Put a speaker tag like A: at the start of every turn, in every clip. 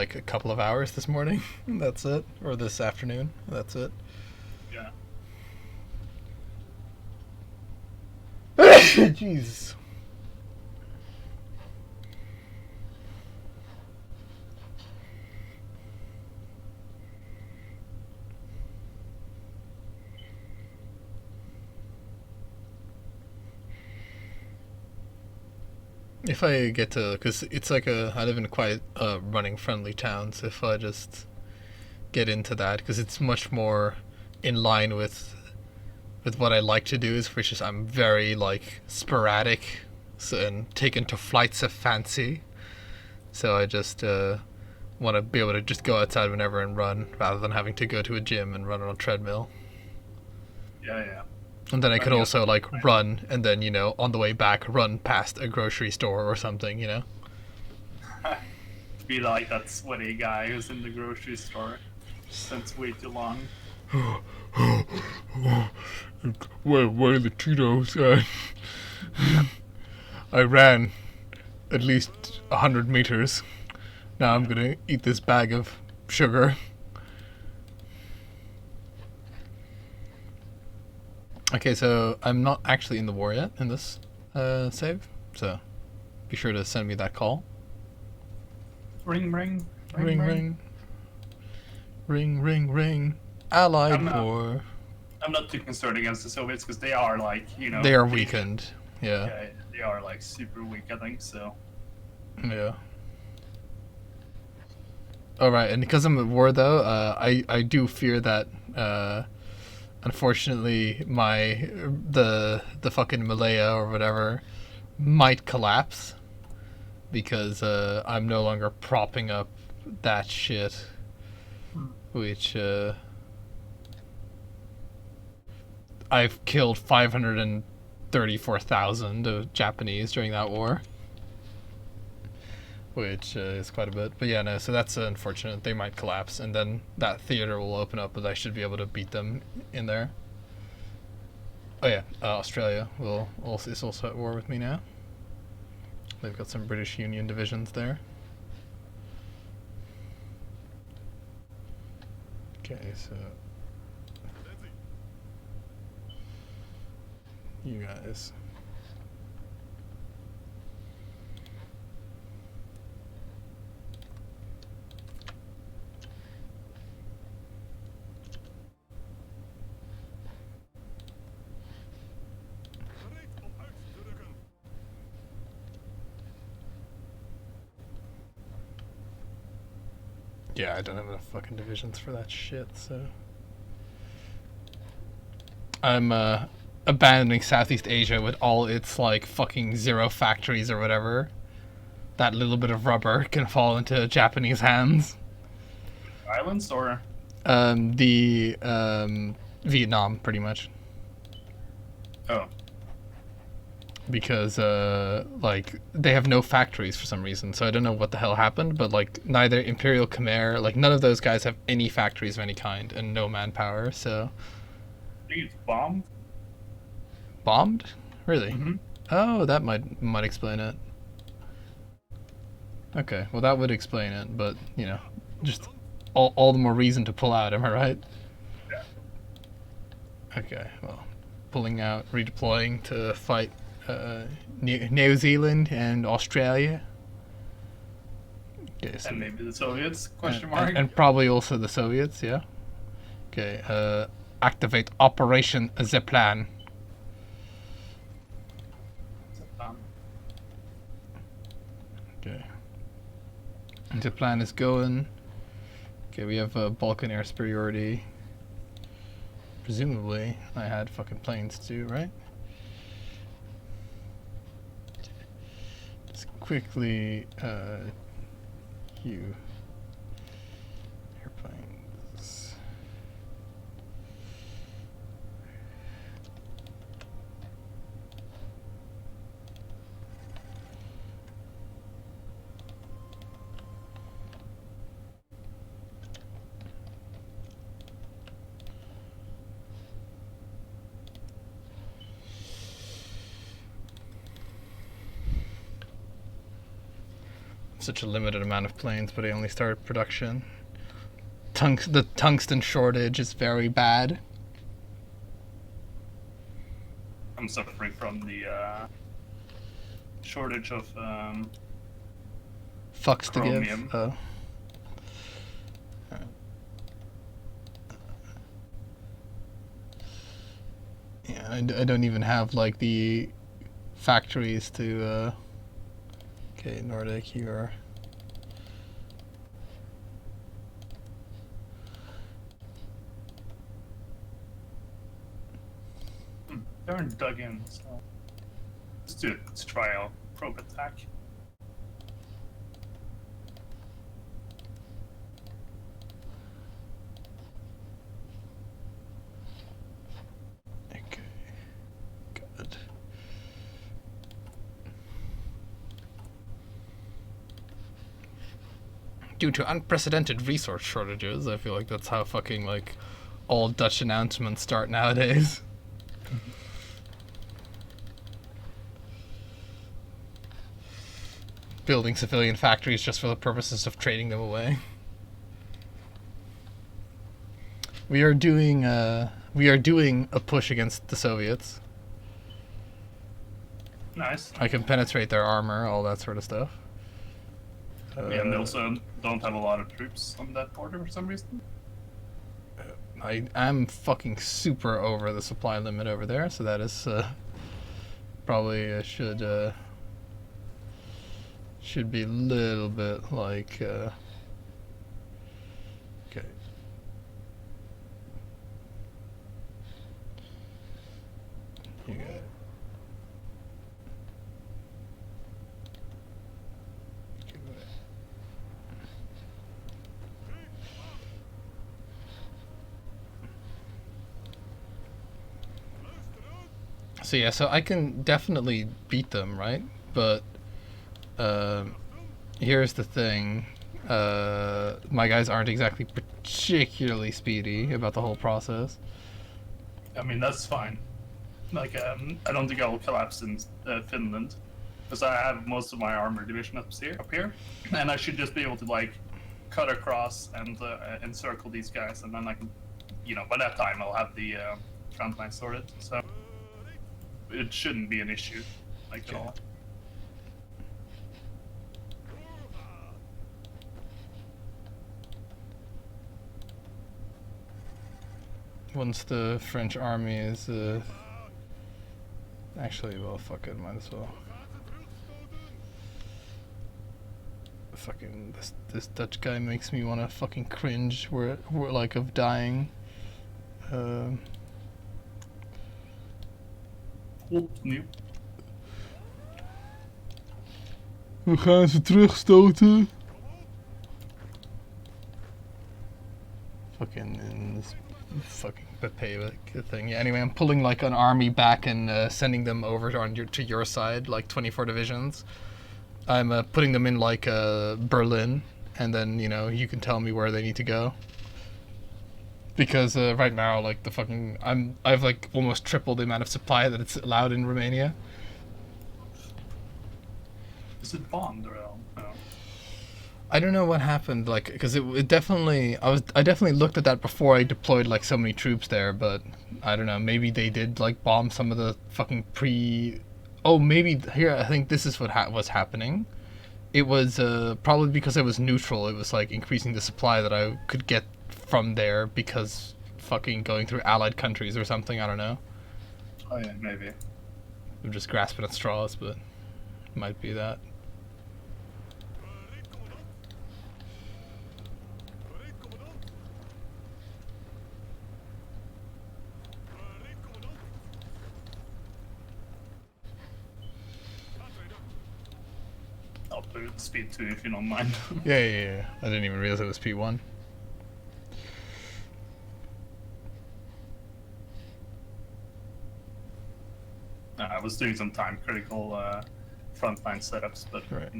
A: like a couple of hours this morning. That's it. Or this afternoon. That's it.
B: Yeah.
A: Jesus. If I get to, because it's like I live in quite a running friendly town, so if I just get into that, because it's much more in line with what I like to do, is which is I'm very like sporadic, and taken to flights of fancy. So I just want to be able to just go outside whenever and run, rather than having to go to a gym and run on a treadmill.
B: Yeah, yeah.
A: And then I could
B: Running
A: also
B: outside.
A: like run, and then on the way back run past a grocery store or something.
B: Be like that sweaty guy who's in the grocery store. Spends way too long.
A: Where are the Cheetos? I ran at least 100 meters. Now I'm gonna eat this bag of sugar. Okay, so I'm not actually in the war yet in this save, so be sure to send me that call.
B: Ring, ring, ring,
A: Ring,
B: ring.
A: ring, ring, ring, ring. Allied
B: I'm not.
A: war.
B: I'm not too concerned against the Soviets because they are like,
A: They are
B: they,
A: weakened. Yeah,
B: yeah, they are like super weak. I think so.
A: yeah. All right, and because I'm at war though, I do fear that unfortunately the fucking Malaya or whatever might collapse because I'm no longer propping up that shit, which I've killed 534,000 of Japanese during that war, which is quite a bit. But yeah, no, so that's unfortunate. They might collapse, and then that theater will open up, but I should be able to beat them in there. Oh yeah, Australia is also at war with me now. They've got some British Union divisions there. Okay, so you guys. Yeah, I don't have enough fucking divisions for that shit, so. I'm abandoning Southeast Asia with all its like fucking zero factories or whatever. That little bit of rubber can fall into Japanese hands.
B: Islands or
A: The Vietnam, pretty much,
B: oh,
A: because like they have no factories for some reason. So I don't know what the hell happened, but like neither Imperial Khmer, like none of those guys have any factories of any kind and no manpower. So
B: I think it's bombed.
A: bombed, really?
B: Mm-hmm.
A: Oh, that might explain it. Okay, well that would explain it, but just all the more reason to pull out. Am I right?
B: Yeah.
A: Okay, well, pulling out, redeploying to fight New Zealand and Australia. Okay, so
B: And maybe the Soviets? Question mark.
A: and probably also the Soviets. Yeah. Okay. Activate Operation Zeplan. Okay. Zeplan is going. Okay, we have Balkan air superiority. Presumably, I had fucking planes too, right? Just quickly, you airplanes. such a limited amount of planes, but I only started production. The tungsten shortage is very bad.
B: I'm suffering from the shortage of
A: Fucks to
B: chromium.
A: give. Oh. Yeah, I don't even have like the factories to. Okay, Nordic here.
B: They aren't dug in, so let's do it. Let's try a probe attack.
A: Okay, good. Due to unprecedented resource shortages, I feel like that's how fucking like all Dutch announcements start nowadays. Building civilian factories just for the purposes of trading them away. We are doing a push against the Soviets.
B: Nice.
A: I can penetrate their armor, all that sort of stuff.
B: Yeah, and they also don't have a lot of troops on that border for some reason.
A: I'm fucking super over the supply limit over there, so that is probably should be a little bit like okay. You got it. So yeah, so I can definitely beat them, right? But here's the thing. My guys aren't exactly particularly speedy about the whole process.
B: I mean, that's fine. Like, I don't think I will collapse in Finland, because I have most of my armor division up here, and I should just be able to like cut across and encircle these guys, and then I can, by that time I'll have the front line sorted. So it shouldn't be an issue, like at all.
A: Once the French army is actually, well, fuck it, might as well. Fucking this Dutch guy makes me want to fucking cringe. We're like of dying.
B: Opnieuw.
A: We gaan ze terugstoten. Fucking in this fucking pathetic thing. Yeah, anyway, I'm pulling like an army back and sending them over to your side, like 24 divisions. I'm putting them in like Berlin, and then you can tell me where they need to go. Because right now, like I've like almost tripled the amount of supply that it's allowed in Romania.
B: Is it bombed or no?
A: I don't know what happened, like, because it definitely, I definitely looked at that before I deployed like so many troops there, but I don't know, maybe they did like bomb some of the fucking oh, maybe here, I think this is what was happening. It was probably because it was neutral, it was like increasing the supply that I could get from there because fucking going through allied countries or something, I don't know.
B: Oh yeah, maybe.
A: I'm just grasping at straws, but it might be that.
B: I'll put it speed 2 if you don't mind.
A: Yeah. I didn't even realize it was P1.
B: I was doing some time critical frontline setups, but
A: Right.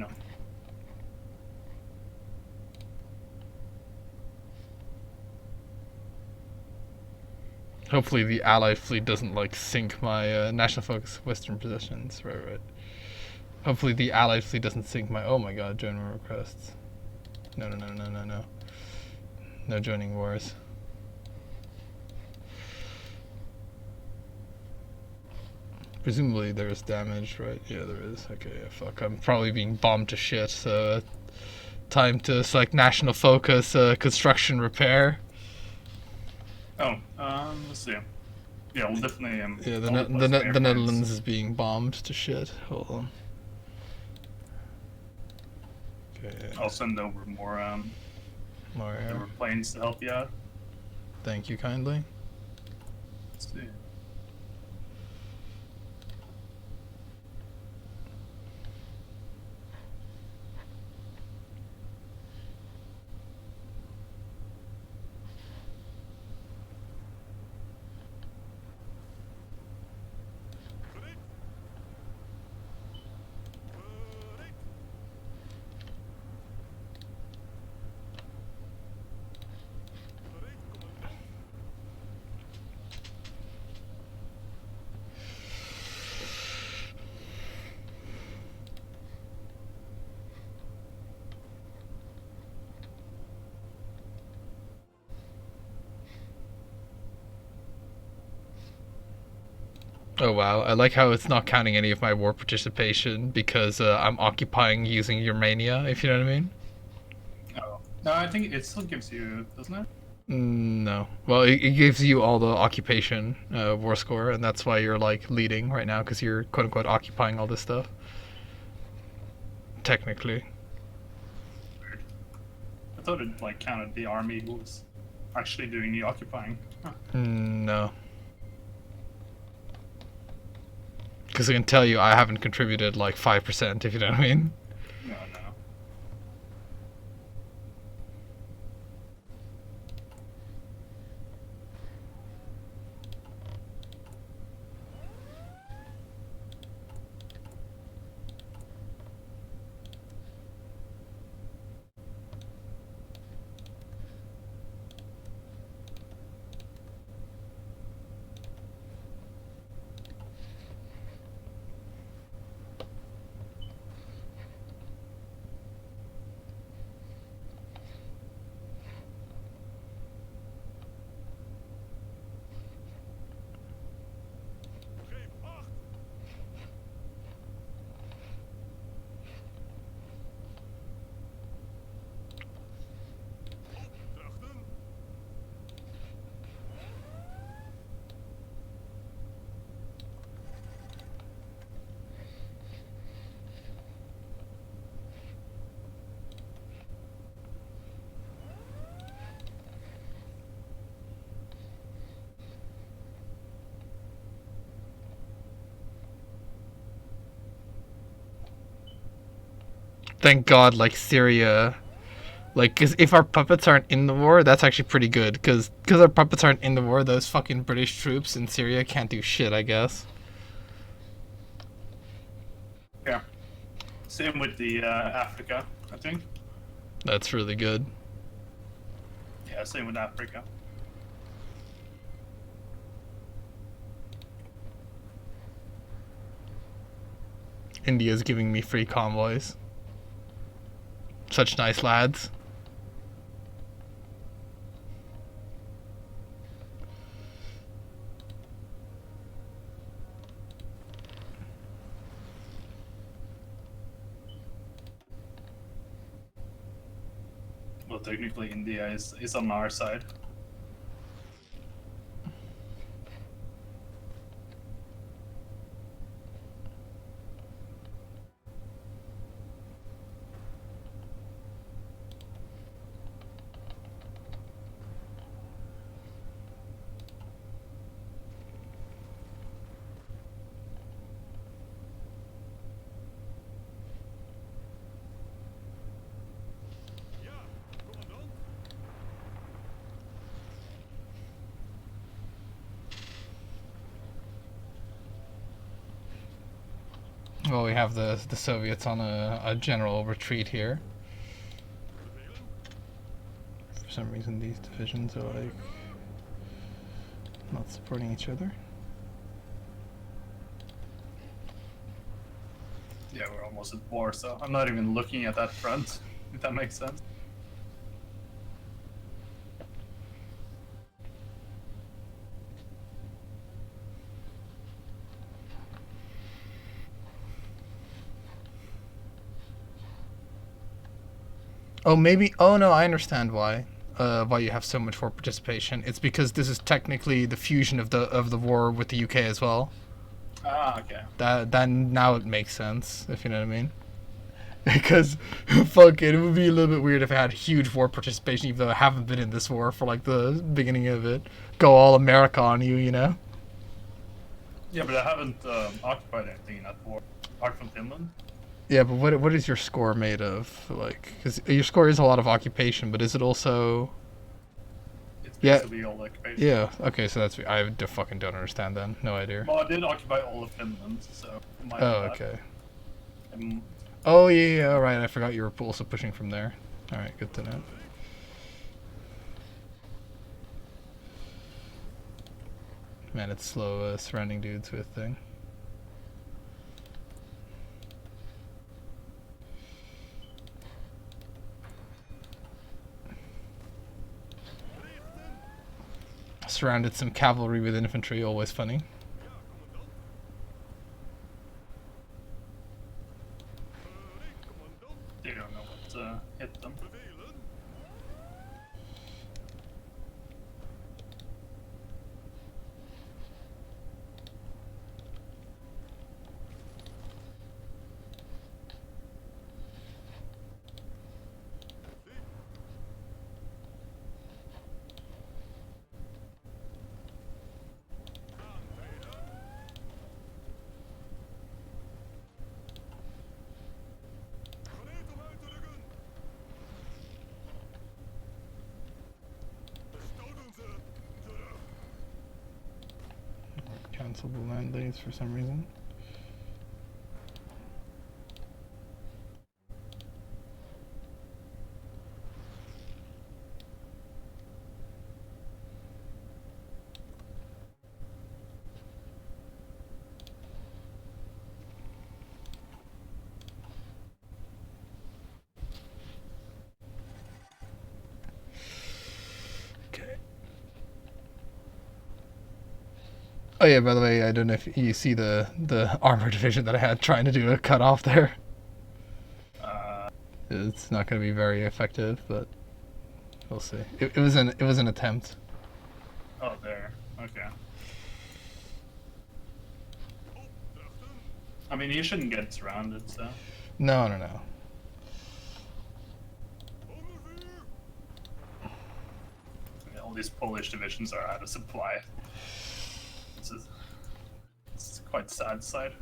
A: Hopefully the Allied fleet doesn't like sink my national focus western positions. Right. Hopefully the Allied fleet doesn't sink my... Oh my god, join war requests. No, no, no, no, no, no. No joining wars. Presumably there's damage, right? Yeah, there is. Okay, yeah, fuck. I'm probably being bombed to shit, so... time to select national focus, construction repair.
B: Oh, let's see. Yeah, we'll definitely.
A: Yeah, the Netherlands is being bombed to shit. Hold on. Okay.
B: I'll send over more planes to help you out.
A: Thank you kindly.
B: Let's see.
A: Oh wow, I like how it's not counting any of my war participation because I'm occupying using Germania, if you know what I mean.
B: Oh. No, I think it still gives you, doesn't it?
A: No. Well, it gives you all the occupation war score, and that's why you're like leading right now because you're quote unquote occupying all this stuff. Technically.
B: Weird. I thought it like counted the army who was actually doing the occupying. Huh.
A: No. Because I can tell you I haven't contributed like 5%, if you know what I mean.
B: No, no.
A: Thank God, like Syria, like, cause if our puppets aren't in the war, that's actually pretty good. Cause our puppets aren't in the war, those fucking British troops in Syria can't do shit, I guess.
B: Yeah. Same with the Africa, I think.
A: That's really good.
B: Yeah, same with Africa.
A: India's giving me free convoys. Such nice lads.
B: Well, technically India is on our side.
A: Well, we have the Soviets on a general retreat here. For some reason, these divisions are like not supporting each other.
B: Yeah, we're all almost at war, so I'm not even looking at that front, if that makes sense.
A: Oh, maybe. Oh no, I understand why. Why you have so much war participation? It's because this is technically the fusion of the war with the UK as well.
B: Ah, okay.
A: That now it makes sense, if you know what I mean. Because, fuck it would be a little bit weird if I had huge war participation, even though I haven't been in this war for like the beginning of it. Go all America on you, you know?
B: Yeah, but I haven't occupied anything in that war, apart from Finland.
A: Yeah, but what is your score made of? Like, because your score is a lot of occupation, but is it also?
B: It's
A: Yeah.
B: basically all occupation.
A: Yeah. Okay, so that's fucking don't understand then. No idea.
B: Well, I did occupy all of Finland, so. it might be
A: Oh,
B: that.
A: okay.
B: Um,
A: Oh yeah, all right. I forgot you were also pushing from there. All right, good to know. Man, it's slow surrounding dudes with thing. Surrounded some cavalry with infantry, always funny.
B: they don't know what hit them.
A: Cancel the land days for some reason. Okay. Oh yeah, by the way, I don't know if you see the armor division that I had trying to do a cut off there. It's not going to be very effective, but we'll see. It was an attempt.
B: Oh, there. Okay. I mean, you shouldn't get surrounded, so.
A: No.
B: Yeah, all these Polish divisions are out of supply. It's quite sad side.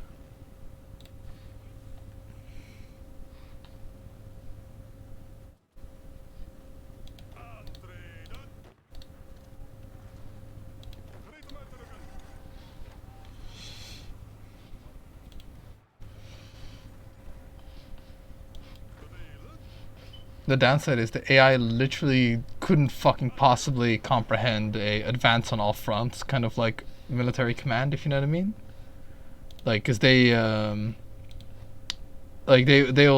A: The downside is the AI literally couldn't fucking possibly comprehend a advance on all fronts, kind of like military command, if you know what I mean. Like, cause they all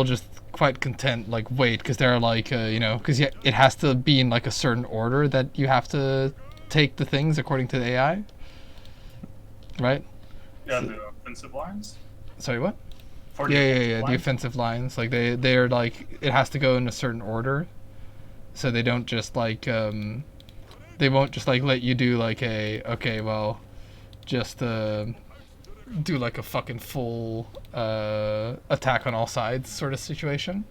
A: just quite content, like wait, cause they're like cause yeah, it has to be in like a certain order that you have to take the things according to the AI, right?
B: Yeah, the offensive lines.
A: Sorry, what?
B: For
A: Yeah. The
B: lines?
A: offensive lines, like they're like it has to go in a certain order, so they don't just like they won't just like let you do like just do like a fucking full attack on all sides sort of situation.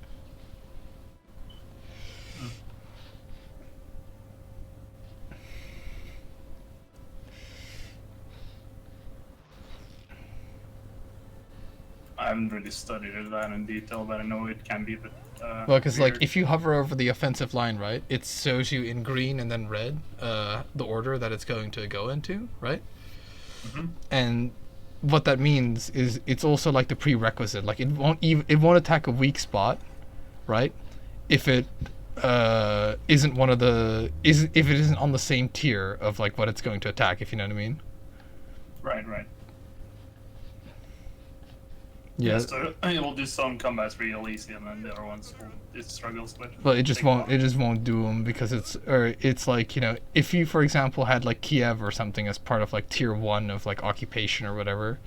B: I haven't really studied that in detail, but I know it can be a bit.
A: Well, because like
B: weird.
A: if you hover over the offensive line, right, it shows you in green and then red the order that it's going to go into, right?
B: Mhm.
A: And what that means is it's also like the prerequisite. Like it won't attack a weak spot, right? If it isn't one of the if it isn't on the same tier of like what it's going to attack, if you know what I mean.
B: Right.
A: Yeah,
B: so it will do some combats real easy, and then the other ones it struggles with.
A: but it just
B: Take
A: won't.
B: long.
A: It just won't do them because it's like, you know, if you, for example, had like Kiev or something as part of like tier 1 of like occupation or whatever,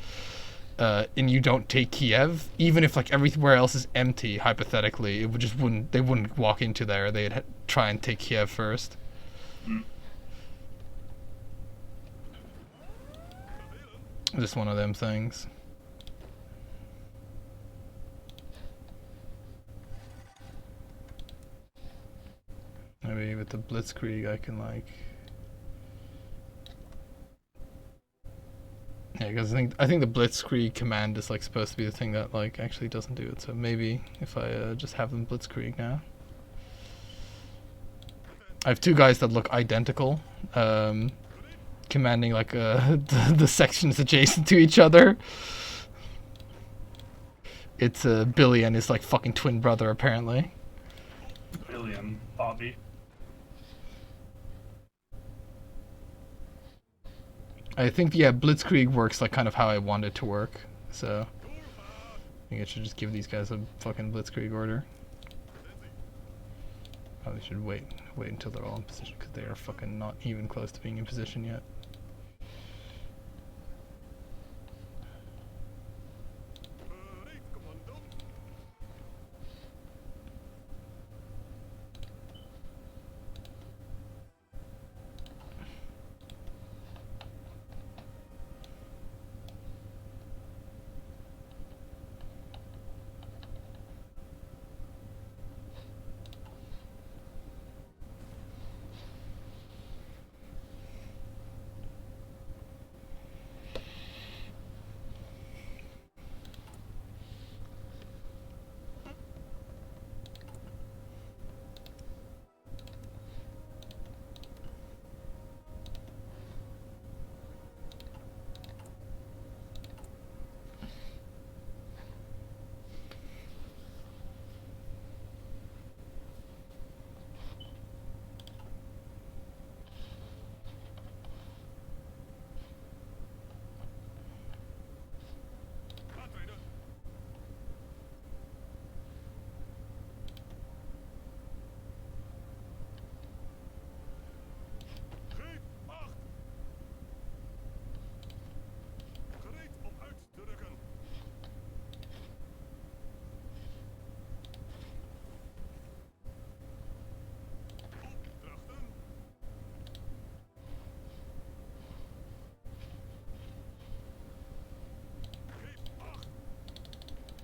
A: and you don't take Kiev, even if like everywhere else is empty, hypothetically, it would just wouldn't. They wouldn't walk into there. They'd try and take Kiev first.
B: Mm.
A: Just one of them things. Maybe with the Blitzkrieg, I can like. Yeah, because I think the Blitzkrieg command is like supposed to be the thing that like actually doesn't do it. So maybe if I just have them Blitzkrieg now. I have two guys that look identical, commanding like the sections adjacent to each other. It's Billy and his like fucking twin brother apparently.
B: Billy and Bobby.
A: I think, yeah, Blitzkrieg works like kind of how I want it to work. So I think I should just give these guys a fucking Blitzkrieg order. Probably should wait until they're all in position because they are fucking not even close to being in position yet.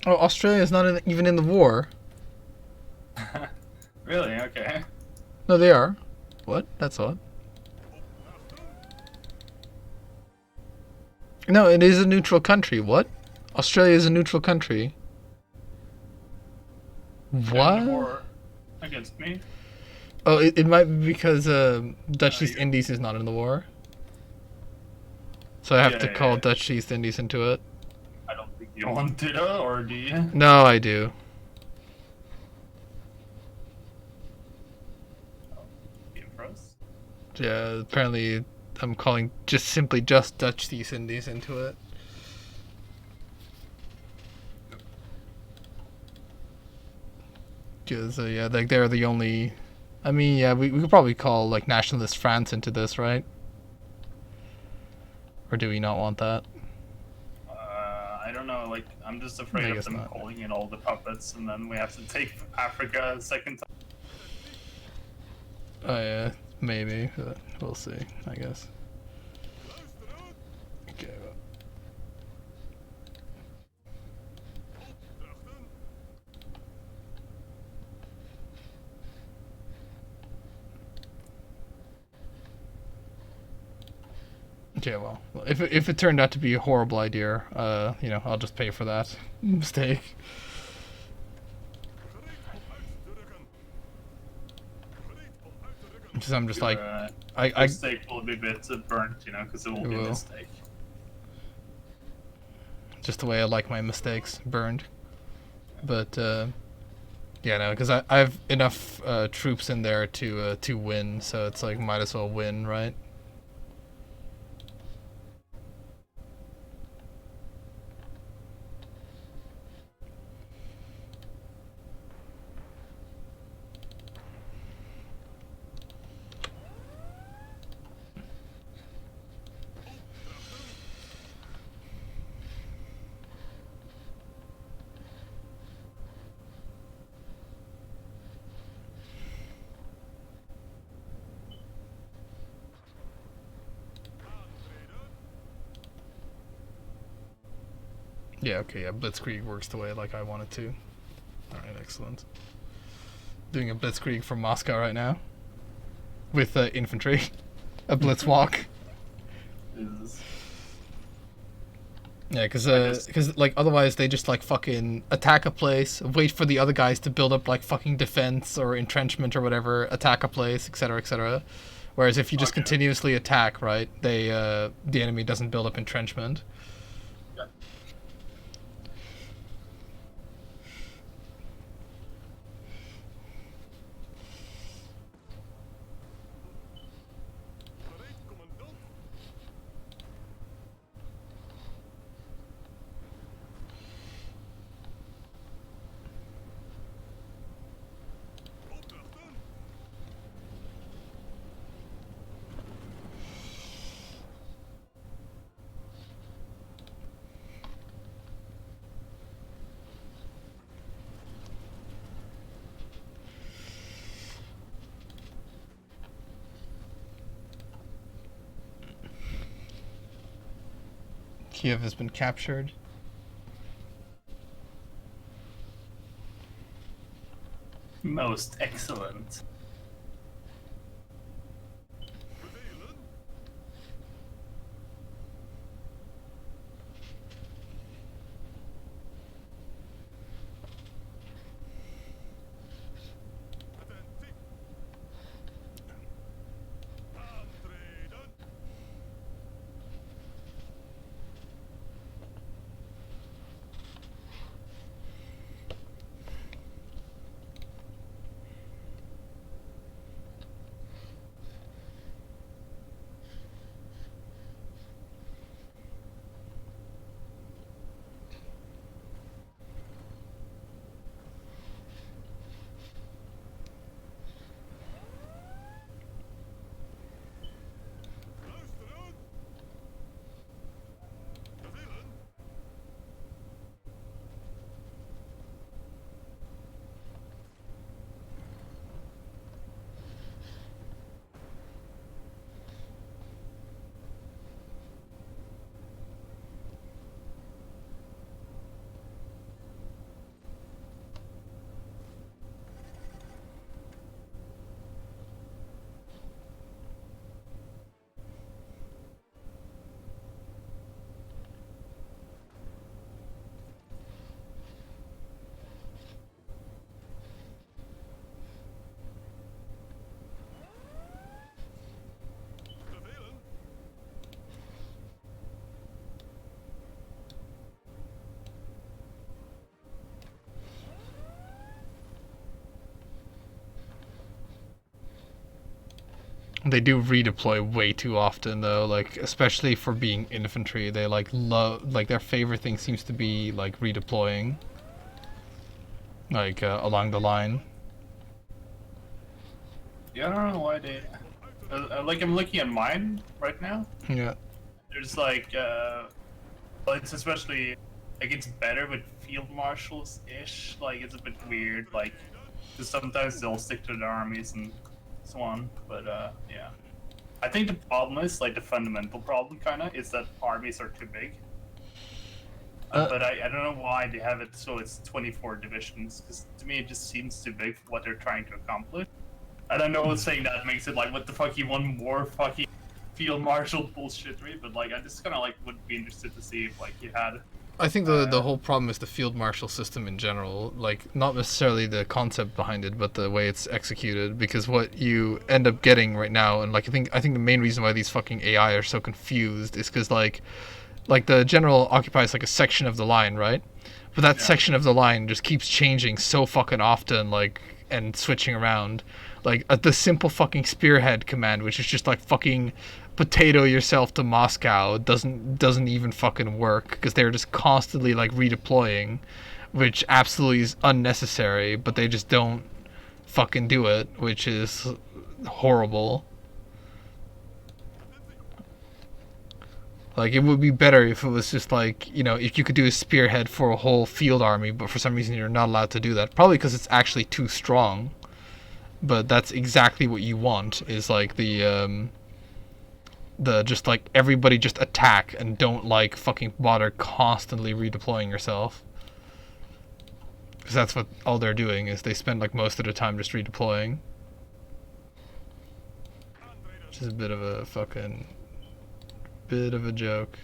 A: Oh, Australia is not even in the war.
B: Really? Okay.
A: No, they are. What? That's odd. No, it is a neutral country. What? Australia is a neutral country. What?
B: War against me.
A: Oh, it might be because Dutch East Indies is not in the war. So I have to call Dutch East Indies into it.
B: I don't think you want to do, or do you?
A: No, I do.
B: For us?
A: Yeah, apparently I'm calling simply Dutch East Indies into it. Because, yeah, like they're the only... I mean, yeah, we could probably call, like, Nationalist France into this, right? Or do we not want that?
B: I don't know, like, I'm just afraid of them calling in all the puppets, and then we have to take Africa a second time.
A: Oh, yeah, maybe, but we'll see, I guess. Okay, well. Okay, well, if it turned out to be a horrible idea, you know, I'll just pay for that mistake. Because I'm just like,
B: the mistake will be a bit burnt, you know, because it will be a mistake.
A: Just the way I like my mistakes burned. But yeah, no, because I have enough troops in there to win, so it's like might as well win, right? Yeah, okay, yeah, Blitzkrieg works the way like I want it to. Alright, excellent. Doing a Blitzkrieg from Moscow right now. With infantry. A Blitzwalk.
B: Is
A: Yeah, because like otherwise they just like fucking attack a place, wait for the other guys to build up like fucking defense or entrenchment or whatever, attack a place, etc., etc. Whereas if you just continuously attack, right, the enemy doesn't build up entrenchment.
B: yeah.
A: Kiev has been captured.
B: Most excellent.
A: They do redeploy way too often though, like especially for being infantry. They like love like their favorite thing seems to be like redeploying, like along the line.
B: Yeah, I don't know why they. Like I'm looking at mine right now.
A: Yeah.
B: There's like, well, it's especially like it's better with field marshals ish. Like it's a bit weird. Like, 'cause sometimes they'll stick to their armies and so on. But yeah, I think the problem is like the fundamental problem kind of is that armies are too big. But I don't know why they have it so it's 24 divisions. Because to me it just seems too big for what they're trying to accomplish. I don't know saying that makes it like what the fuck you want more fucking field marshal bullshittery, but like I just kind of like would be interested to see if like you had.
A: I think the whole problem is the field marshal system in general, like not necessarily the concept behind it, but the way it's executed. Because what you end up getting right now, and like I think the main reason why these fucking AI are so confused is because like the general occupies like a section of the line, right? But that section of the line just keeps changing so fucking often, like and switching around. Like the simple fucking spearhead command, which is just like fucking potato yourself to Moscow, doesn't even fucking work because they're just constantly like redeploying, which absolutely is unnecessary. But they just don't fucking do it, which is horrible. Like it would be better if it was just like, you know, if you could do a spearhead for a whole field army, but for some reason you're not allowed to do that. Probably because it's actually too strong. But that's exactly what you want, is like the the just like everybody just attack and don't like fucking bother constantly redeploying yourself. Because that's what all they're doing is they spend like most of the time just redeploying. Which is a bit of a fucking bit of a joke.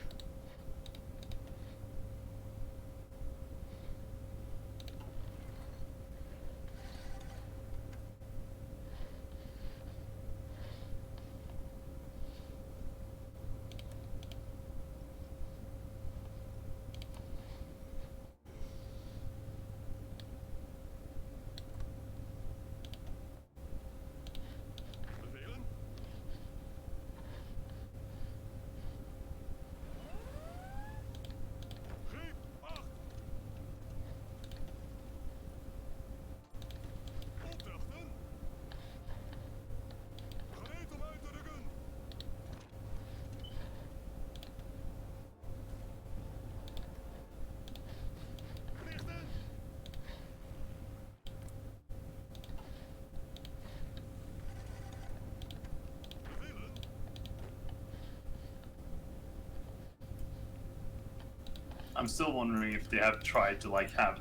B: I'm still wondering if they have tried to like have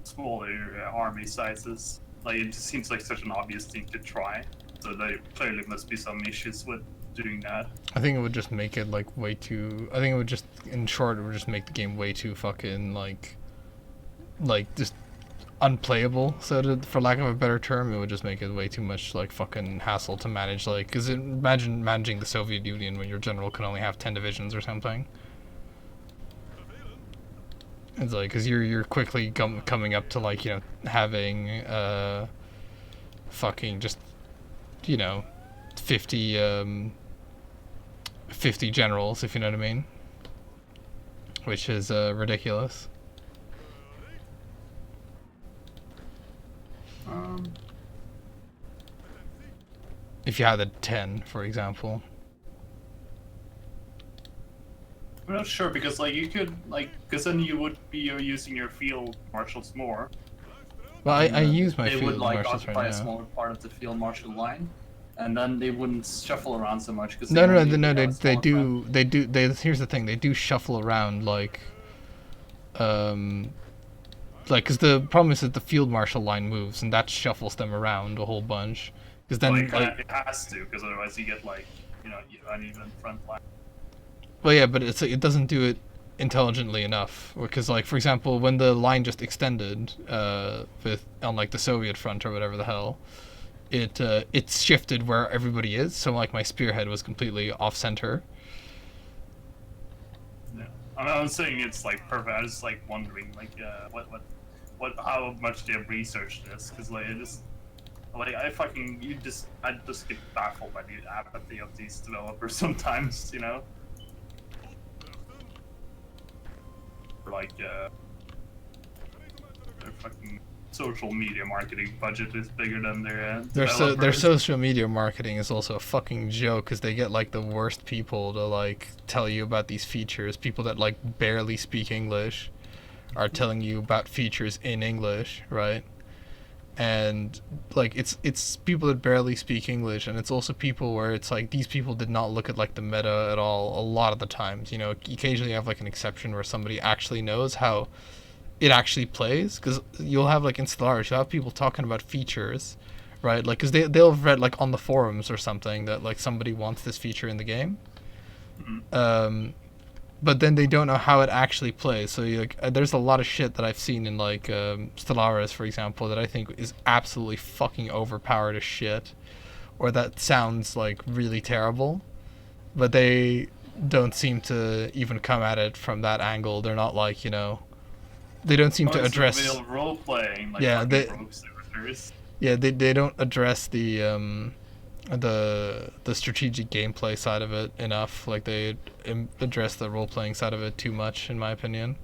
B: smaller army sizes. Like it just seems like such an obvious thing to try. So there clearly must be some issues with doing that.
A: I think it would just make it like way too. I think it would just, in short, it would just make the game way too fucking like just unplayable. So for lack of a better term, it would just make it way too much like fucking hassle to manage. Like, because imagine managing the Soviet Union when your general can only have 10 divisions or something. It's like, because you're quickly coming up to like, you know, having fucking just, you know, 50 generals, if you know what I mean, which is ridiculous. If you had a 10, for example.
B: I'm not sure because like you could like because then you would be using your field marshals more.
A: Well, I use my
B: they
A: field
B: would like
A: marshals
B: occupy
A: right
B: a
A: now.
B: smaller part of the field marshal line, and then they wouldn't shuffle around so much. Cause
A: No,
B: they
A: they do. Here's the thing. They do shuffle around like, because the problem is that the field marshal line moves, and that shuffles them around a whole bunch. Because then,
B: like, it has to, because otherwise you get like uneven front line.
A: Well, yeah, but it doesn't do it intelligently enough. Because, like, for example, when the line just extended on like the Soviet front or whatever the hell, it shifted where everybody is. So like my spearhead was completely off center.
B: Yeah, I'm saying it's like perfect. I was just like wondering like how much they have researched this, because like it just. Like I just get baffled by the apathy of these developers sometimes, you know. Like their fucking social media marketing budget is bigger than their
A: Their social media marketing is also a fucking joke, because they get like the worst people to like tell you about these features. People that like barely speak English are telling you about features in English, right? And like it's people that barely speak English, and it's also people where it's like these people did not look at like the meta at all a lot of the times. You know, occasionally you have like an exception where somebody actually knows how it actually plays, because you'll have like in Stellaris you'll have people talking about features, right? Like because they'll have read like on the forums or something that like somebody wants this feature in the game. But then they don't know how it actually plays. So like, there's a lot of shit that I've seen in like Stellaris, for example, that I think is absolutely fucking overpowered as shit, or that sounds like really terrible. But they don't seem to even come at it from that angle. They're not like, you know, they don't seem to address.
B: Real role playing. Like
A: Yeah, they don't address the strategic gameplay side of it enough. Like they address the role playing side of it too much, in my opinion.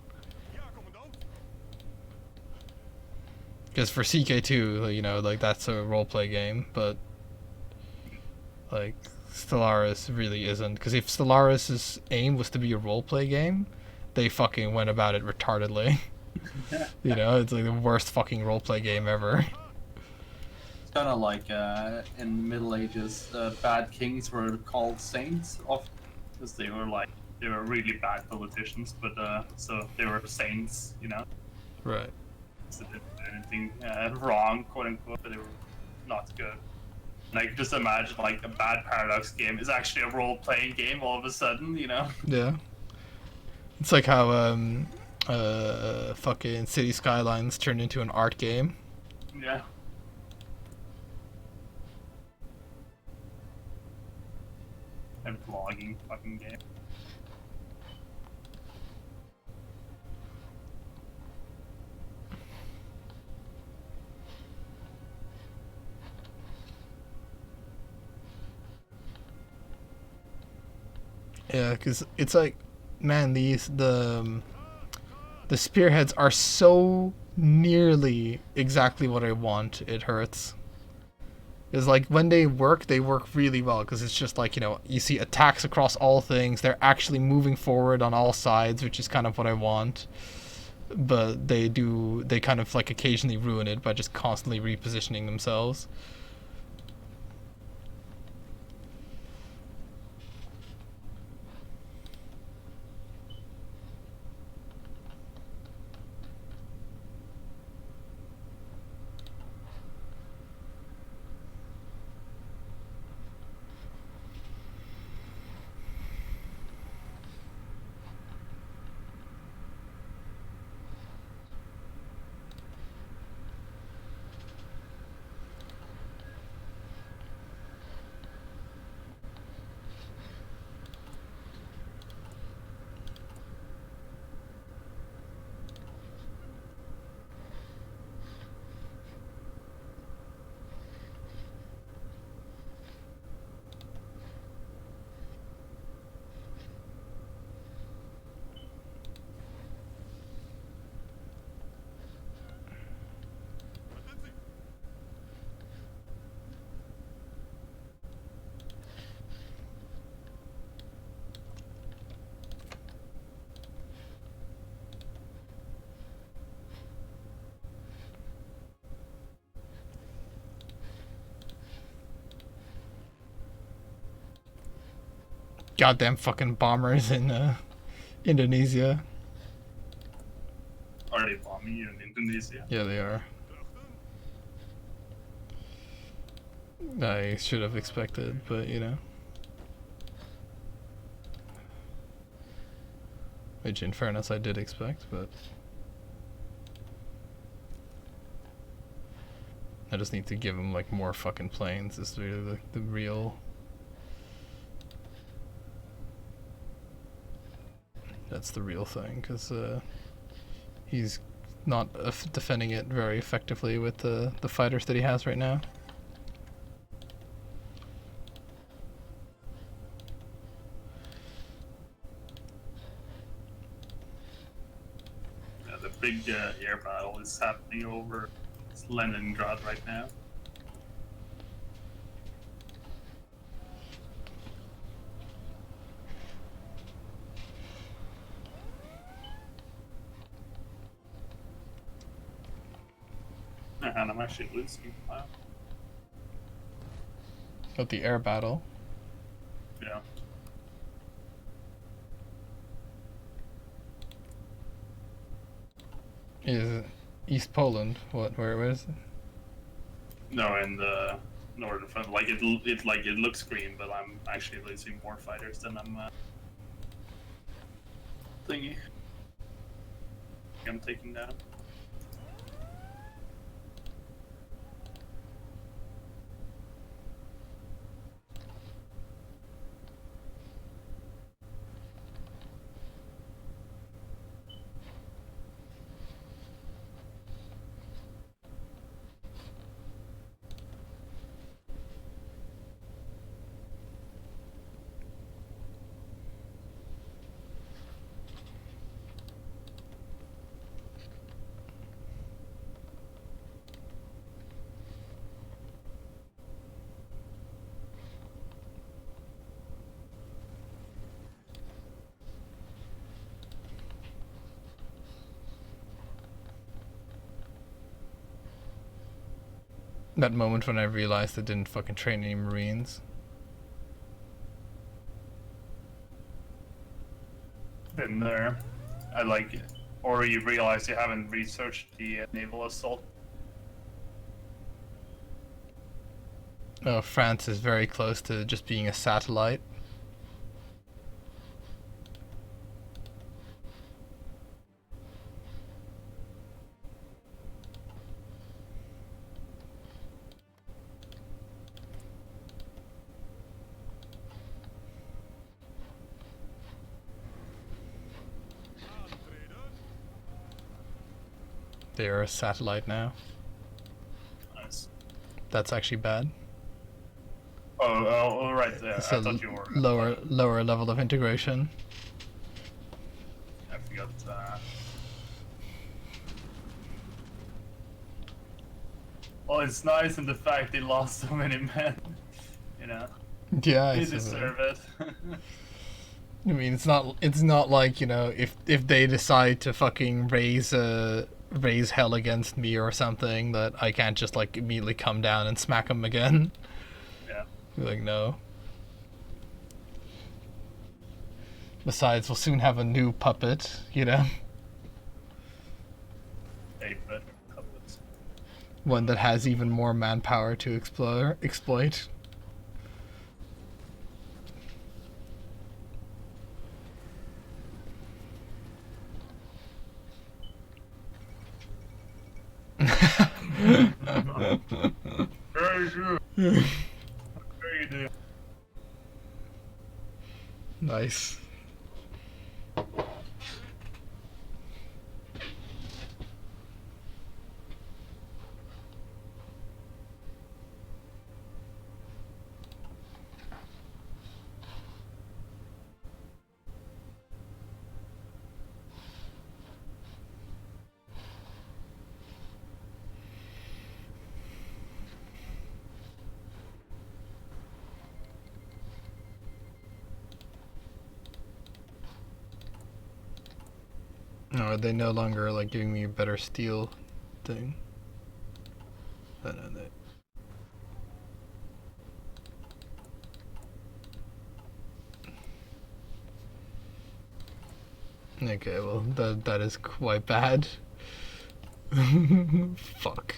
A: Because for CK2, you know, like that's a role play game, but like Stellaris really isn't. Because if Stellaris' aim was to be a role play game, they fucking went about it retardedly. You know, it's like the worst fucking role play game ever.
B: It's kind of like in Middle Ages, bad kings were called saints often because they were really bad politicians, but so they were saints, you know.
A: Right.
B: So they didn't do anything wrong, quote unquote, but they were not good. And I can just imagine like a bad Paradox game is actually a role-playing game all of a sudden, you know.
A: Yeah. It's like how fucking City Skylines turned into an art game.
B: Yeah. And vlogging fucking game.
A: Yeah, because it's like, man, the spearheads are so nearly exactly what I want. It hurts. Is like when they work really well because it's just like, you know, you see attacks across all things. They're actually moving forward on all sides, which is kind of what I want. But they kind of like occasionally ruin it by just constantly repositioning themselves. Goddamn fucking bombers in Indonesia.
B: Are they bombing you in Indonesia?
A: Yeah, they are. I should have expected, but you know. Which, in fairness, I did expect, but I just need to give him like more fucking planes. Is really the real. That's the real thing, because he's not defending it very effectively with the fighters that he has right now.
B: Yeah, the big air battle is happening over Leningrad right now. And I'm actually losing. Wow.
A: But the air battle.
B: Yeah.
A: Is East Poland? What? Where is it?
B: No, in the northern front, like it looks green, but I'm actually losing more fighters than I'm thingy. I'm taking down.
A: That moment when I realized I didn't fucking train any Marines.
B: Been there. I like it. Or you realize you haven't researched the naval assault.
A: Oh, France is very close to just being a satellite. They are a satellite now.
B: Nice.
A: That's actually bad.
B: Oh, right. I
A: It's a
B: thought you were.
A: lower level of integration.
B: I forgot. Well, it's nice in the fact they lost so many men. You know,
A: Yeah,
B: they deserve it.
A: I mean, it's not like, you know, if they decide to fucking raise hell against me or something, that I can't just like immediately come down and smack them again.
B: Yeah.
A: Like, no. Besides, we'll soon have a new puppet, you know?
B: A better puppets.
A: One that has even more manpower to exploit.
B: Very true. Very good.
A: Nice. No, are they no longer like giving me a better steel thing? No, no. Okay, well that is quite bad. Fuck.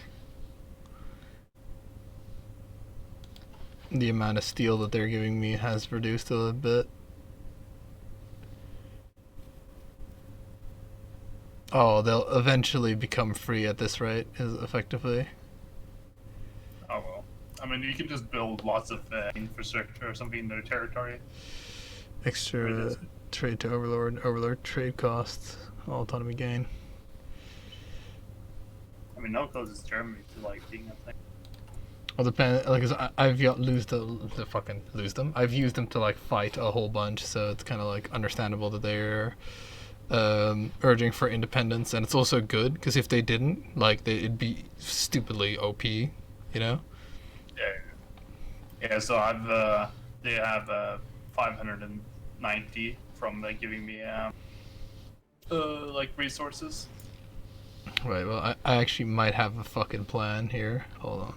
A: The amount of steel that they're giving me has reduced a little bit. Oh, they'll eventually become free at this rate, is effectively.
B: Oh well. I mean, you can just build lots of infrastructure or something in their territory.
A: Extra trade to overlord trade costs, all autonomy gain.
B: I mean, no closes Germany to like being a thing.
A: Well, depend. Like, I've used them. I've used them to like fight a whole bunch, so it's kind of like understandable that they're urging for independence, and it's also good because if they didn't, like, it'd be stupidly OP, you know.
B: Yeah. So they have 590 from giving me like resources.
A: Right. Well, I actually might have a fucking plan here. Hold on.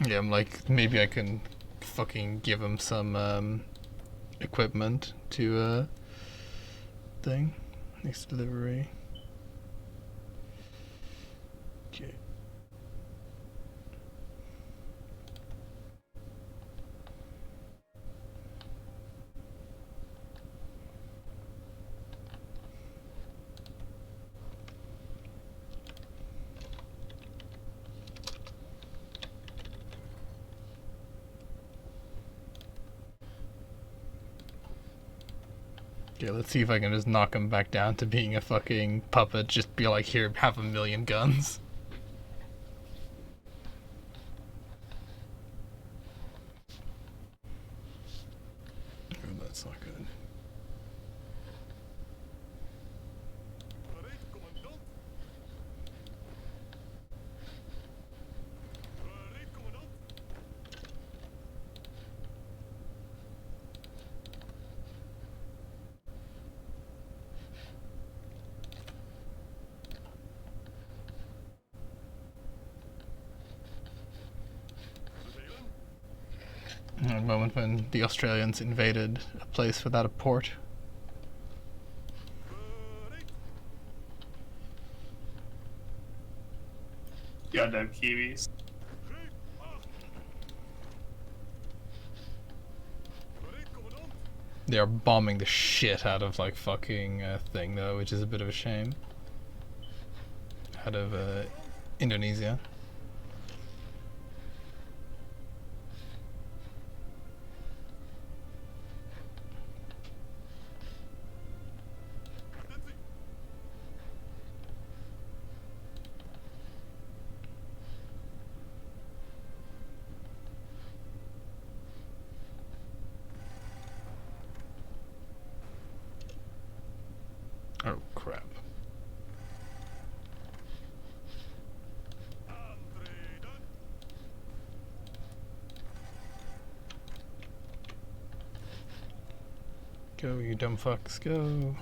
A: Yeah, I'm like, maybe I can fucking give him some equipment to thing. Next delivery. Okay. Okay, let's see if I can just knock him back down to being a fucking puppet. Just be like, here, have a million guns. Oh, that's not good. A moment when the Australians invaded a place without a port.
B: Goddamn Kiwis.
A: They are bombing the shit out of like fucking thing though, which is a bit of a shame. Out of Indonesia. Oh crap. Go, you dumb fucks, go.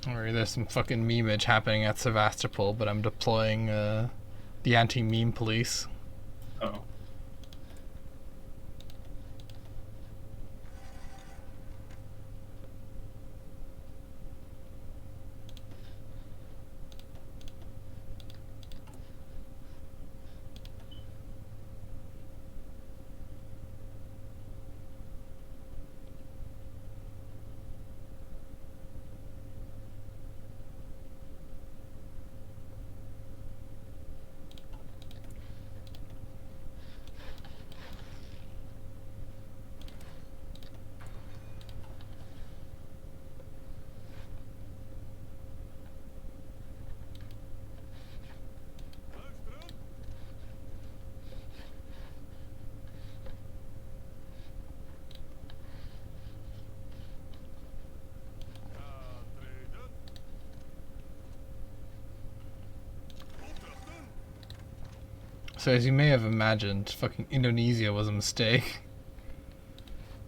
A: Alright, there's some fucking memeage happening at Sevastopol, but I'm deploying the anti-meme police.
B: Oh.
A: So as you may have imagined, fucking Indonesia was a mistake.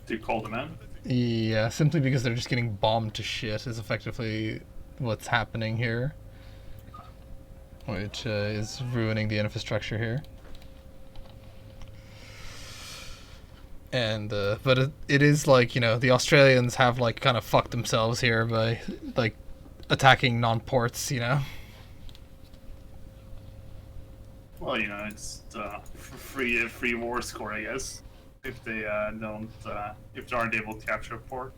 B: Do you call them in?
A: Yeah, simply because they're just getting bombed to shit is effectively what's happening here. Which is ruining the infrastructure here. And, but it is like, you know, the Australians have like kind of fucked themselves here by like attacking non-ports, you know?
B: Well, you know, it's free war score, I guess. If they don't, if they aren't able to capture a port.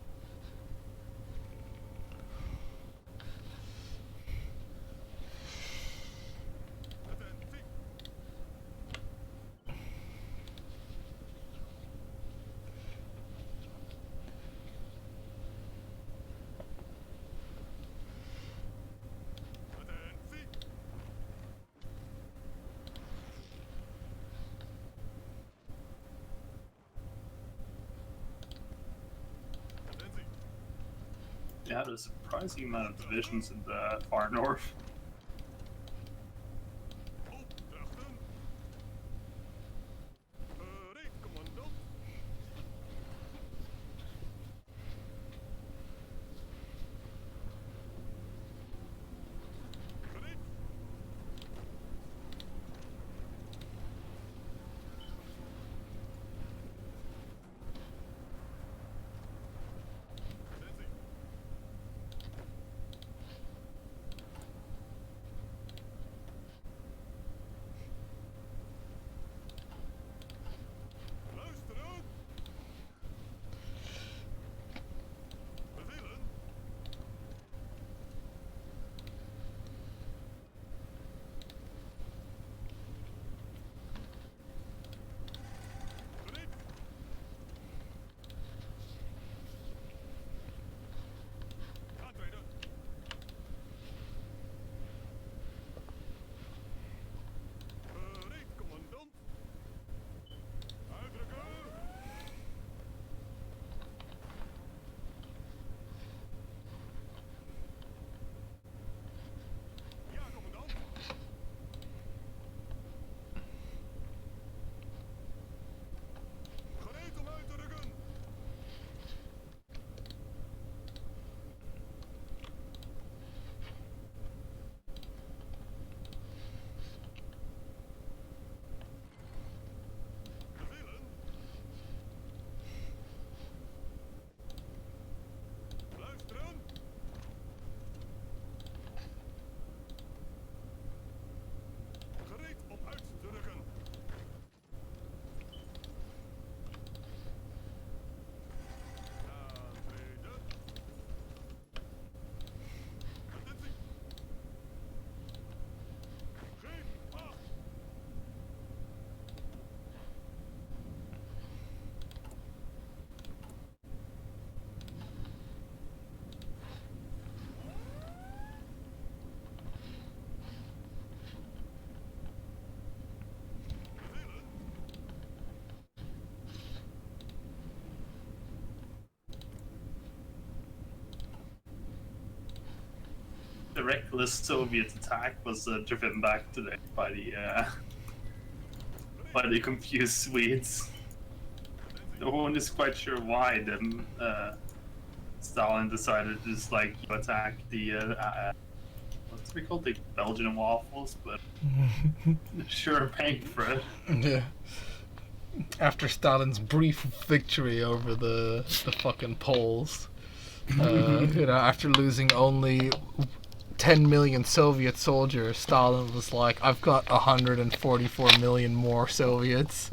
B: Yeah, there's a surprising amount of divisions in the far north. the reckless Soviet attack was driven back today by the confused Swedes. No one is quite sure why then Stalin decided to just like attack the what's it called, the Belgian waffles, but sure paying for it.
A: Yeah. After Stalin's brief victory over the fucking Poles, after losing only 10 million Soviet soldiers, Stalin was like, I've got 144 million more Soviets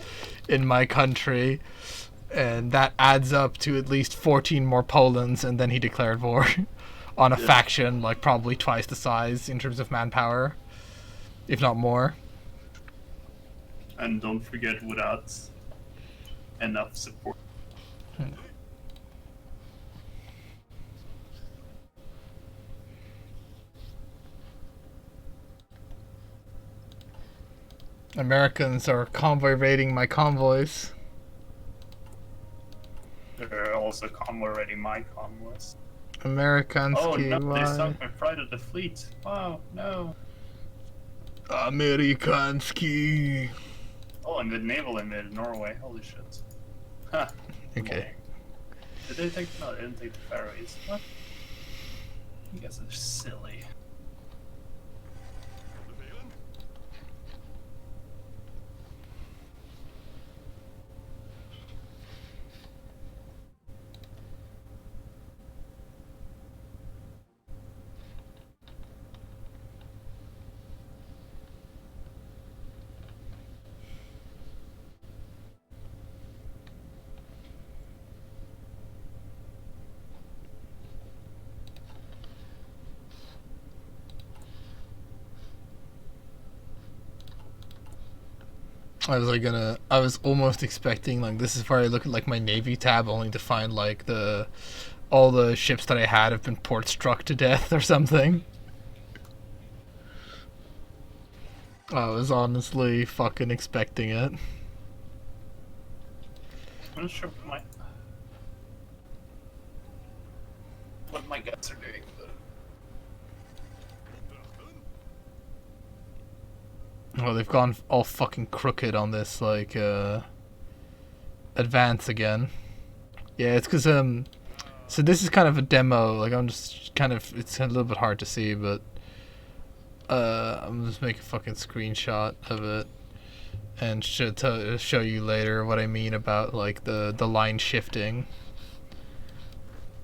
A: in my country, and that adds up to at least 14 more Polands, and then he declared war on a faction like probably twice the size in terms of manpower, if not more.
B: And don't forget, without enough support.
A: Americans are convoy raiding my convoys.
B: They're also convoy raiding my convoys.
A: Americans.
B: Oh no, they sunk my Pride of the Fleet. Wow, no.
A: Amerikanski.
B: Oh, and the naval invaded Norway. Holy shit. Huh.
A: Okay.
B: Did they take? No, they didn't take the Faroes. What? You guys are silly.
A: I was almost expecting, like, this is where I look at like my Navy tab only to find like all the ships that I had have been port struck to death or something. I was honestly fucking expecting it.
B: I'm not sure what my guts are doing, but
A: Well, they've gone all fucking crooked on this, like, advance again. Yeah, it's because, so this is kind of a demo, like, I'm just kind of, it's a little bit hard to see, but, I'm just making a fucking screenshot of it, and show you later what I mean about, like, the line shifting.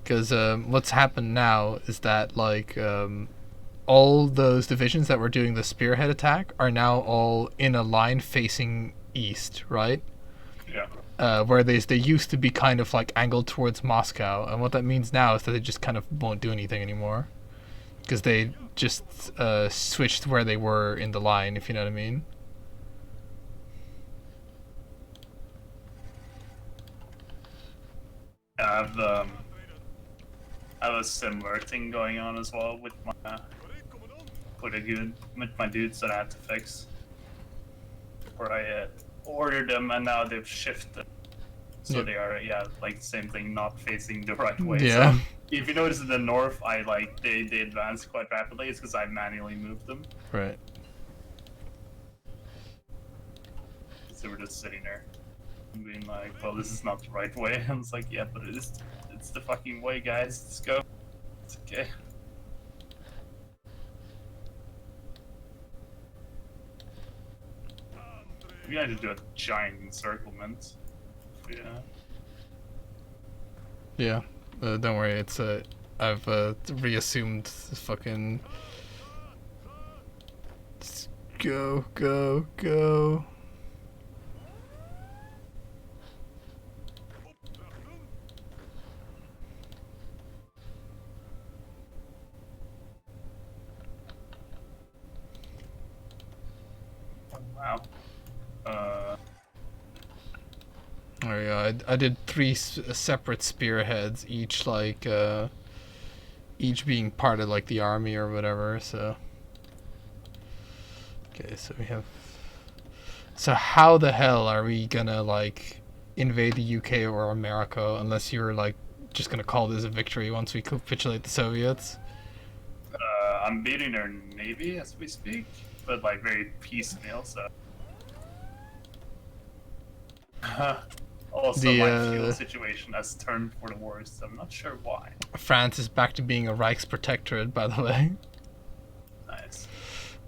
A: Because, what's happened now is that, like, all those divisions that were doing the spearhead attack are now all in a line facing east, right?
B: yeah.
A: Where they used to be kind of like angled towards Moscow, and what that means now is that they just kind of won't do anything anymore, because they just switched where they were in the line, if you know what I mean.
B: I have a similar thing going on as well with my dudes that I had to fix. Where I ordered them and now they've shifted, so they are like the same thing, not facing the right way.
A: Yeah.
B: So if you notice in the north, they advance quite rapidly. It's because I manually moved them.
A: Right.
B: So we're just sitting there, and being like, "Well, this is not the right way." And it's like, "Yeah, but it is. It's the fucking way, guys. Let's go." It's okay. We had to do a giant encirclement. Yeah.
A: Yeah. Don't worry. It's I've reassumed fucking. Just go, go, go.
B: Wow.
A: Oh yeah, I did 3 separate spearheads, each like each being part of like the army or whatever. So okay, so we have. So how the hell are we gonna like invade the UK or America unless you're like just gonna call this a victory once we capitulate the Soviets?
B: I'm beating their navy as we speak, but like very piecemeal. So. Also, my fuel situation has turned for the worst. I'm not sure why.
A: France is back to being a Reichsprotectorate, by the way.
B: Nice.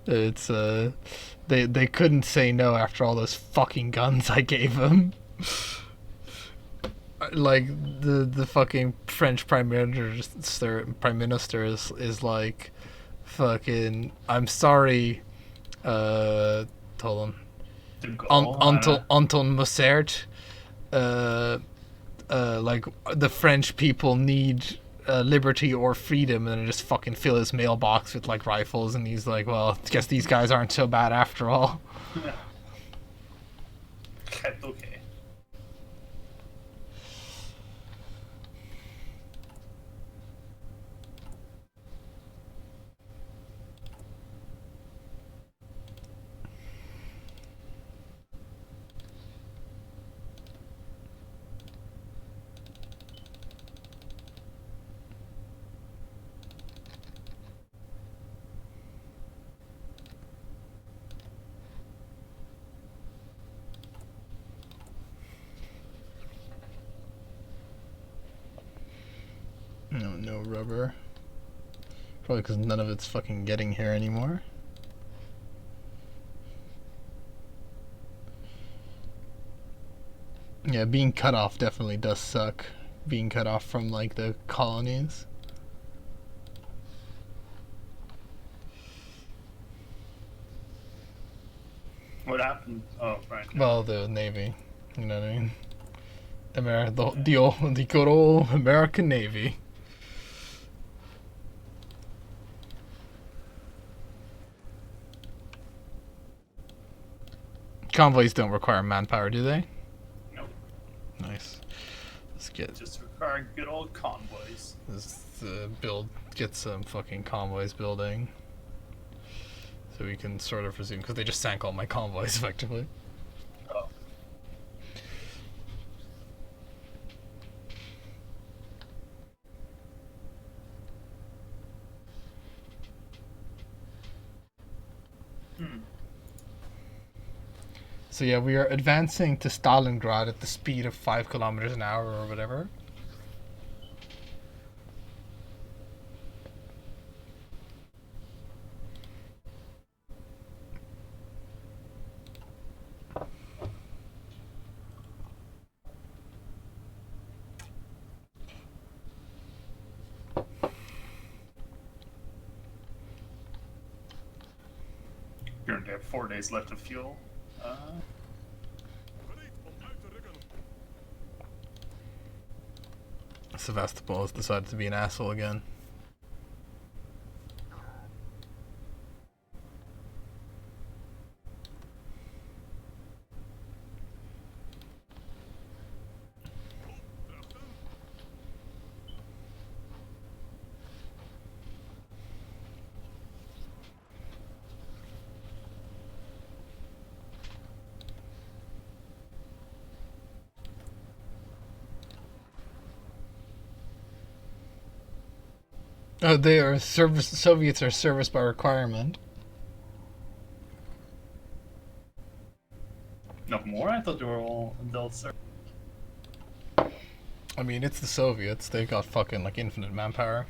A: It's they couldn't say no after all those fucking guns I gave them. Like the fucking French prime minister is like, fucking, I'm sorry, hold on. Anton Mossert, like, the French people need liberty or freedom, and then just fucking fill his mailbox with like rifles, and he's like, well, I guess these guys aren't so bad after all.
B: Okay.
A: No rubber. Probably because none of it's fucking getting here anymore. Yeah, being cut off definitely does suck. Being cut off from like the colonies.
B: What happened? Oh, right.
A: Well, the Navy. You know what I mean? The good old American Navy. Convoys don't require manpower, do they?
B: Nope.
A: Nice. Let's get
B: Just require good old convoys.
A: this get some fucking convoys building, so we can sort of resume, because they just sank all my convoys effectively.
B: Oh.
A: So yeah, we are advancing to Stalingrad at the speed of 5 kilometers an hour or whatever.
B: You're gonna have 4 days left of fuel.
A: Sevastopol has decided to be an asshole again. Oh, they are service. Soviets are service by requirement.
B: No more? I thought they were all adult service.
A: I mean, it's the Soviets. They've got fucking like infinite manpower.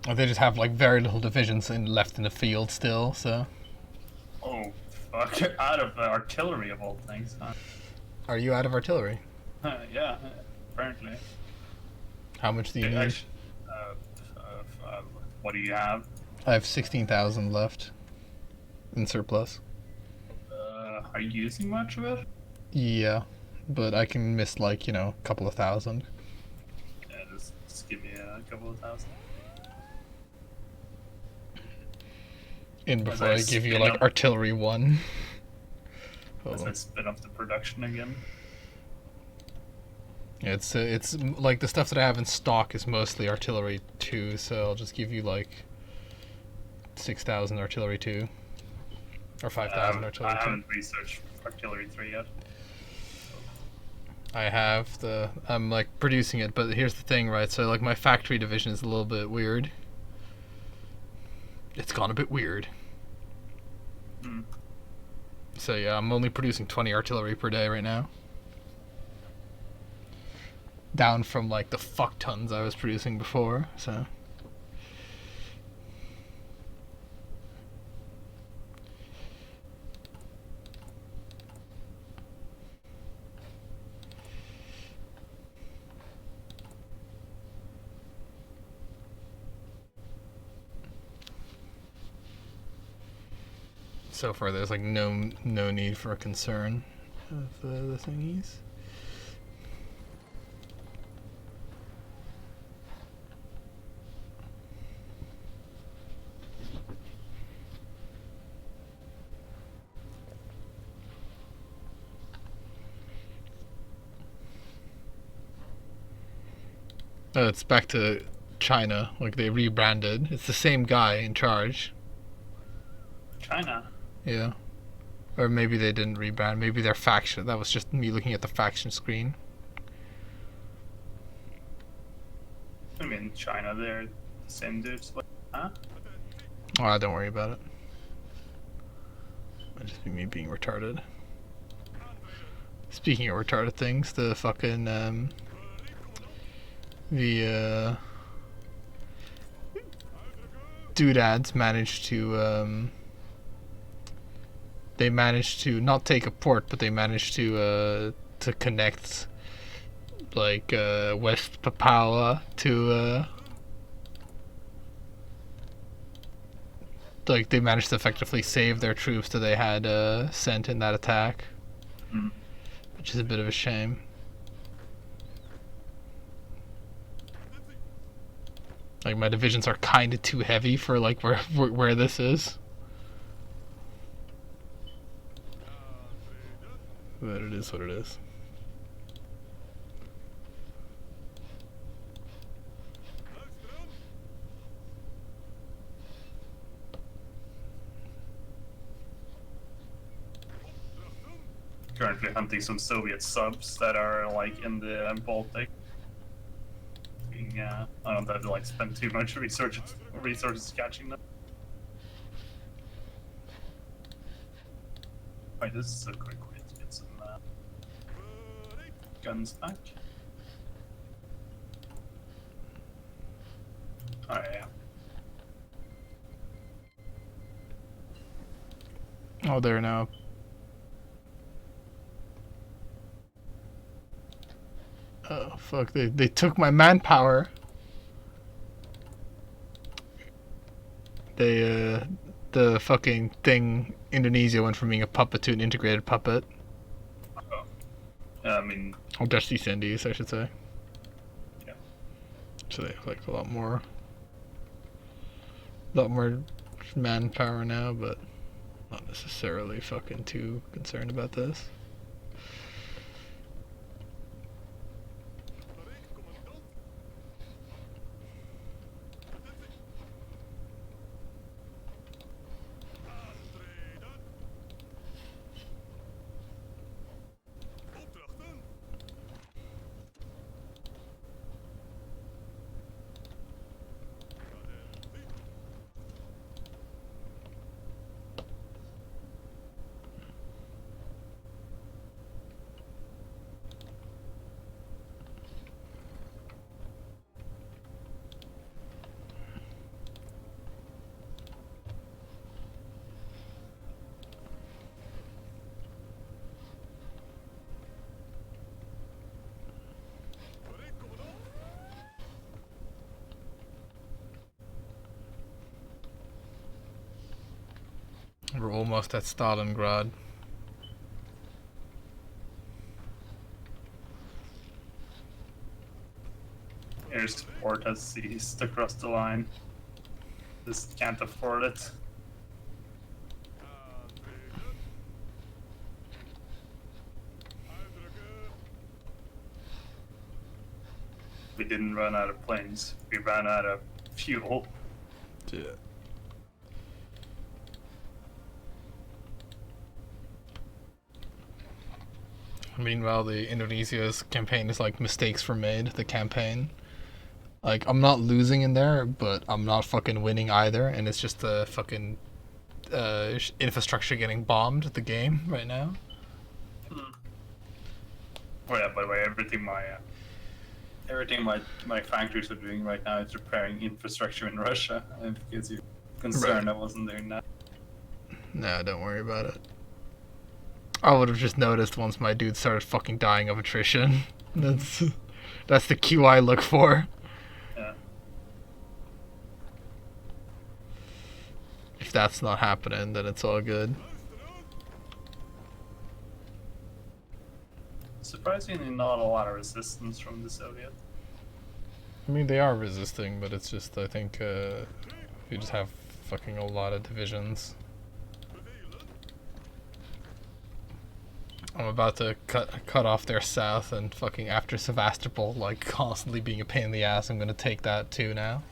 A: They just have like very little divisions left in the field still. So.
B: Oh, fuck. Out of artillery of all things, huh?
A: Are you out of artillery?
B: Yeah, apparently.
A: How much do you need?
B: What do you have?
A: I have 16,000 left in surplus.
B: Are you using much of it?
A: Yeah, but I can miss like, you know, a couple of thousand.
B: Yeah, just give me a couple of thousand.
A: In before I give you like artillery 1.
B: As I spin up the production again.
A: Yeah, it's like the stuff that I have in stock is mostly artillery 2, so I'll just give you like 6,000 artillery 2 or 5,000 artillery 2.
B: I haven't researched artillery 3 yet.
A: I have I'm like producing it, but here's the thing, right? So like my factory division is a little bit weird. It's gone a bit weird.
B: Hmm.
A: So yeah, I'm only producing 20 artillery per day right now. Down from like the fuck tons I was producing before, so. So far, there's like no need for a concern of the thingies. It's back to China. Like they rebranded. It's the same guy in charge.
B: China.
A: Yeah. Or maybe they didn't rebrand. Maybe their faction. That was just me looking at the faction screen.
B: I mean, China, they're the same dudes. Huh?
A: Oh, don't worry about it. Might just be me being retarded. Speaking of retarded things, the fucking doodads managed to they managed to not take a port, but they managed to connect like West Papua to like they managed to effectively save their troops that they had sent in that attack, which is a bit of a shame. Like my divisions are kind of too heavy for like where this is. But it is what it is.
B: Currently hunting some Soviet subs that are like in the Baltic. I don't have to like spend too much resources catching them. Right, this is a quick way to get some guns back. Oh yeah.
A: Oh, there now. Oh fuck! They took my manpower. They the fucking thing Indonesia went from being a puppet to an integrated puppet.
B: Oh. I mean.
A: Or Dutch East Indies, I should say.
B: Yeah.
A: So they have like a lot more manpower now, but not necessarily fucking too concerned about this. We're almost at Stalingrad.
B: Air support has ceased across the line. Just can't afford it. We didn't run out of planes. We ran out of fuel.
A: Yeah. Meanwhile, the Indonesia's campaign is like mistakes were made. The campaign, like I'm not losing in there, but I'm not fucking winning either, and it's just the fucking infrastructure getting bombed. The game right now.
B: Oh yeah, by the way, everything my factories are doing right now is repairing infrastructure in Russia. Because you're concerned
A: Right.
B: I wasn't doing that.
A: Nah, don't worry about it. I would have just noticed once my dude started fucking dying of attrition. That's the cue I look for.
B: Yeah.
A: If that's not happening, then it's all good.
B: Surprisingly, not a lot of resistance from the Soviets.
A: I mean, they are resisting, but it's just, I think, we just have fucking a lot of divisions. I'm about to cut off their south, and fucking after Sevastopol, like, constantly being a pain in the ass, I'm gonna take that too now.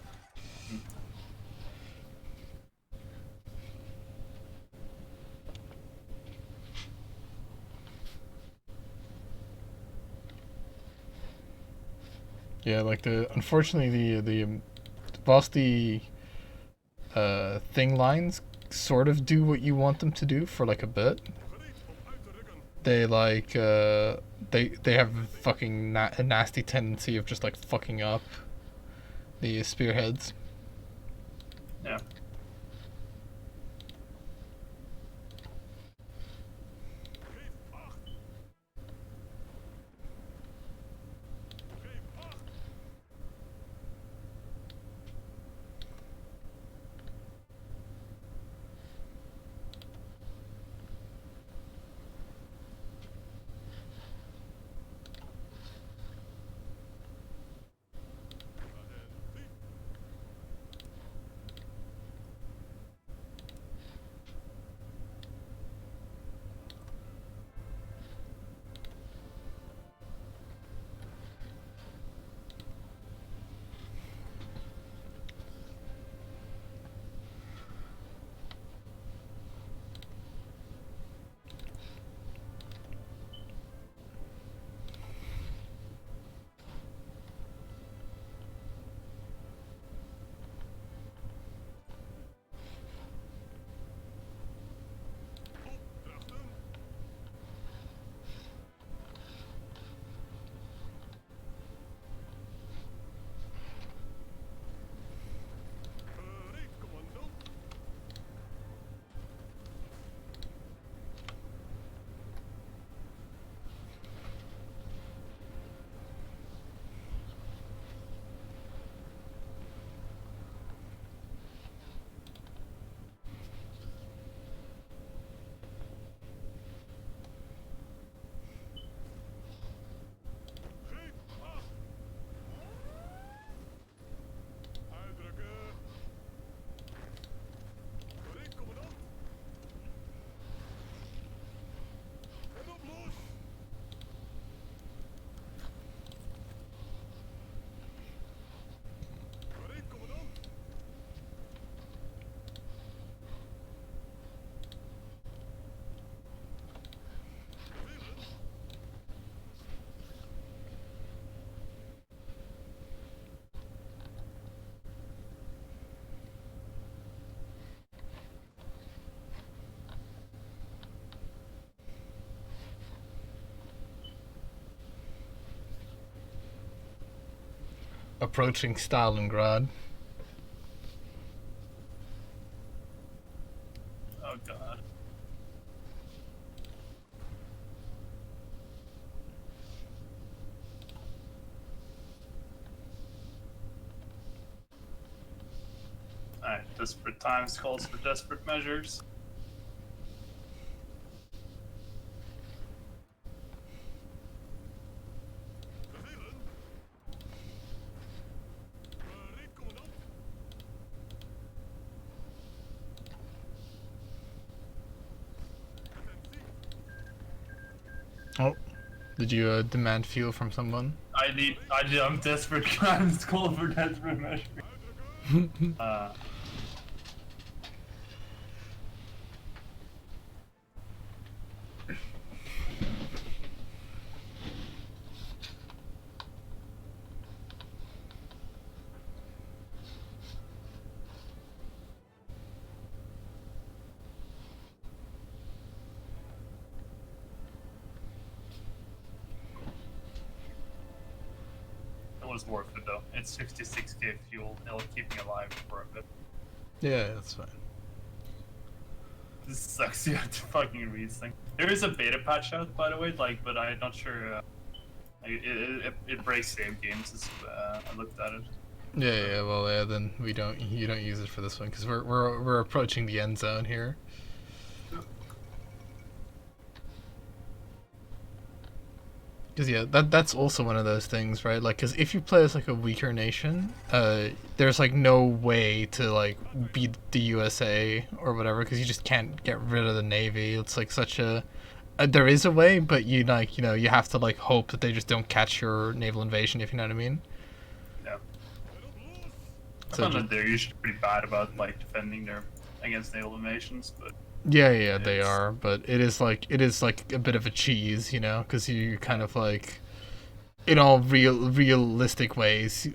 A: Yeah, like unfortunately whilst the thing lines sort of do what you want them to do for like a bit, they like they have fucking a nasty tendency of just like fucking up the spearheads.
B: Yeah.
A: Approaching Stalingrad.
B: Oh god. Alright, desperate times calls for desperate measures.
A: Oh, did you demand fuel from someone?
B: I'm desperate times call for desperate measures. was worth it though. It's 56k fuel. It'll keep me alive for a bit.
A: Yeah, that's fine.
B: This sucks. You have to fucking read things. There is a beta patch out, by the way. Like, but I'm not sure. It breaks save games. I looked at it.
A: Yeah. Well, yeah. Then you don't use it for this one because we're approaching the end zone here. Because yeah, that's also one of those things, right? Like, because if you play as like a weaker nation, there's like no way to like beat the USA or whatever, because you just can't get rid of the navy. It's like such a there is a way, but you have to like hope that they just don't catch your naval invasion, if you know what I mean.
B: Yeah. I
A: So
B: found that they're usually pretty bad about like defending against naval invasions, but.
A: Yeah, they are, but it is like a bit of a cheese, because you kind of like, in all realistic ways,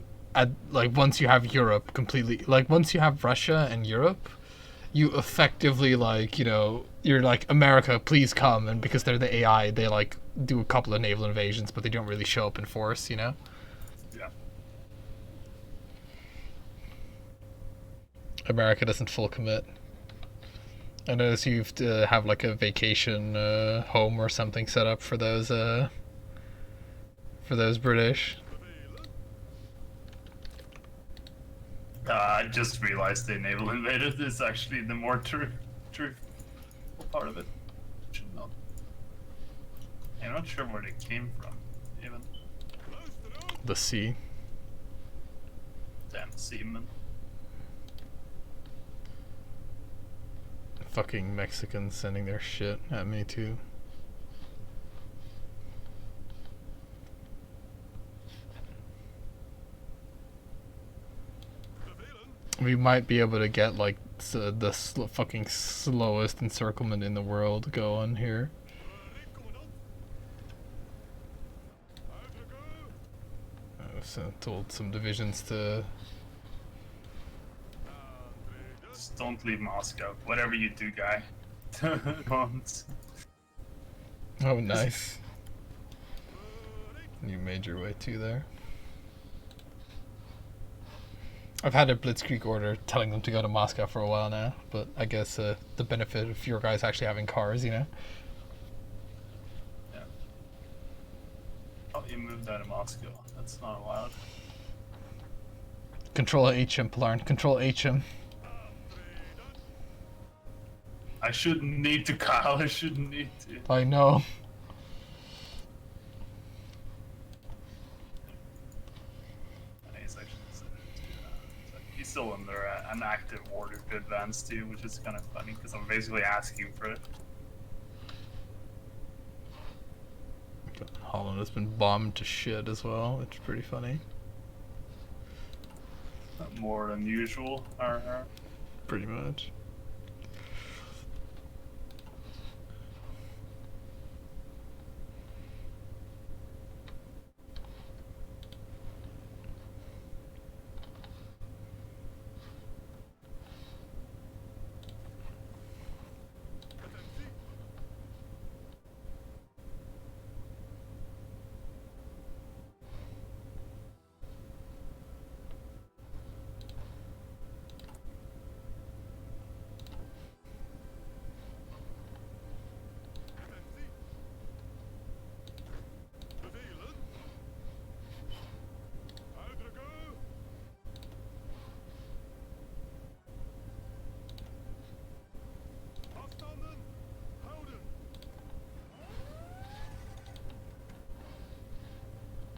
A: like once you have Europe completely, like once you have Russia and Europe, you effectively like, you're like, America, please come, and because they're the AI, they like do a couple of naval invasions, but they don't really show up in force,
B: Yeah.
A: America doesn't full commit. I notice you have to have like a vacation home or something set up for those British.
B: I just realized they naval invaded is actually the more true part of it. Should know. I'm not sure where they came from, even.
A: The sea.
B: Damn seamen.
A: Fucking Mexicans sending their shit at me too. We might be able to get like the fucking slowest encirclement in the world going here. I've told some divisions to.
B: Just don't leave Moscow. Whatever you do, guy. Don't.
A: Oh, nice. You made your way to there. I've had a blitzkrieg order telling them to go to Moscow for a while now, but I guess the benefit of your guys actually having cars,
B: Yeah. Oh, you moved out of Moscow. That's not allowed.
A: Control HM, Palarn. Control HM.
B: I shouldn't need to, Kyle. I shouldn't need to.
A: I know.
B: He's still under an active order to advance too, which is kind of funny because I'm basically asking for it.
A: Holland has been bombed to shit as well. It's pretty funny.
B: More than usual.
A: Pretty much.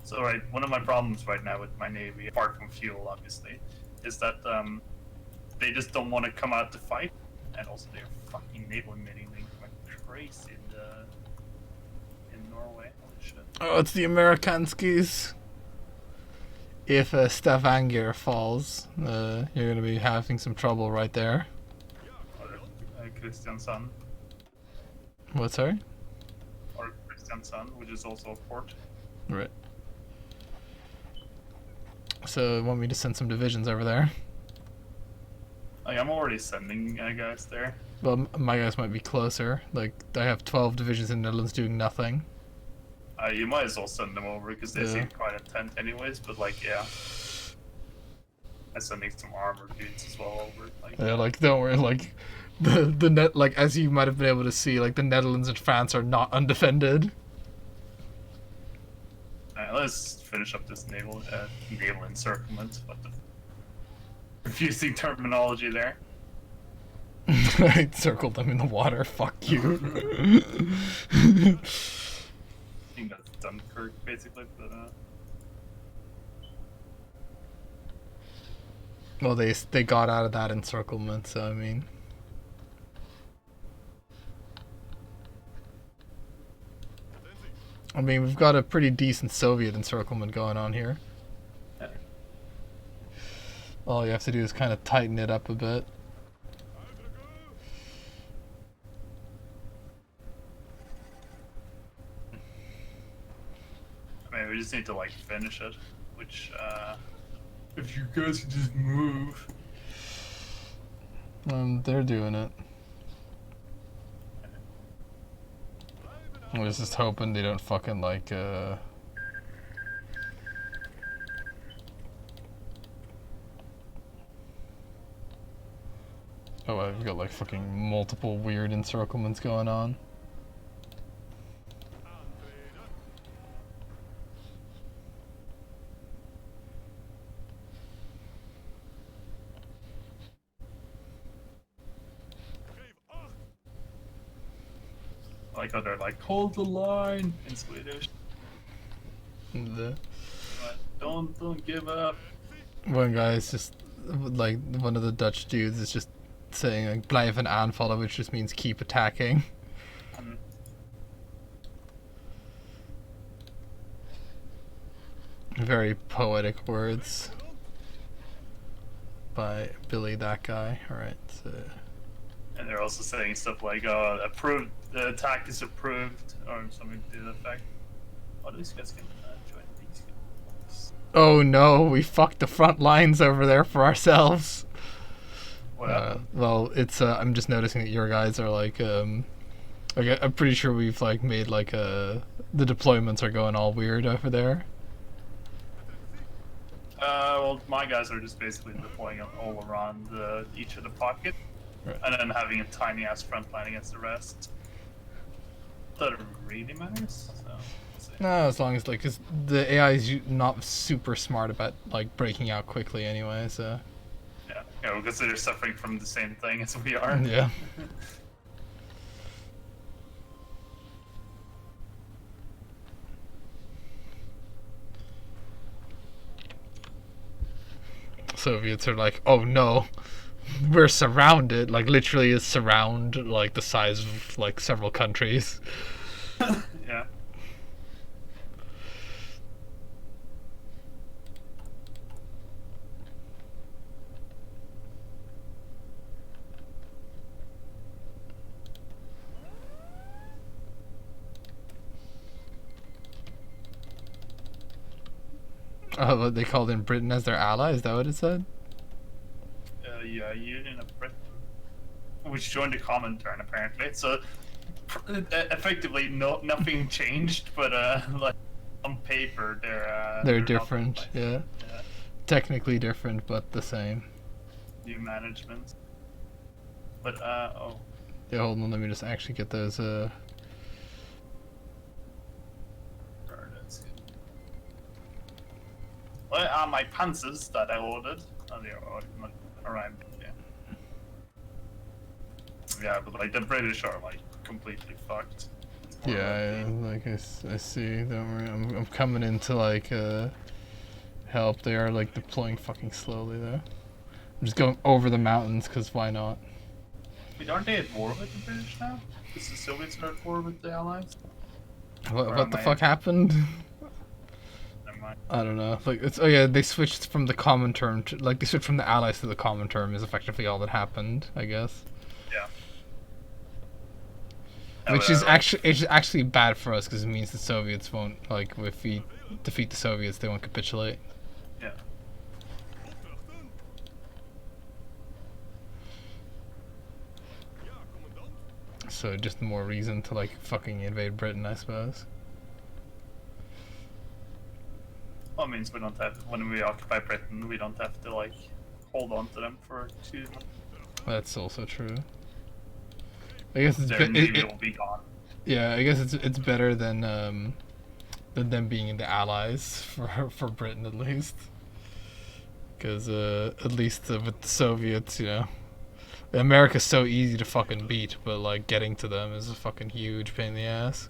B: So, right, one of my problems right now with my Navy, apart from fuel, obviously, is that they just don't want to come out to fight, and also they're fucking naval invading like crazy in Norway. Holy shit.
A: Oh, it's the Amerikanskis. If Stavanger falls, you're gonna be having some trouble right there.
B: Or Kristiansand.
A: What, sorry?
B: Or Kristiansand, which is also a port.
A: Right. So, want me to send some divisions over there?
B: I'm already sending guys there.
A: Well, my guys might be closer. Like, I have 12 divisions in the Netherlands doing nothing.
B: You might as well send them over because they
A: Yeah.
B: seem quite intent anyways. But like, yeah, I'm sending some armor dudes as well over. Like,
A: Yeah, like don't worry, like the net, like as you might have been able to see, like the Netherlands and France are not undefended.
B: alright, let's finish up this naval encirclement. What the confusing terminology there.
A: I circled them in the water. Fuck you.
B: I think that's Dunkirk basically, but
A: Well, they got out of that encirclement, so I mean. I mean, we've got a pretty decent Soviet encirclement going on here.
B: yeah.
A: All you have to do is kind of tighten it up a bit.
B: I mean, we just need to like finish it, which if you guys could just move.
A: They're doing it. I was just hoping they don't fucking like Oh, I've got like fucking multiple weird encirclements going on.
B: Like how they're like, hold the line in Swedish.
A: The
B: But don't give up.
A: one guy is just like one of the Dutch dudes is just saying like blijven aanvallen, which just means keep attacking.
B: Um,
A: Very poetic words by Billy that guy. Alright, so
B: and they're also saying stuff like, approved, the attack is approved, or something to the effect. Oh, these guys can join these guys.
A: oh no, we fucked the front lines over there for ourselves.
B: What happened?
A: Well, it's I'm just noticing that your guys are like I'm pretty sure we've like made like the deployments are going all weird over there.
B: Well, my guys are just basically deploying them all around each of the pocket,
A: Right.
B: and then having a tiny ass front line against the rest. That really matters. So, we'll see.
A: No, as long as like, cause the AI is not super smart about like breaking out quickly anyway. So
B: Yeah, because they're suffering from the same thing as we are.
A: yeah. Soviets are like, oh no, we're surrounded. Like literally, is surround like the size of like several countries.
B: Yeah.
A: What they called in Britain as their ally? Is that what it said?
B: Yeah, Union of Britain, which joined the Comintern apparently. So effectively, nothing changed, but like on paper,
A: They're
B: not,
A: different.
B: like,
A: Yeah,
B: yeah,
A: technically different, but the same.
B: new management. But oh,
A: Yeah, hold on. Let me just actually get those.
B: darn, that's good. Well, are my panzers that I ordered? Oh, they arrived. Yeah. Yeah, but like the British are like completely fucked. It's more
A: Yeah,
B: like
A: like I see. Don't worry. I'm coming in to like help. They are like deploying fucking slowly though. I'm just going over the mountains because why not?
B: Wait, aren't they at war with the British now? Is the Soviets are at war with the Allies? Or
A: What
B: am
A: the
B: I-
A: fuck happened?
B: Never mind.
A: I don't know. Like it's oh yeah, they switched from the Comintern to like they switched from the Allies to the Comintern is effectively all that happened, I guess.
B: Yeah.
A: Which is actually bad for us because it means the Soviets won't like if we defeat the Soviets, they won't capitulate.
B: Yeah.
A: So just more reason to like fucking invade Britain, I suppose.
B: Well, it means we don't have, when we occupy Britain, we don't have to, like, hold on to them for too long.
A: That's also true. I guess it's
B: Their navy will be gone.
A: yeah. I guess it's better than them being in the Allies for Britain at least. Because at least with the Soviets, you know, America's so easy to fucking beat, but like getting to them is a fucking huge pain in the ass.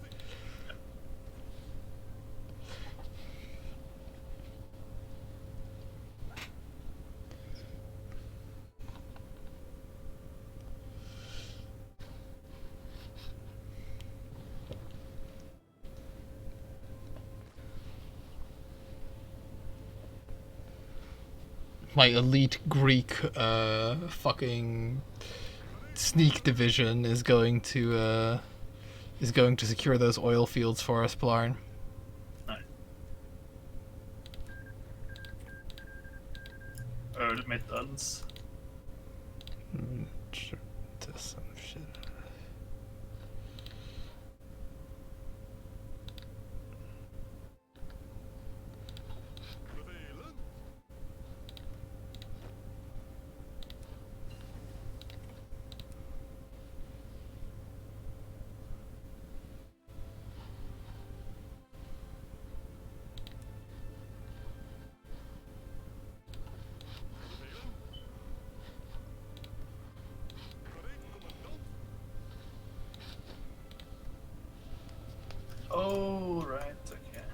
A: My elite Greek fucking sneak division is going to secure those oil fields for us, Blarn.
B: Nice. Ölmetals.
A: Sure, test some shit.
B: Oh, right, okay.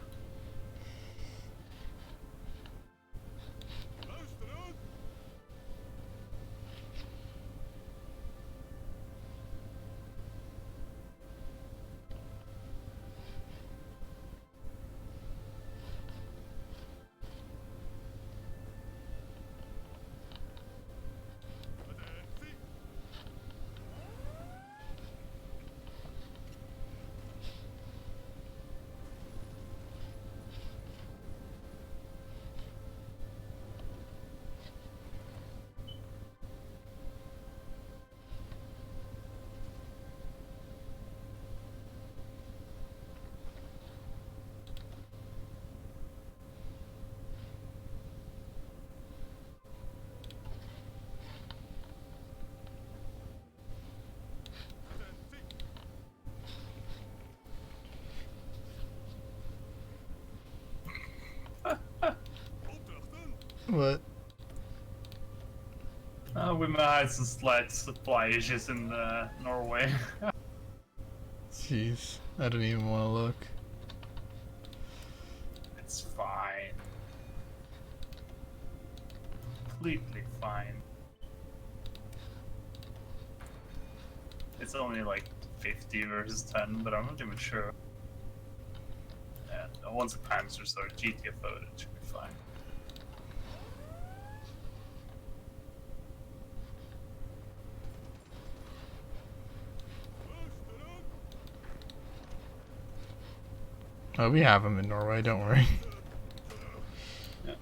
A: What?
B: We might have some slight supply issues in Norway.
A: Jeez, I don't even want to look.
B: It's fine. Completely fine. It's only like 50 versus 10, but I'm not even sure. Yeah, once the Panzers are GTFO'd, it should be fine.
A: Oh, we have them in Norway, don't worry.
B: Yeah.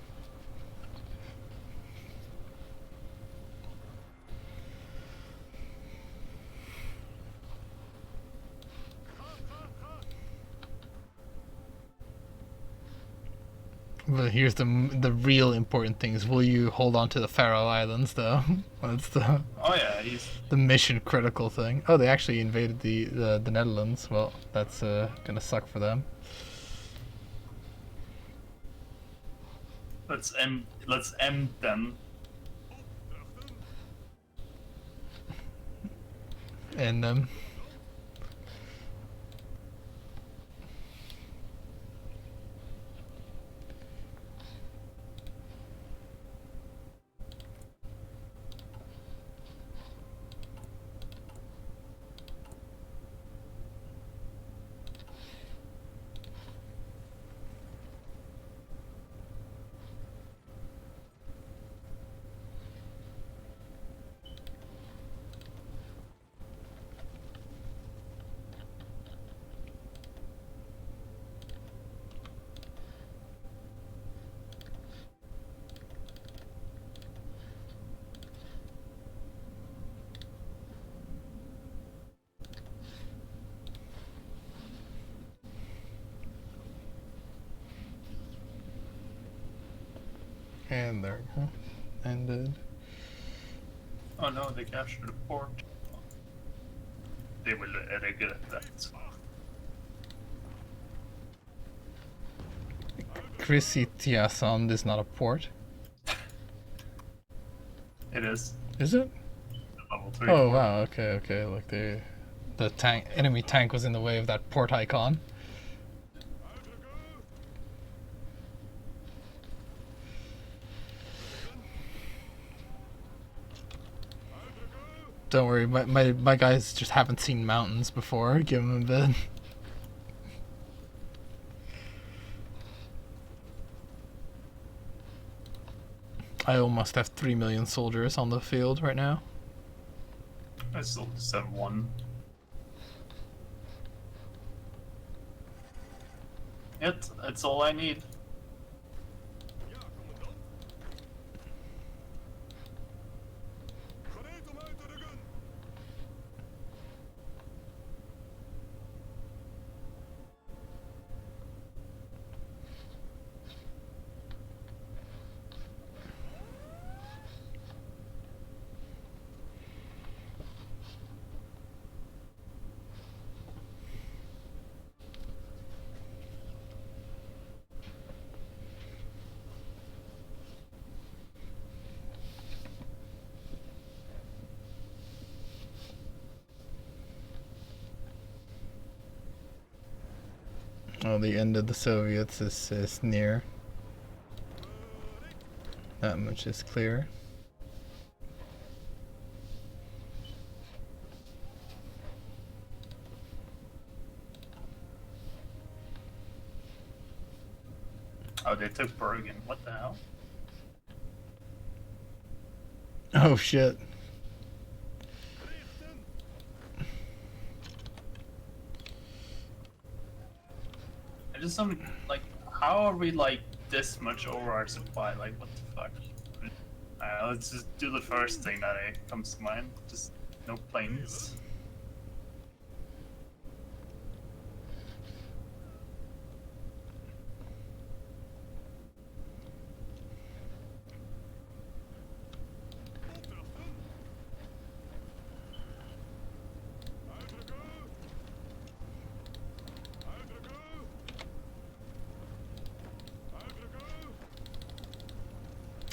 A: But here's the real important things. Will you hold on to the Faroe Islands, though? That's
B: Oh yeah, he's...
A: the mission critical thing. Oh, they actually invaded the Netherlands. Well, that's gonna suck for them.
B: Let's end them.
A: And And there we go. Ended.
B: Oh no, they captured a port. They will regret that.
A: Chrisitiasand is not a port.
B: It is.
A: Is it?
B: Level 3
A: Oh
B: port.
A: wow, okay. Like the enemy tank was in the way of that port icon. Don't worry, my guys just haven't seen mountains before. Give them a bit. I almost have 3 million soldiers on the field right now.
B: I still just have one. It's all I need.
A: Oh, the end of the Soviets is near. That much is clear.
B: Oh, they took Bergen. What the hell?
A: Oh shit.
B: I just don't like. How are we like this much over our supply? Like, what the fuck? Let's just do the first thing that comes to mind. Just no planes.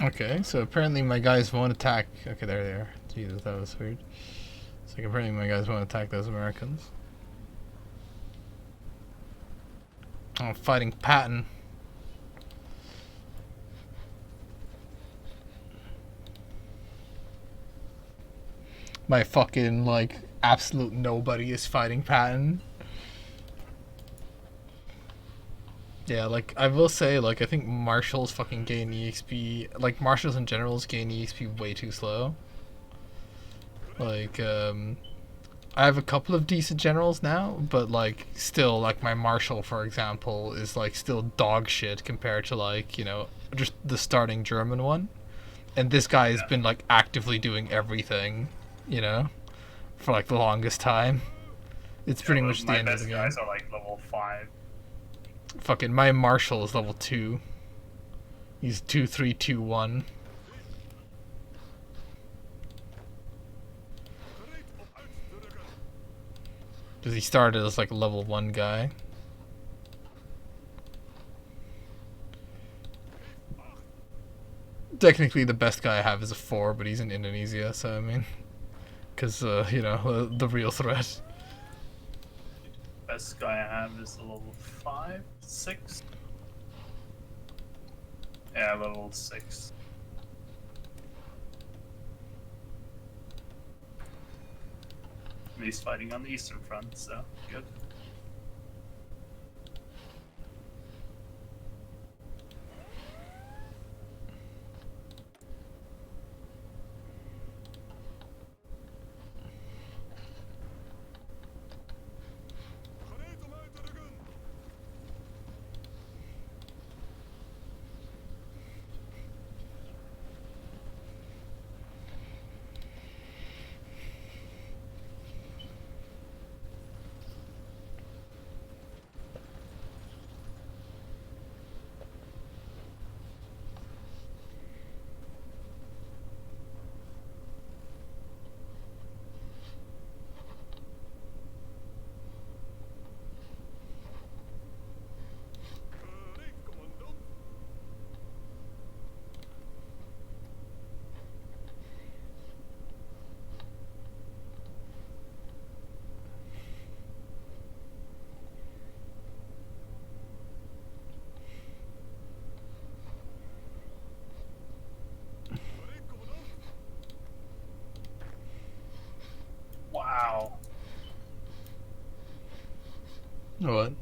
A: Okay, so apparently my guys won't attack. Okay, there they are. Jesus, that was weird. So apparently my guys won't attack those Americans. Oh, fighting Patton. My fucking, like, absolute nobody is fighting Patton. Yeah, like, I will say, like, I think Marshals fucking gain EXP, like, Marshals and Generals gain EXP way too slow. Like, I have a couple of decent Generals now, but, like, still, like, my Marshal, for example, is, like, still dog shit compared to, like, you know, just the starting German one. And this guy has been, like, actively doing everything, you know, for, like, the longest time. It's pretty much the end of the game.
B: My best guys are like level 5.
A: Fucking my Marshal is level 2. He's 2, 3, 2, 1. Because he started as like a level 1 guy. Technically the best guy I have is a 4, but he's in Indonesia, so I mean, because you know, the real threat.
B: Best guy I have is a level 5, 6. Yeah, level 6. He's fighting on the Eastern Front, so good.
A: What?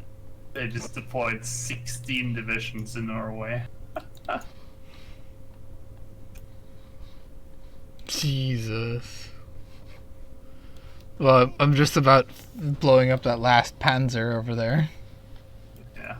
B: They just deployed 16 divisions in Norway.
A: Jesus. Well, I'm just about blowing up that last Panzer over there.
B: Yeah.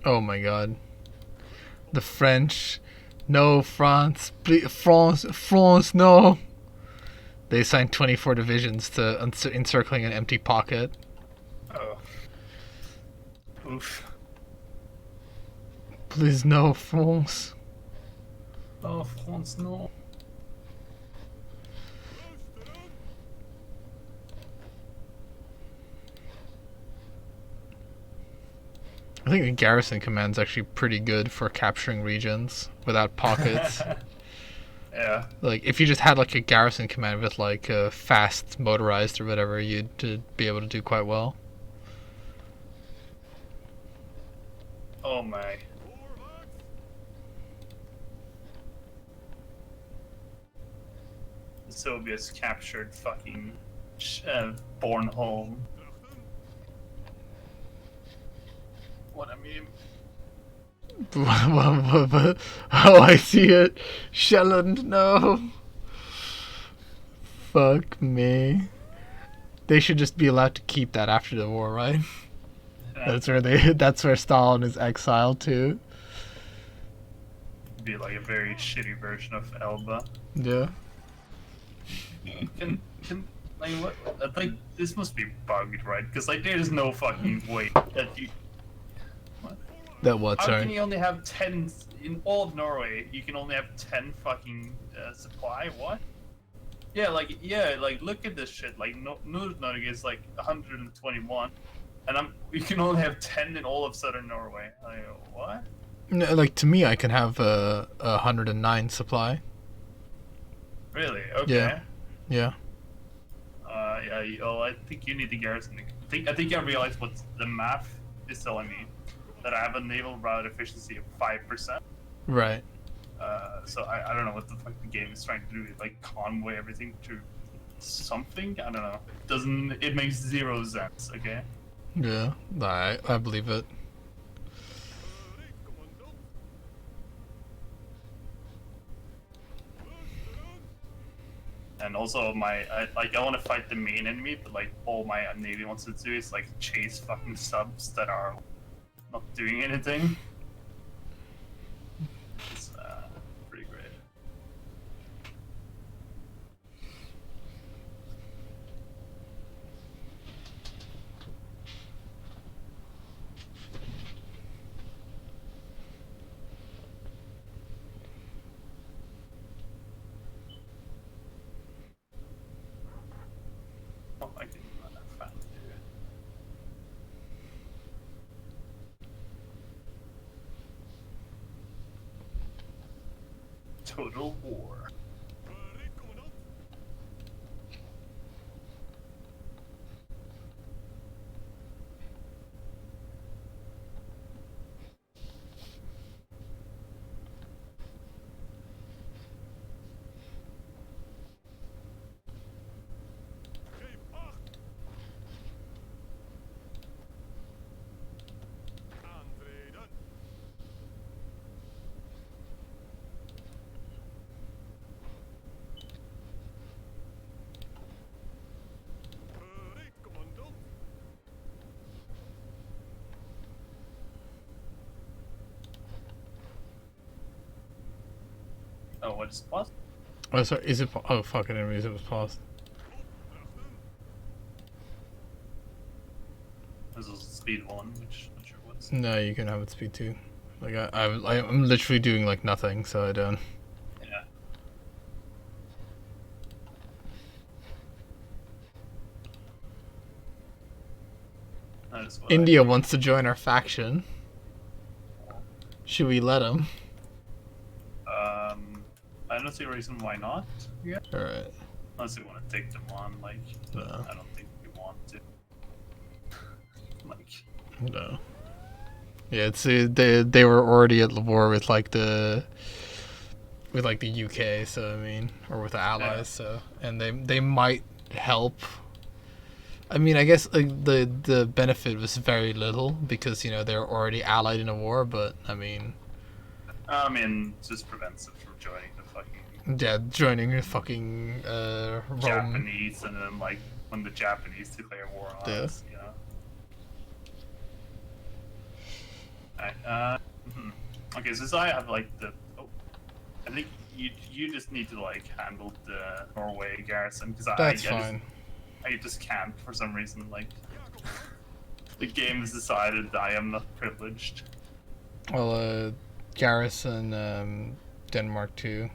A: Oh my god. The French. No, France. France. France, no. They assigned 24 divisions to encircling an empty pocket.
B: Oh. Oof.
A: Please, no, France.
B: Oh, France, no.
A: I think the garrison command's actually pretty good for capturing regions without pockets.
B: Yeah.
A: Like, if you just had like a garrison command with like fast motorized or whatever, you'd be able to do quite well.
B: Oh my. The Soviets captured fucking Bornholm. What I mean.
A: Oh, I see it. Shelland, no. Fuck me. They should just be allowed to keep that after the war, right? That's where Stalin is exiled to.
B: Be like a very shitty version of Elba.
A: Yeah.
B: Can like what? Like this must be bugged, right? Because like there's no fucking way that you.
A: That what,
B: How
A: sorry?
B: can you only have 10 in all of Norway? You can only have 10 fucking supply. What? Yeah, like look at this shit. Like Nord-Norge is like 121, and you can only have 10 in all of southern Norway. Like what?
A: No, like, to me, I can have a 109 supply.
B: Really? Okay.
A: Yeah. Yeah.
B: Yeah. Oh, I think you need the garrison. I think I realized what the math is telling me. That I have a naval route efficiency of 5%.
A: Right.
B: So I don't know what the fuck the game is trying to do. Like convoy everything to something. I don't know. It makes zero sense. Okay.
A: Yeah. I believe it.
B: And also I want to fight the main enemy, but like all my navy wants to do is like chase fucking subs that are not doing anything. It's pretty great. Oh, I didn't run that fast. Total war. Oh, what is paused?
A: Oh, sorry. Is it? Oh, fuck! I didn't realize it was paused.
B: This is speed 1, which I'm not sure what's.
A: No, you can have it speed 2. Like I'm literally doing like nothing, so I don't.
B: Yeah. That is what
A: India wants to join our faction. Should we let them?
B: I don't see a reason why not. Yeah.
A: All right.
B: Unless you want to take them on, like, but
A: No.
B: I don't think we want to. Like,
A: No. Yeah, it's they were already at war with like the UK, so I mean, or with the Allies,
B: Yeah.
A: so and they might help. I mean, I guess like the benefit was very little because they're already allied in a war, but I mean,
B: it just prevents them from joining the fucking
A: yeah, joining fucking Rome.
B: Japanese, and then like when the Japanese declare war on
A: Yeah.
B: us, you know. Okay, since I have like I think you just need to like handle the Norway garrison because
A: That's fine.
B: I just can't for some reason. Like the game has decided that I am not privileged.
A: Well, garrison Denmark too.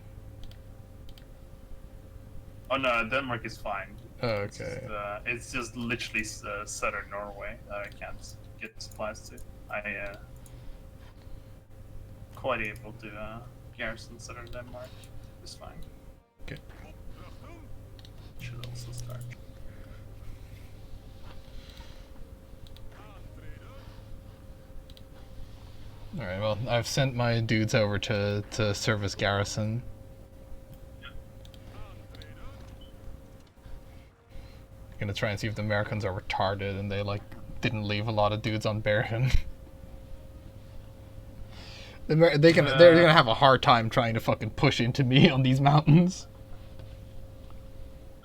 B: Oh no, Denmark is fine.
A: Oh, okay.
B: It's just literally southern Norway that I can't get supplies to. I quite able to garrison southern Denmark. It's fine.
A: Okay.
B: Should also start.
A: All right. Well, I've sent my dudes over to service garrison. Gonna try and see if the Americans are retarded and they like didn't leave a lot of dudes on Bergen. They're gonna have a hard time trying to fucking push into me on these mountains.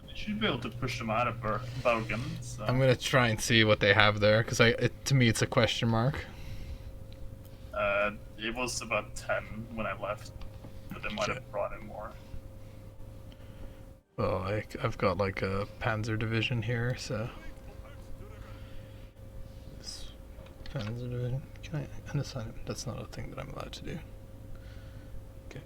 B: You should be able to push them out of Bergen. So.
A: I'm gonna try and see what they have there because to me it's a question mark.
B: It was about 10 when I left, but they might have brought in more.
A: Well, I've got like a Panzer division here, so. This Panzer division. Can I unassign it? That's not a thing that I'm allowed to do. Okay.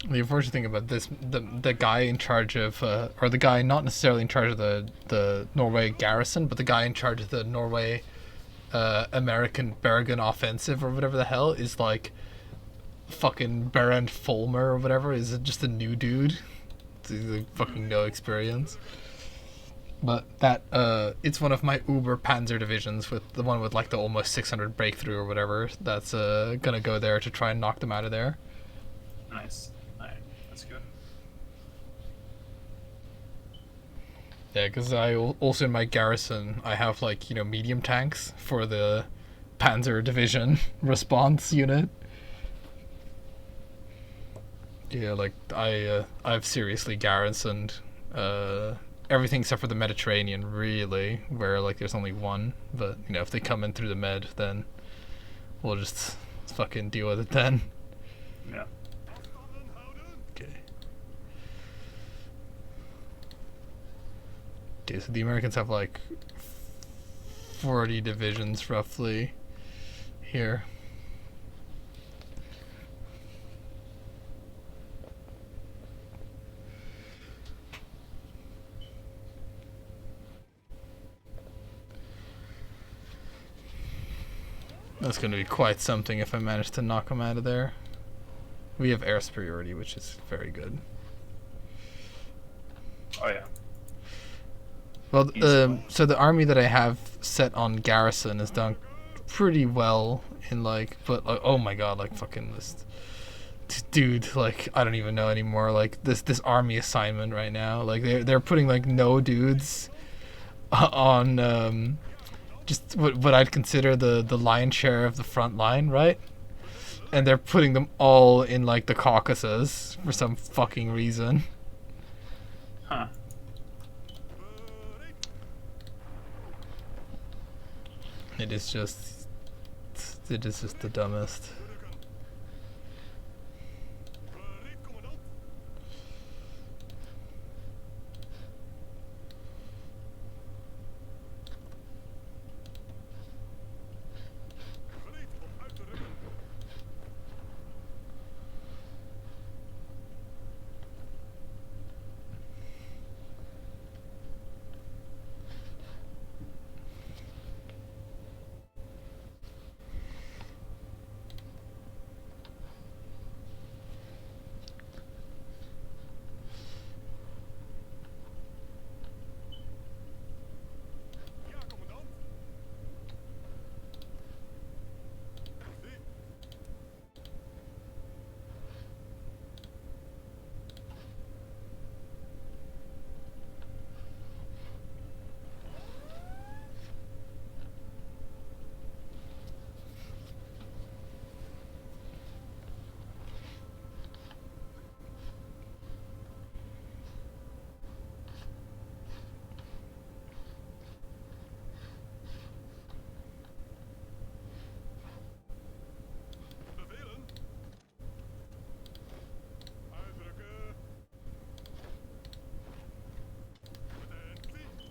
A: The unfortunate thing about this, the guy in charge of, or the guy not necessarily in charge of the Norway garrison, but the guy in charge of the Norway American Bergen offensive or whatever the hell is like fucking Berend Folmer or whatever. Is it just a new dude? He's like fucking no experience. But that it's one of my Uber Panzer divisions with the one with like the almost 600 breakthrough or whatever. That's gonna go there to try and knock them out of there.
B: Nice. Alright, that's good.
A: Yeah, because I also in my garrison I have like medium tanks for the Panzer division response unit. Yeah, like I've seriously garrisoned everything except for the Mediterranean, really, where like there's only one. But if they come in through the Med, then we'll just fucking deal with it then.
B: Yeah.
A: Okay. Okay, so the Americans have like 40 divisions roughly here. That's going to be quite something if I manage to knock them out of there. We have air superiority, which is very good.
B: Oh yeah.
A: Well, so the army that I have set on garrison has done pretty well in like, but oh my god, like fucking this dude, like I don't even know anymore. Like this army assignment right now, like they're putting like no dudes on just what I'd consider the lion's share of the front line, right? and they're putting them all in like the Caucasus for some fucking reason.
B: Huh.
A: It is just the dumbest.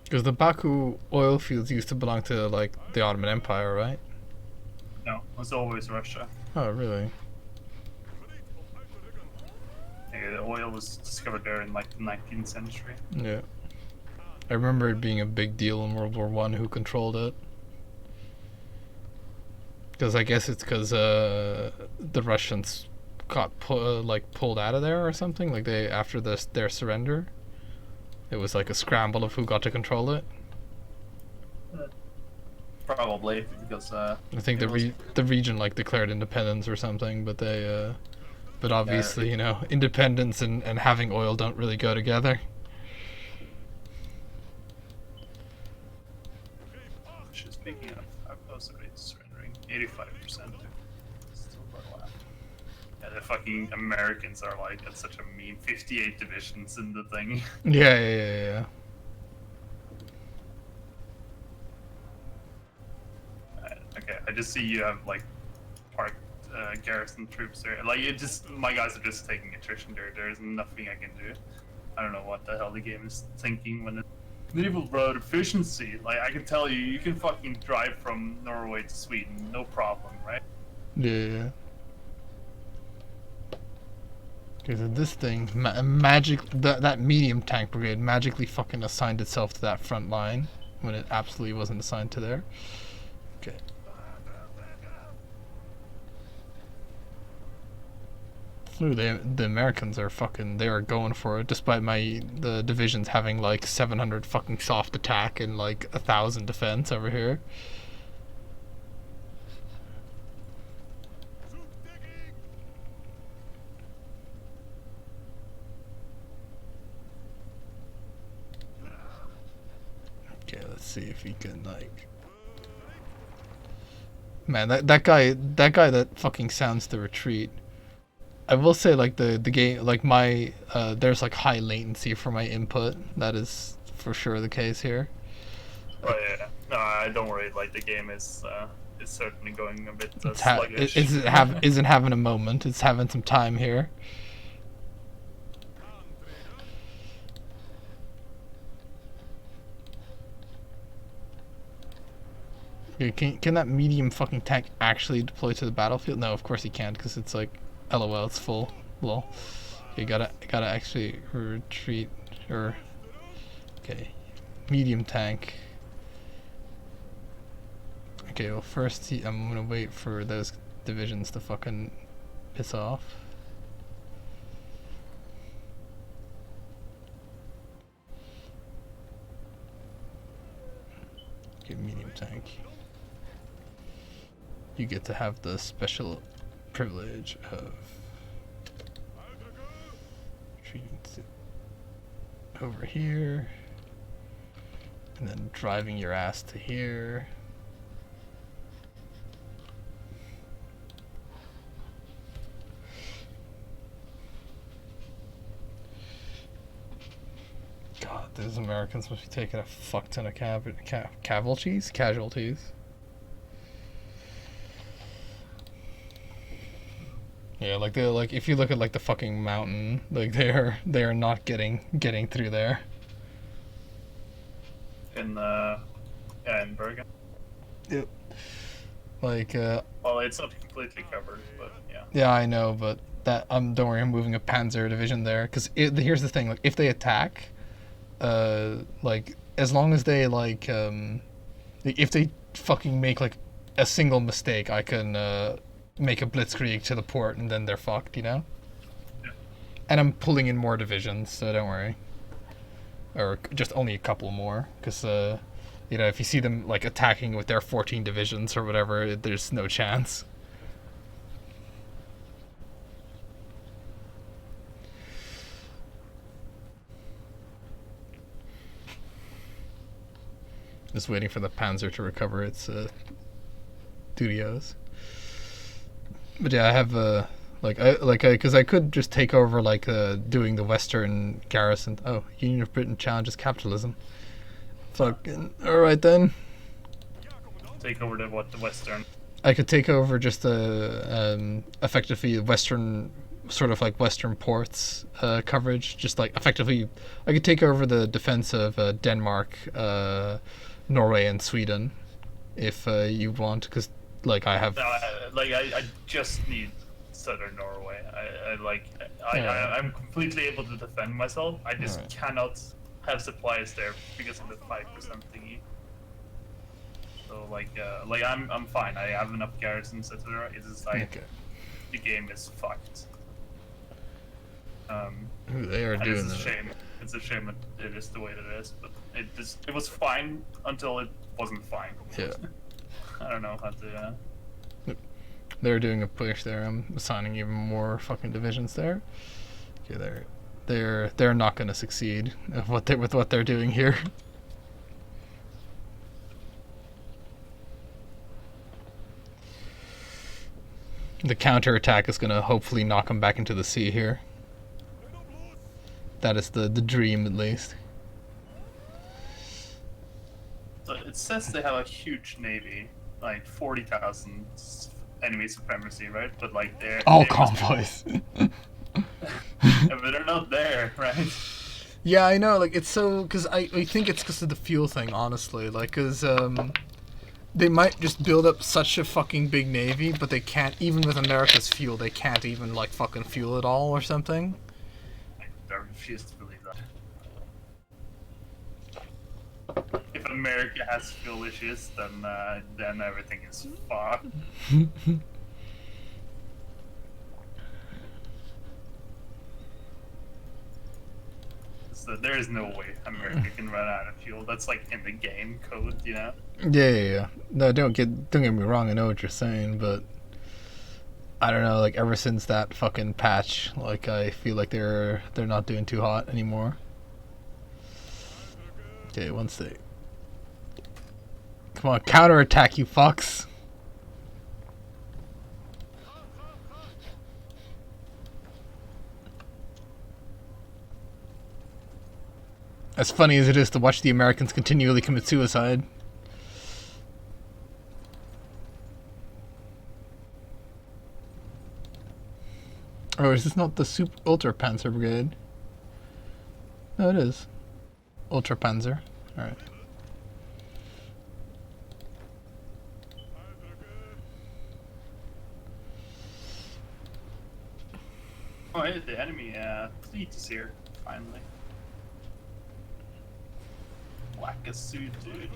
A: Because the Baku oil fields used to belong to like the Ottoman Empire, right?
B: No, it was always Russia.
A: Oh, really?
B: Yeah, the oil was discovered there in like the 19th century.
A: Yeah. I remember it being a big deal in World War One who controlled it. Because I guess it's because the Russians got pulled out of there or something. Like they after their surrender, it was like a scramble of who got to control it.
B: Probably because
A: I think the region like declared independence or something, but they but obviously you know independence and having oil don't really go together.
B: Speaking of, how close are they to surrendering? 85%. Still quite a lot. Yeah, the fucking Americans are like at such a mean 58 divisions in the thing.
A: Yeah.
B: Okay, I just see you have like parked garrison troops there. Like it just, my guys are just taking attrition there. There's nothing I can do. I don't know what the hell the game is thinking when it's medieval road efficiency. Like I can tell you, you can fucking drive from Norway to Sweden, no problem, right?
A: Yeah. Okay, so this thing, that medium tank brigade magically fucking assigned itself to that front line when it absolutely wasn't assigned to there. Okay. Ooh, the Americans are fucking, they are going for it, despite the divisions having like 700 fucking soft attack and like 1,000 defense over here. Okay, let's see if he can like. Man, that guy that fucking sounds the retreat. I will say like the game, like my there's like high latency for my input. That is for sure the case here.
B: Oh yeah, no, don't worry. Like the game is certainly going a bit
A: It
B: sluggish.
A: isn't having a moment. It's having some time here. Can that medium fucking tank actually deploy to the battlefield? No, of course he can't, because it's like, LOL, it's full. Lol. You gotta actually retreat, or okay, medium tank. Okay, well first I'm gonna wait for those divisions to fucking piss off. Okay, medium tank. You get to have the special privilege of retreating over here and then driving your ass to here. these Americans must be taking a fuck ton of casualties. Yeah, like they like if you look at like the fucking mountain, like they are not getting through there.
B: In Bergen.
A: Yep. Like
B: well, it's not completely covered, but yeah.
A: Yeah, I know, but that don't worry, I'm moving a Panzer division there because here's the thing, like if they attack, like as long as they like if they fucking make like a single mistake, I can make a blitzkrieg to the port and then they're fucked, you know?
B: Yeah.
A: And I'm pulling in more divisions, so don't worry. Or just only a couple more, because, you know, if you see them, like, attacking with their 14 divisions or whatever, there's no chance. Just waiting for the Panzer to recover its studios. But yeah, I have because I could just take over doing the Western garrison. Oh, Union of Britain challenges capitalism. Fucking all right then.
B: Take over the Western.
A: I could take over just the effectively Western sort of like Western ports coverage. Just like effectively, I could take over the defense of Denmark, Norway, and Sweden, if you want, because. Like I have,
B: I just need southern Norway. I'm completely able to defend myself. I just cannot have supplies there because of the 5% thingy. So I'm fine. I have enough garrisons, etc. It's just like the game is fucked.
A: They are doing
B: it's a shame. It's a shame that it is the way that it is, but it was fine until it wasn't fine.
A: Yeah.
B: I don't know how to.
A: They're doing a push there. I'm assigning even more fucking divisions there. Okay, they're not going to succeed with what they're doing here. The counterattack is going to hopefully knock them back into the sea here. That is the dream, at least.
B: So it says they have a huge navy, like 40,000 enemy supremacy, right? But like they're
A: all convoys.
B: But they're not there, right?
A: Yeah, I know. Like it's so because I think it's because of the fuel thing, honestly. Like, because they might just build up such a fucking big navy, but they can't even with America's fuel. They can't even like fucking fuel it all or something.
B: I refuse to believe that. If America has fuel issues, then everything is fucked. So there is no way America can run out of fuel. That's like in the game code, you know?
A: Yeah. No, don't get me wrong. I know what you're saying, but I don't know. Like ever since that fucking patch, like I feel like they're not doing too hot anymore. Okay, one sec. Come on, counterattack, you fucks. As funny as it is to watch the Americans continually commit suicide. Oh, is this not the Ultra Panzer Brigade? No, it is. Ultra Panzer. Alright.
B: Oh, hey, the enemy fleet is here, finally. Black as suit, dude.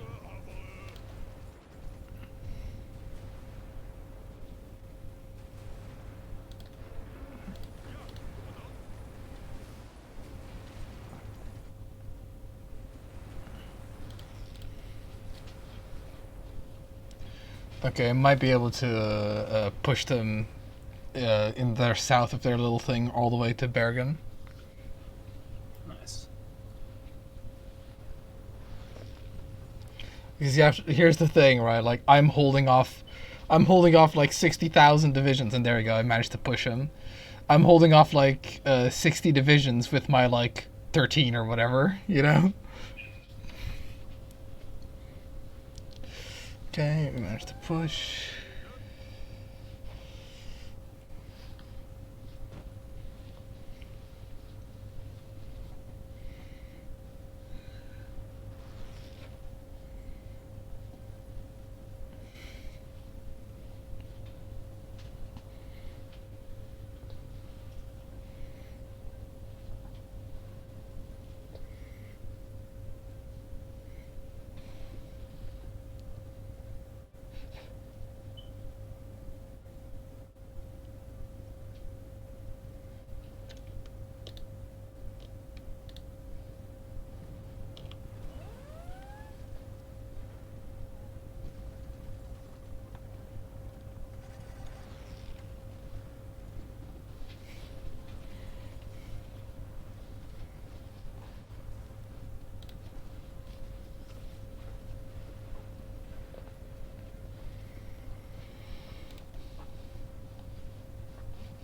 A: Okay, I might be able to push them in their south of their little thing all the way to Bergen.
B: Nice.
A: Because here's the thing, right? Like I'm holding off like 60,000 divisions, and there you go. I managed to push them. I'm holding off like 60 divisions with my like 13 or whatever, you know. Okay, we managed to push.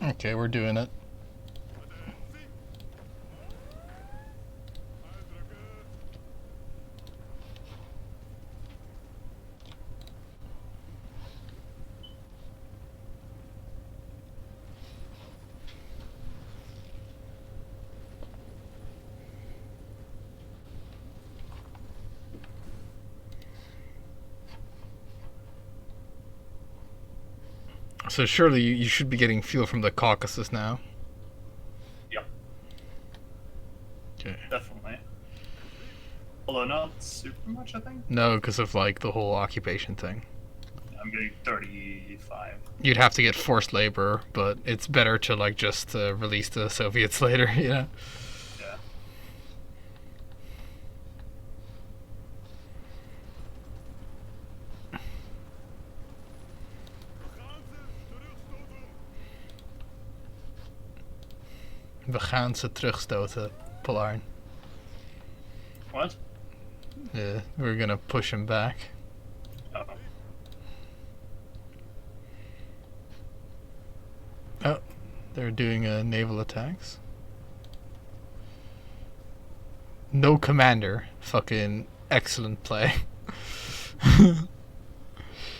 A: Okay, we're doing it. So surely you should be getting fuel from the Caucasus now.
B: Yep,
A: Okay.
B: definitely. Although not super much, I think.
A: No, because of like the whole occupation thing.
B: I'm getting 35.
A: You'd have to get forced labor, but it's better to like just release the Soviets later, you know?
B: Yeah.
A: We gaan ze terugstoten, Polarn.
B: What?
A: Yeah, we're gonna push him back.
B: Oh.
A: Oh, they're doing naval attacks. No commander. Fucking excellent play.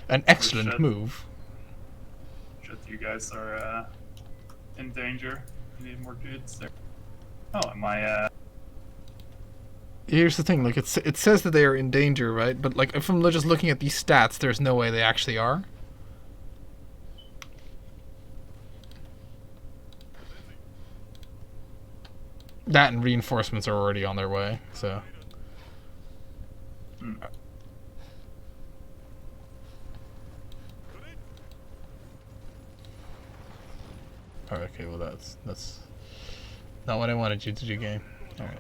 A: An excellent
B: shit.
A: move.
B: Shit, you guys are in danger. You need more dudes there. Oh, am I
A: Here's the thing, like it says that they are in danger, right? But like if I'm just looking at these stats, there's no way they actually are. That and reinforcements are already on their way, so. Oh, okay, well that's not what I wanted you to do, game. All right.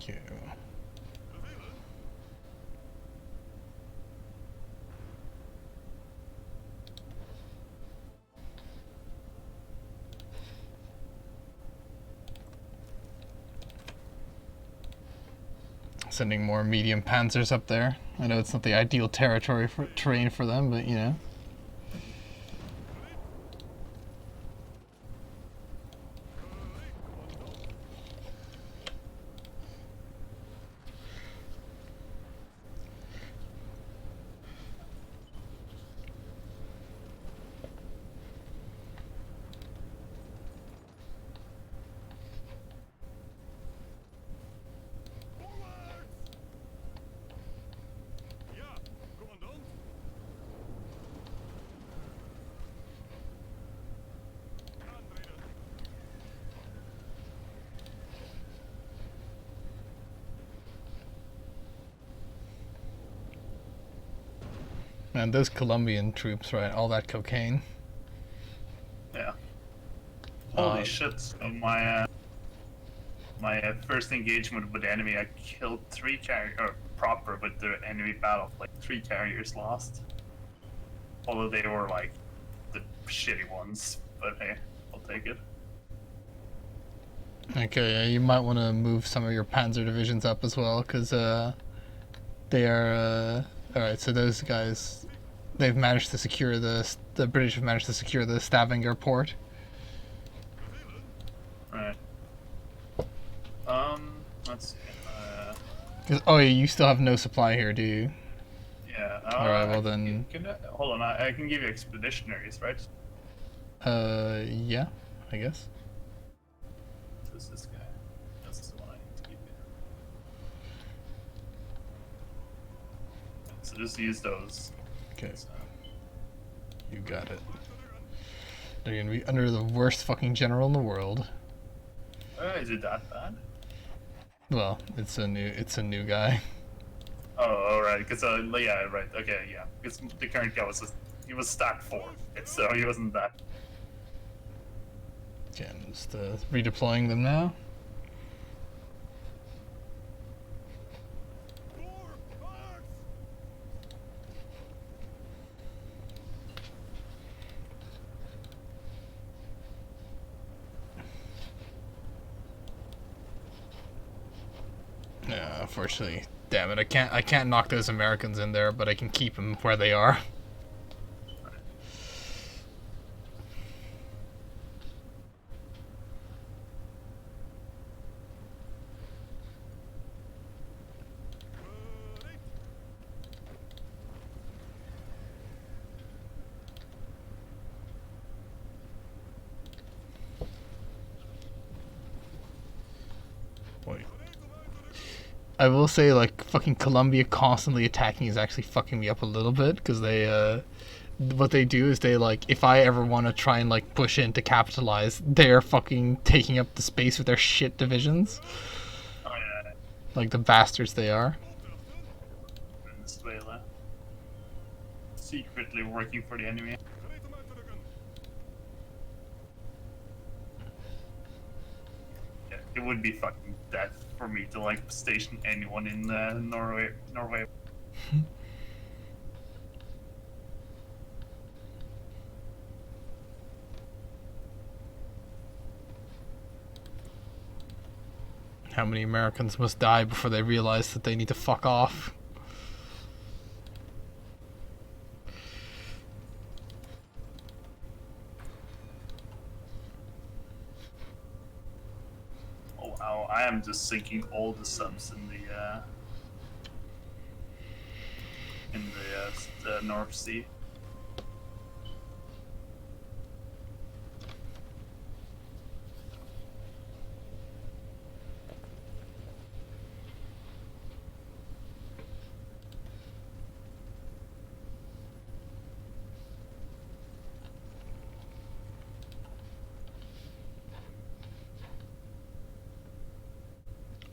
A: Okay. Sending more medium panzers up there. I know it's not the ideal terrain for them, but you know. Man, those Colombian troops, right? All that cocaine.
B: Yeah. Holy shit! So my My first engagement with the enemy, I killed 3 carriers, or proper with the enemy battle, like 3 carriers lost. Although they were like the shitty ones, but hey, I'll take it.
A: Okay, yeah, you might want to move some of your Panzer divisions up as well, because they are. Alright, so those guys, they've managed to secure the British have managed to secure the Stavanger port.
B: Right. Let's see.
A: 'Cause- oh, yeah, you still have no supply here, do you?
B: Yeah.
A: Alright, well then.
B: Hold on, I can give you expeditionaries, right?
A: Yeah, I guess.
B: Who's this guy? That's the one I need to give you. So just use those.
A: Okay,
B: So,
A: you got it. They're gonna be under the worst fucking general in the world.
B: is it that bad?
A: Well, it's a new guy.
B: Oh, alright, because, yeah, right, okay, yeah. Because the current guy he was stat 4, so he wasn't that.
A: Okay, I'm just redeploying them now. Yeah, unfortunately, damn it, I can't knock those Americans in there, but I can keep them where they are. Wait. I will say, like, fucking Colombia constantly attacking is actually fucking me up a little bit, because they, what they do is they, like, if I ever want to try and, like, push in to capitalize, they're fucking taking up the space with their shit divisions.
B: Oh, yeah.
A: Like the bastards they are.
B: Venezuela. Secretly working for the enemy. Yeah, it would be fucking death for me to like station anyone in Norway.
A: How many Americans must die before they realize that they need to fuck off?
B: Oh wow, I am just sinking all the subs in the North Sea.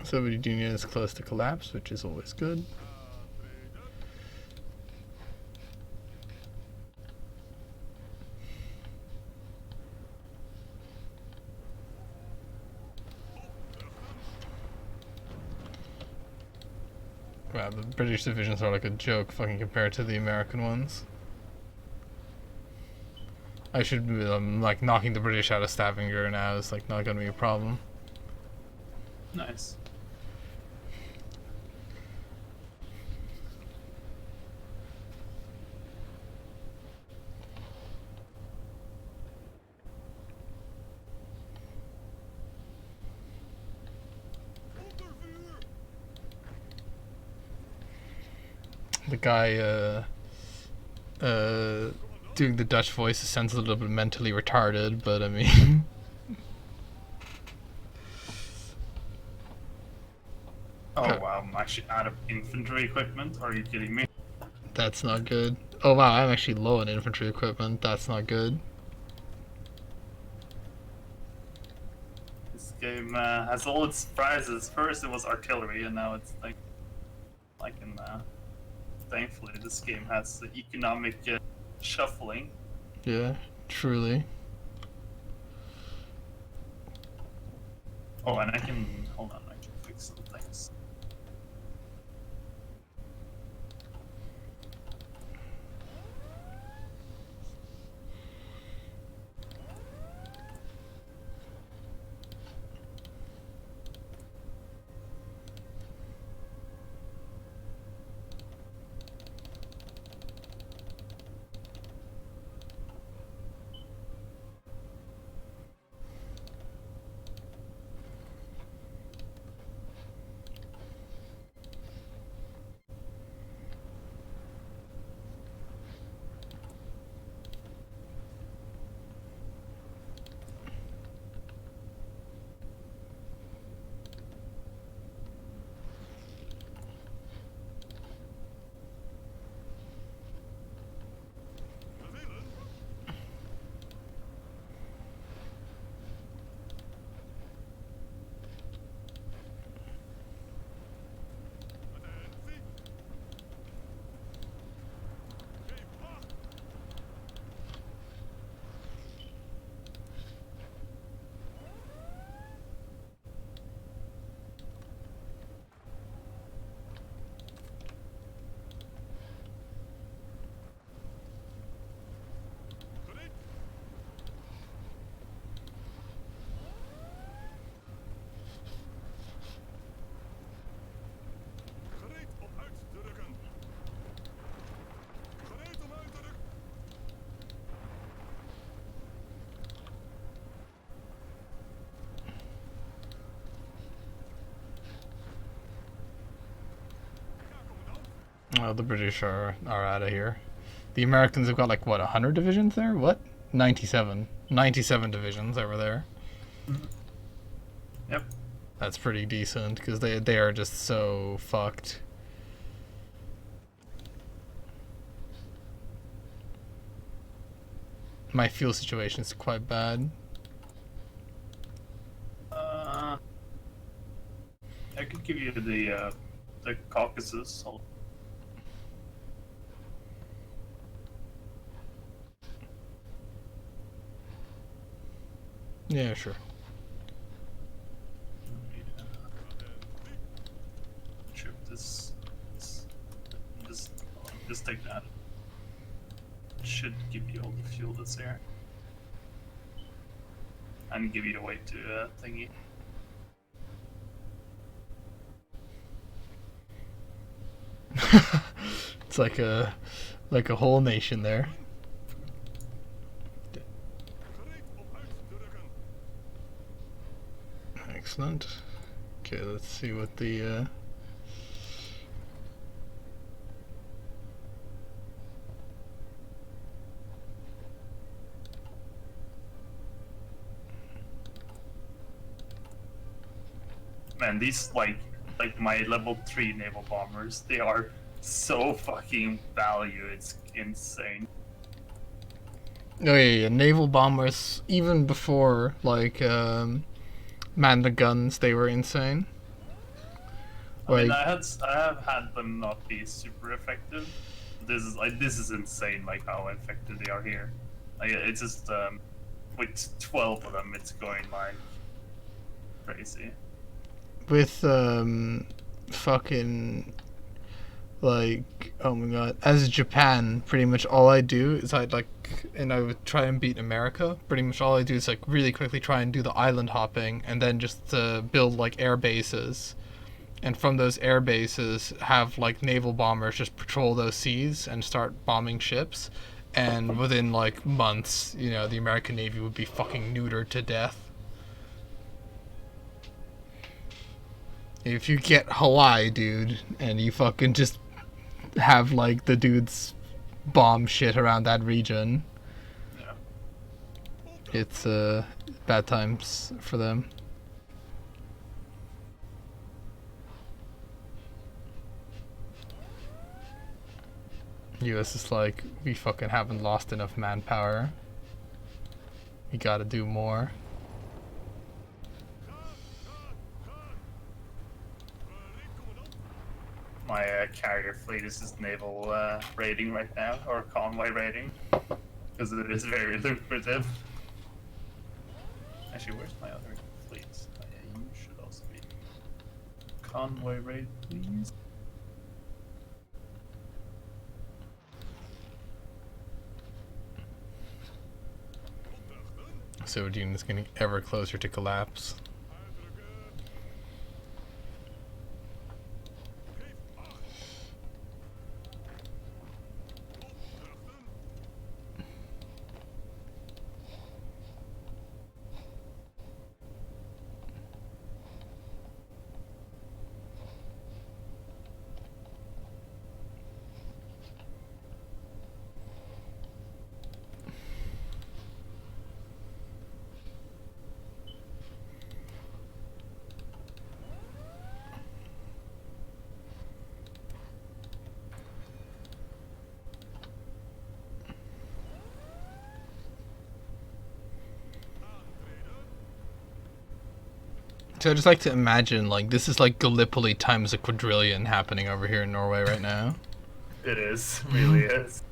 A: Soviet Union is close to collapse, which is always good. Wow, the British divisions are like a joke fucking compared to the American ones. I should be like knocking the British out of Stavanger now is like not gonna be a problem.
B: Nice.
A: The guy doing the Dutch voice sounds a little bit mentally retarded, but I mean
B: Oh wow, I'm actually out of infantry equipment. Are you kidding me?
A: that's not good. Oh wow, I'm actually low on infantry equipment. That's not good.
B: This game has all its surprises. First it was artillery, and now it's like in. Thankfully, this game has the economic shuffling.
A: Yeah, truly.
B: Oh, and I can hold on. I can fix some things.
A: The British are out of here. The Americans have got like what 100 divisions there? What? 97. 97 divisions over there.
B: Yep.
A: That's pretty decent because they are just so fucked. My fuel situation is quite bad.
B: I could give you the Caucasus.
A: Yeah, sure.
B: Trip this. Just take that. Should give you all the fuel that's there. And give you a way to thingy.
A: It's like a whole nation there. Excellent. Okay, let's see what the
B: Man, these like my level 3 naval bombers, they are so fucking value, it's insane.
A: Oh yeah, naval bombers even before like man the guns, they were insane.
B: I mean, I have had them not be super effective. This is insane, like how effective they are here. Like it's just with 12 of them, it's going like crazy.
A: With fucking like, oh my god, as Japan, pretty much all I do is I would try and beat America. Pretty much all I do is like really quickly try and do the island hopping and then just build like air bases, and from those air bases have like naval bombers just patrol those seas and start bombing ships, and within like months, you know, the American Navy would be fucking neutered to death. If you get Hawaii, dude, and you fucking just have like the dudes bomb shit around that region,
B: Yeah.
A: it's bad times for them. US is like, we fucking haven't lost enough manpower. We gotta do more.
B: My carrier fleet is just naval raiding right now, or convoy raiding, because it is very lucrative. Actually, where's my other fleets. Oh, yeah, you should also be. Convoy raid, please.
A: Sodium is getting ever closer to collapse. So I just like to imagine, like, this is like Gallipoli times a quadrillion happening over here in Norway right now.
B: It is, really is.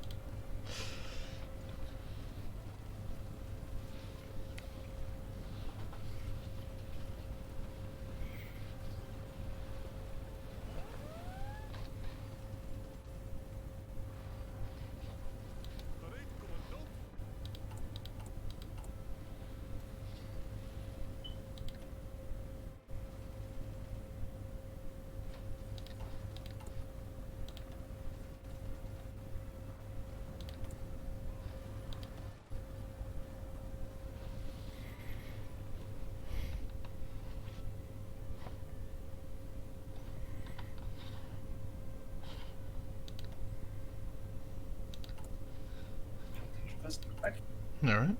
A: Alright.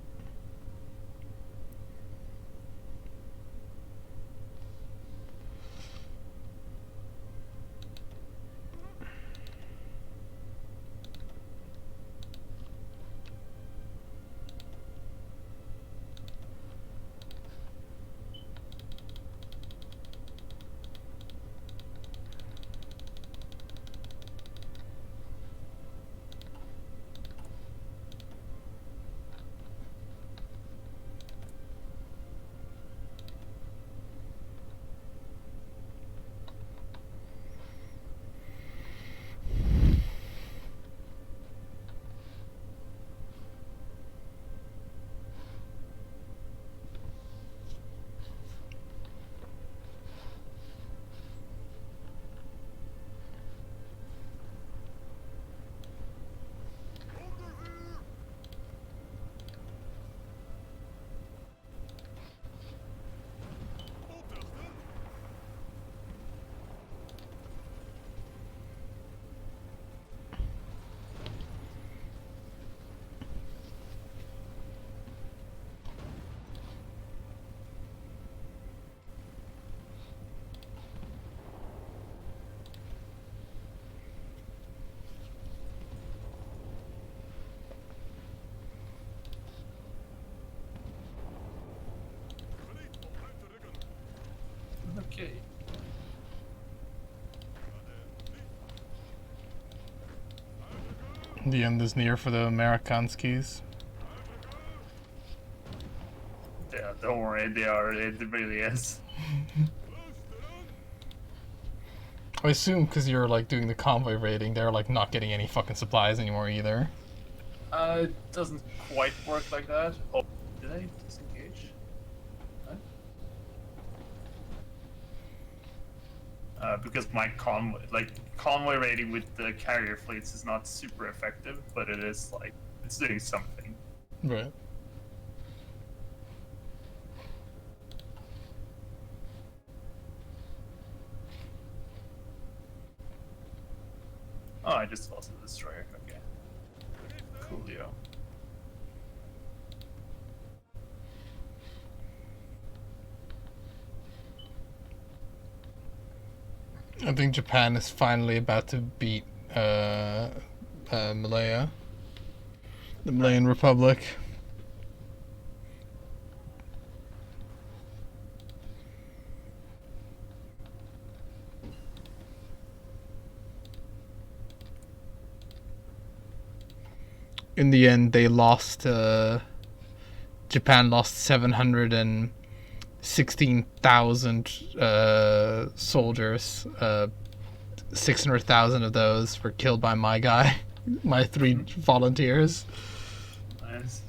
B: Okay.
A: The end is near for the Amerikanskis.
B: Yeah, don't worry, they are. It really is.
A: I assume because you're like doing the convoy raiding, they're like not getting any fucking supplies anymore either.
B: It doesn't quite work like that. Oh, did I disengage? Huh? Because my convoy raiding with the carrier fleets is not super effective, but it is like it's doing something.
A: Right.
B: Oh, I just lost the destroyer. Okay. Coolio.
A: I think Japan is finally about to beat Malaya, the Malayan Republic. In the end, they lost. Japan lost 700 and 16,000 soldiers. 600,000 of those were killed by my guy, my 3 volunteers.
B: Nice.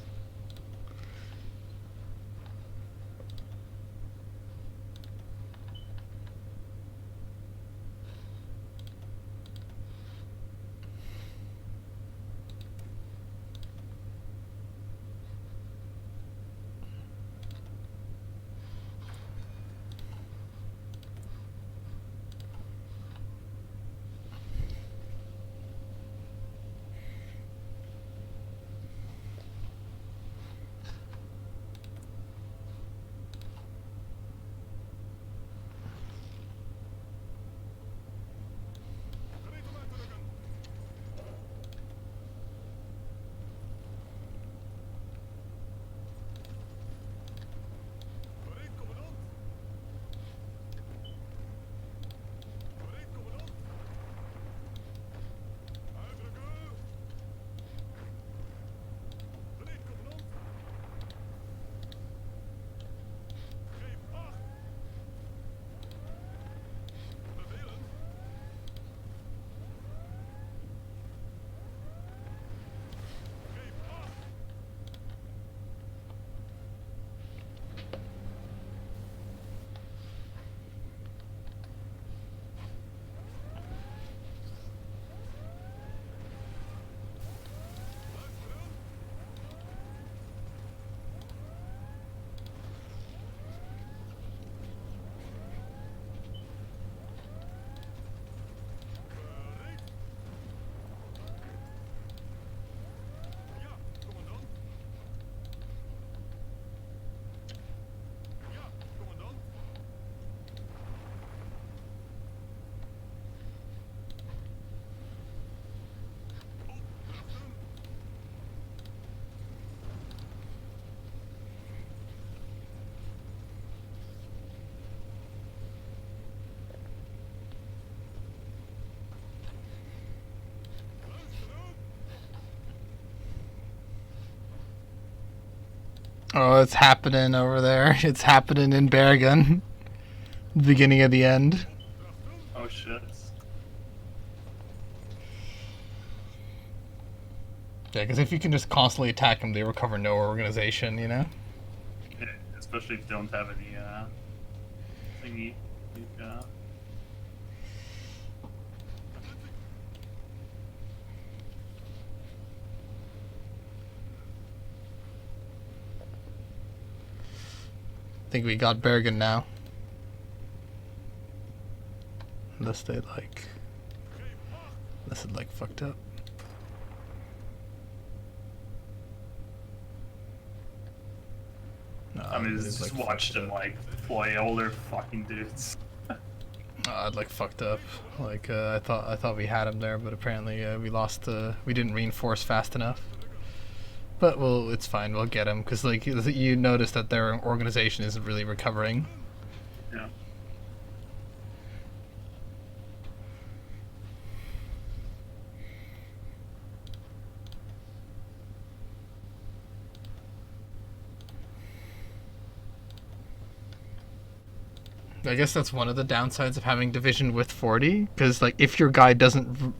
A: Oh, it's happening over there. It's happening in Bergen. The beginning of the end.
B: Oh shit.
A: Yeah, because if you can just constantly attack them, they recover no organization, you know?
B: Yeah, especially if you don't have any thingy.
A: I think we got Bergen now. Unless it fucked up. No,
B: I mean,
A: it
B: just
A: is,
B: watch them fly all their fucking dudes.
A: I'd fucked up. I thought we had him there, but apparently we lost. We didn't reinforce fast enough. But well, it's fine. We'll get him because you notice that their organization isn't really recovering.
B: Yeah.
A: I guess that's one of the downsides of having division with 40, because if your guy doesn't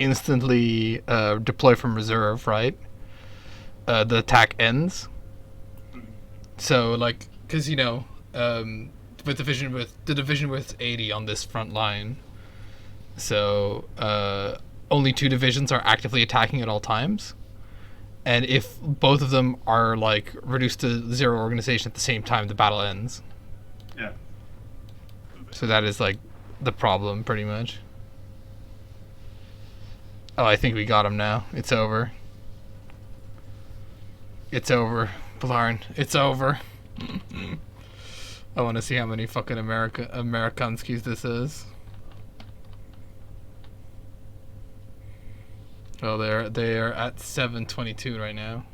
A: instantly deploy from reserve, right? The attack ends. So because with the division with 80 on this front line, so only 2 divisions are actively attacking at all times, and if both of them are reduced to 0 organization at the same time, the battle ends.
B: Yeah.
A: So that is the problem, pretty much. Oh, I think we got him now. It's over. It's over, Blarn. It's over. I want to see how many fucking Amerikanskis this is. Oh, they are at 722 right now.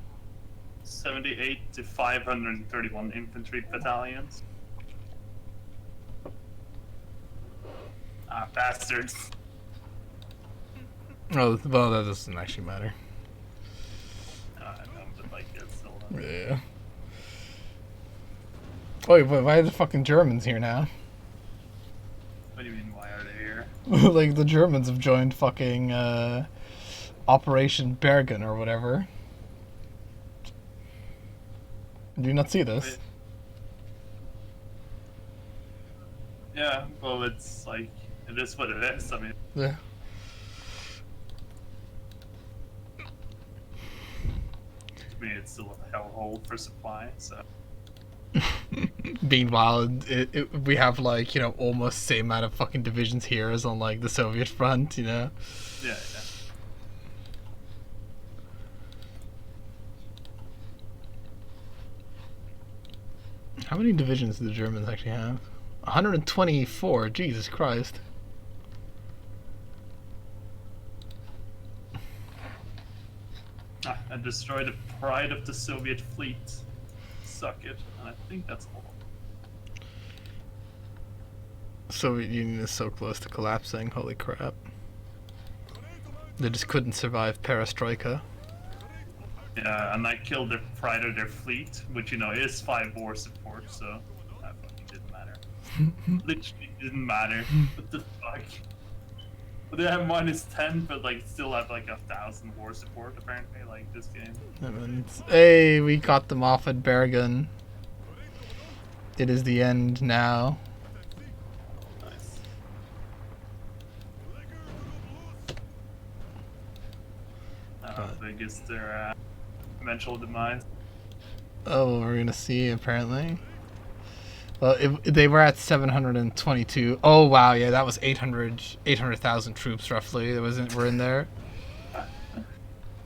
B: 78 to 531 infantry battalions. Ah, bastards.
A: Oh, well, that doesn't actually matter.
B: I know, but it's still.
A: Yeah. Wait, why are the fucking Germans here now?
B: What do you mean, why are they here?
A: Like, the Germans have joined fucking, Operation Bergen or whatever. Do you not see this?
B: Wait. Yeah, well, it's like, it is what it is. I mean,
A: Yeah.
B: to me, it's still a hellhole for supply, so.
A: Meanwhile, we have like, you know, almost the same amount of fucking divisions here as on like the Soviet front, you know.
B: Yeah,
A: How many divisions do the Germans actually have? 124. Jesus Christ.
B: and destroy the pride of the Soviet fleet. Suck it. And I think that's all.
A: Soviet Union is so close to collapsing. Holy crap. They just couldn't survive perestroika.
B: Yeah, and I killed the pride of their fleet, which, you know, is 5 war support, so that fucking didn't matter. Literally didn't matter. What the fuck? But they have -10, but like still have like 1,000 war support apparently, like this game.
A: Hey, we got them off at Bergen. It is the end now.
B: Nice. How big is their eventual demise?
A: Oh, we're gonna see apparently. Well, they were at 722. Oh wow, yeah, that was 800,000 troops roughly. Were in there.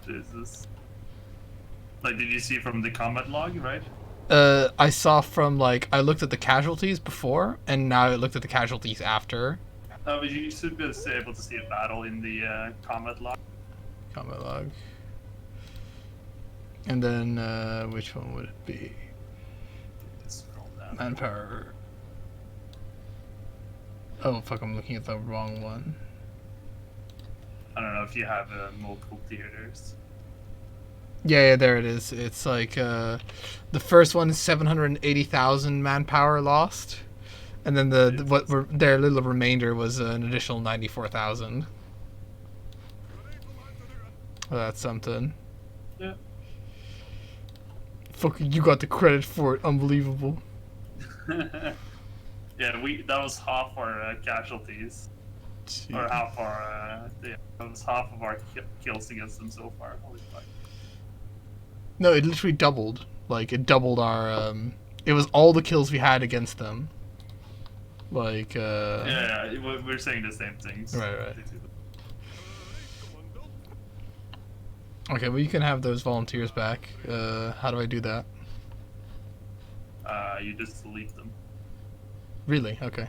B: Jesus. Like, did you see from the combat log, right?
A: I saw from like I looked at the casualties before, and now I looked at the casualties after.
B: But you should be able to see a battle in the combat log.
A: Combat log. And then which one would it be?
B: Scroll down.
A: Manpower. Oh fuck! I'm looking at the wrong one.
B: I don't know if you have multiple theaters.
A: Yeah, there it is. It's like the first one is 780,000 manpower lost, and then their little remainder was an additional 94,000. Well, that's something.
B: Yeah.
A: Fuck, you got the credit for it. Unbelievable.
B: Yeah, that was half our casualties,
A: Jeez.
B: or half our that was half of our kills against them so far. Holy fuck.
A: No, it literally doubled. Like it doubled our. It was all the kills we had against them. Like.
B: Yeah, we're saying the same things.
A: Right. Okay, well you can have those volunteers back. How do I do that?
B: You just delete them.
A: Really? Okay.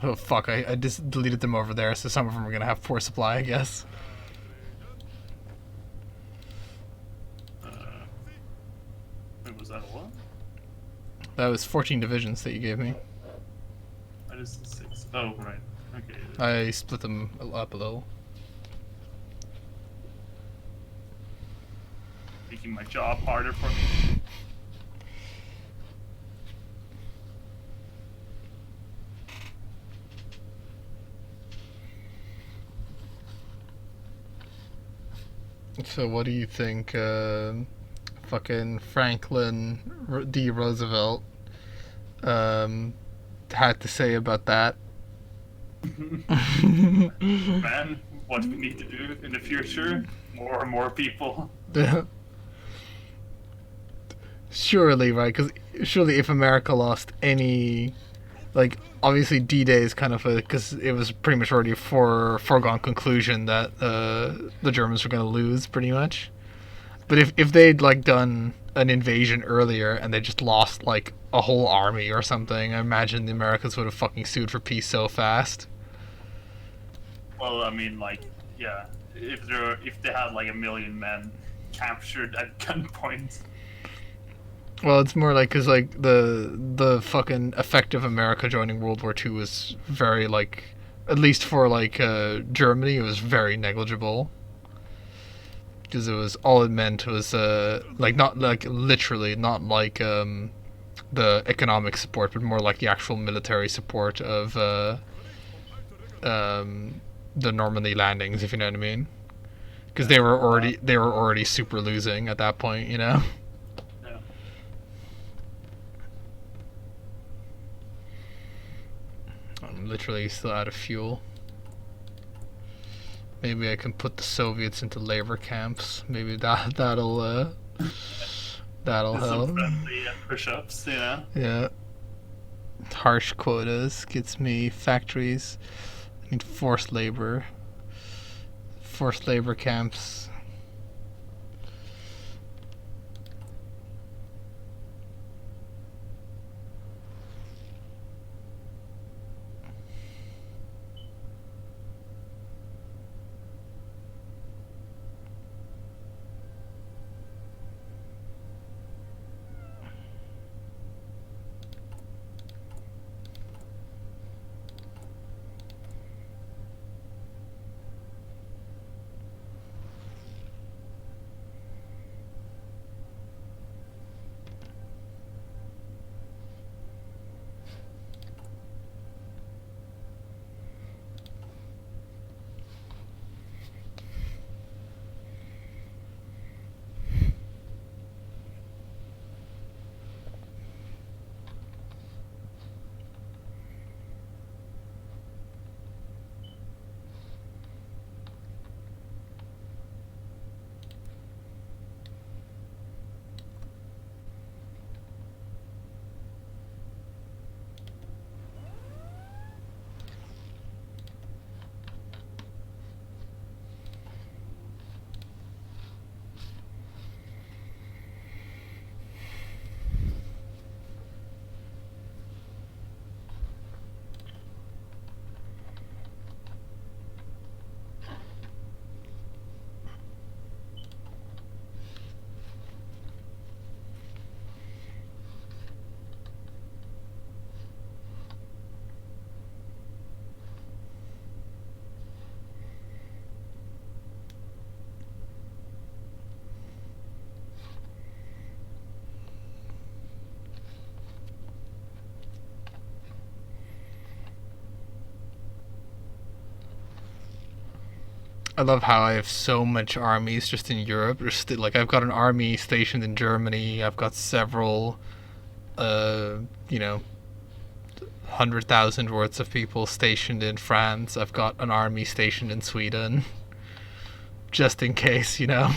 A: Oh fuck! I just deleted them over there, so some of them are gonna have poor supply, I guess.
B: Wait, was that a what?
A: That was 14 divisions that you gave me.
B: That is 6. Oh, right. Okay.
A: I split them up a little.
B: Making my job harder for me.
A: So what do you think fucking Franklin D. Roosevelt had to say about that?
B: Man, what we need to do in the future, more and more people.
A: Surely, right? Because surely if America lost any... Like, obviously D-Day is kind of a... Because it was pretty much already a foregone conclusion that the Germans were going to lose, pretty much. But if they'd, like, done an invasion earlier and they just lost, like, a whole army or something, I imagine the Americans would have fucking sued for peace so fast.
B: Well, I mean, like, yeah, if they had like 1 million men captured at gunpoint.
A: Well, it's more like because like the fucking effect of America joining World War II was very like, at least for like Germany, it was very negligible. because it was all it meant was like not like literally not like the economic support, but more like the actual military support of the Normandy landings, if you know what I mean. Because they were already super losing at that point, you know.
B: Yeah.
A: I'm literally still out of fuel. Maybe I can put the Soviets into labor camps. Maybe that'll
B: There's
A: help.
B: some friendly push-ups, you know.
A: Yeah. Harsh quotas gets me factories. I need forced labor. Forced labor camps. I love how I have so much armies just in Europe. Just like I've got an army stationed in Germany. I've got several, uh, you know, 100,000 worth of people stationed in France. I've got an army stationed in Sweden, just in case, you know.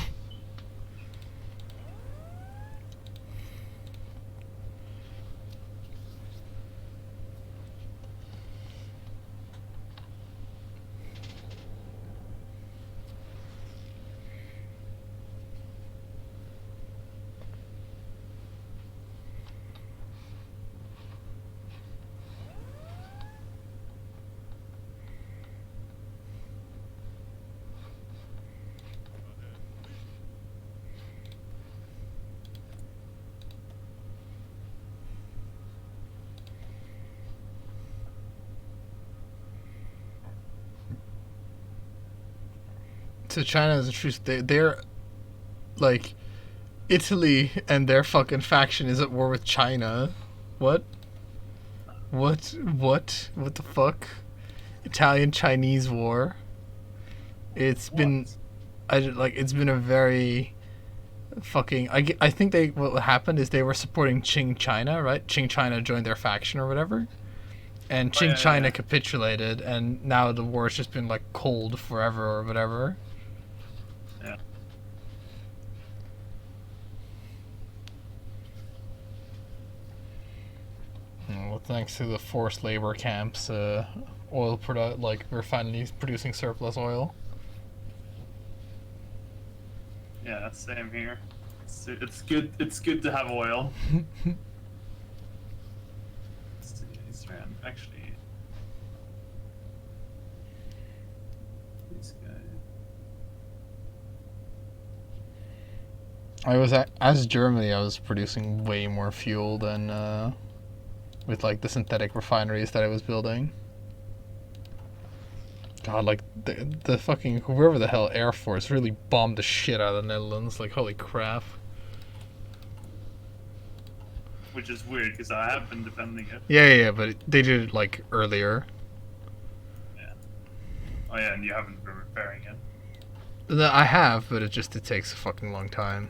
A: So China is a truce. They're like Italy and their fucking faction is at war with China. What? What the fuck? Italian Chinese war. It's been it's been a very fucking I think they what happened is they were supporting Qing China, right? Qing China joined their faction or whatever. And
B: Oh,
A: Qing
B: yeah,
A: China
B: yeah.
A: capitulated and now the war's just been like cold forever or whatever.
B: Yeah.
A: Well, thanks to the forced labor camps, we're finally producing surplus oil.
B: Yeah, same here. It's good. It's good to have oil. Let's see, Instagram, actually. This guy.
A: As Germany, I was producing way more fuel than with like the synthetic refineries that I was building. God, like the fucking whoever the hell Air Force really bombed the shit out of the Netherlands. Like holy crap.
B: Which is weird because I have been defending it.
A: Yeah, but they did it like earlier.
B: Yeah. Oh yeah, and you haven't been repairing it.
A: No, I have, but it takes a fucking long time.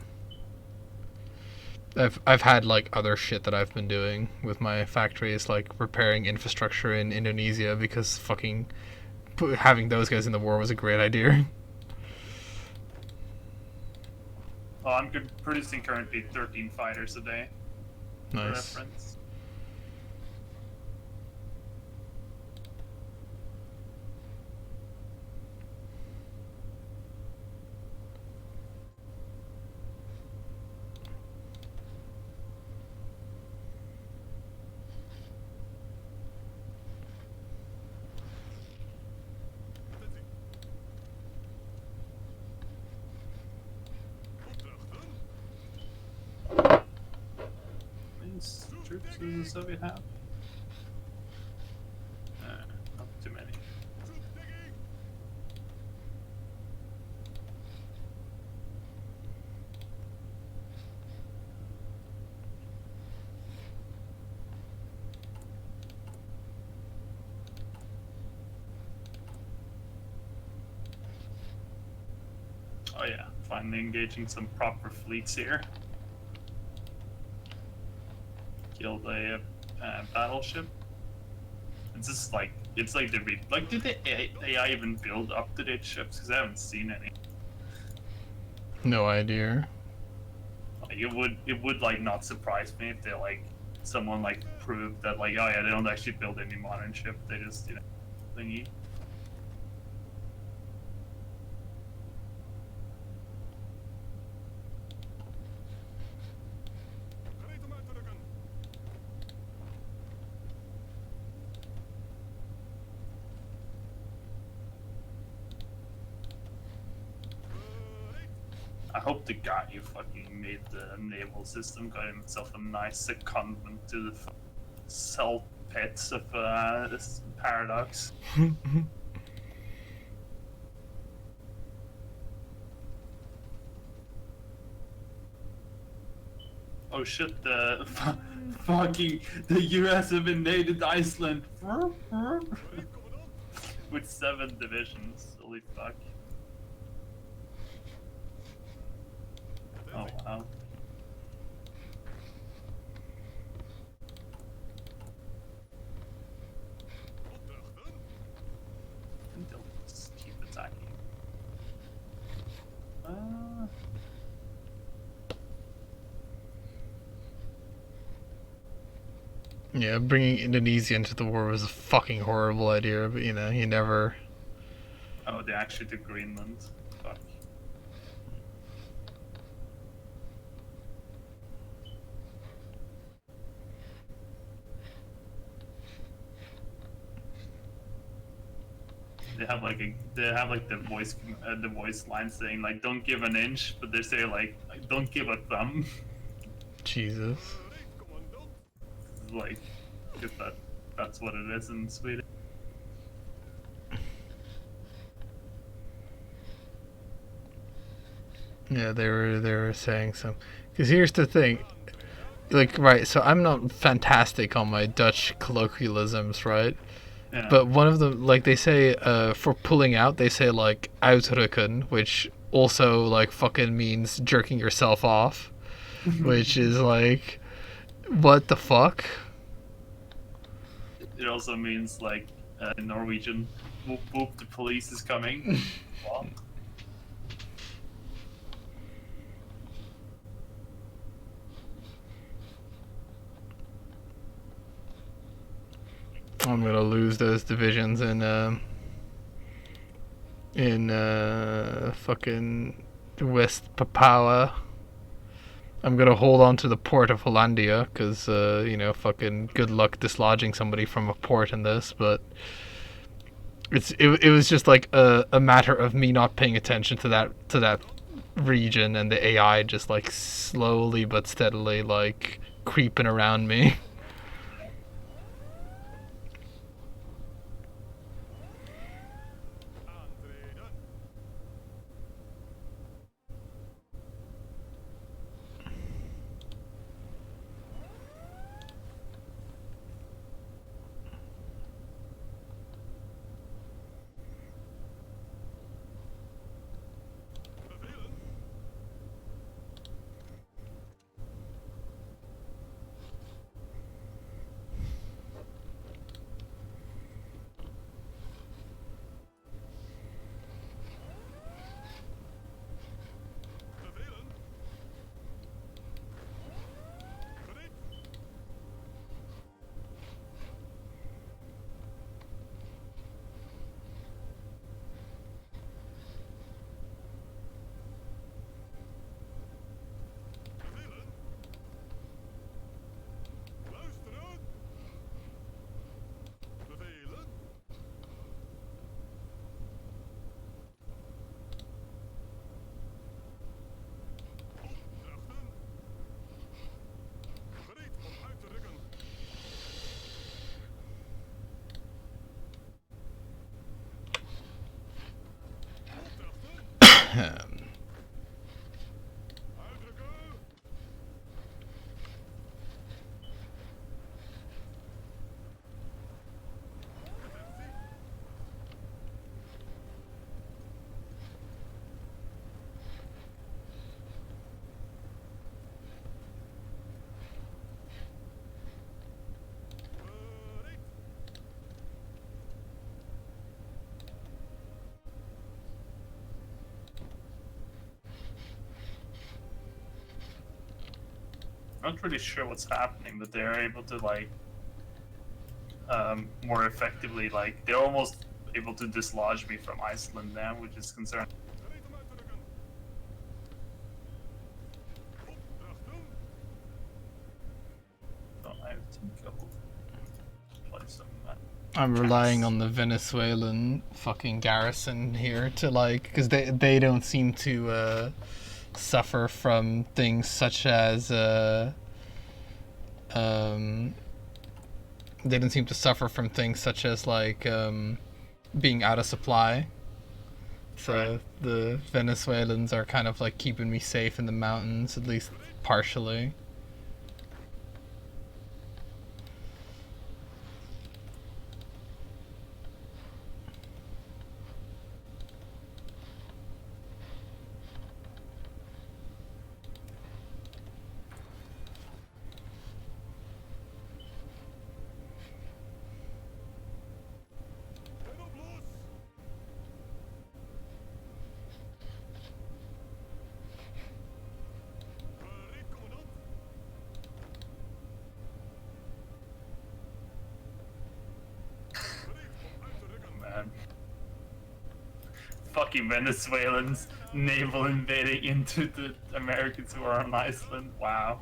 A: I've had like other shit that I've been doing with my factories, like repairing infrastructure in Indonesia because fucking having those guys in the war was a great idea.
B: Well, I'm producing currently 13 fighters a day. For
A: Nice.
B: reference. These troops does the Soviet have? Not too many. Oh yeah, finally engaging some proper fleets here. Killed a battleship. It's just like did the AI even build up-to-date ships? Because I haven't seen any.
A: No idea.
B: Like it would like not surprise me if they like someone like proved that like oh yeah they don't actually build any modern ship, they just thingy. I hope the guy who fucking made the naval system got himself a nice secondment to the cell pits of this Paradox. Oh shit, the US have invaded Iceland with 7 divisions. Holy fuck. Oh wow. I think they'll just keep attacking.
A: Yeah, bringing Indonesia into the war was a fucking horrible idea, but you know, you never.
B: Oh, they actually took Greenland. Fuck. They have like the voice line saying like don't give an inch, but they say like don't give a thumb.
A: Jesus.
B: Like, because that's what it is in Sweden.
A: Yeah, they were saying some. Because here's the thing, like right. So I'm not fantastic on my Dutch colloquialisms, right?
B: Yeah.
A: But one of them, like they say, for pulling out, they say like uitrukken, which also like fucking means jerking yourself off, which is like, what the fuck?
B: It also means like in Norwegian, whoop whoop, the police is coming. Well,
A: I'm gonna lose those divisions in fucking West Papua. I'm gonna hold on to the port of Hollandia because you know, fucking good luck dislodging somebody from a port in this. But it was just like a matter of me not paying attention to that region and the AI just like slowly but steadily like creeping around me.
B: not really sure what's happening, but they're able to like more effectively, like they're almost able to dislodge me from Iceland now, which is concerning. So I think I'll play some.
A: I'm relying on the Venezuelan fucking garrison here to like, because they don't seem to suffer from things such as they don't seem to suffer from things such as like being out of supply. So
B: Right.
A: the Venezuelans are kind of like keeping me safe in the mountains, at least partially.
B: Man. Fucking Venezuelans naval invading into the Americans who are on Iceland. Wow.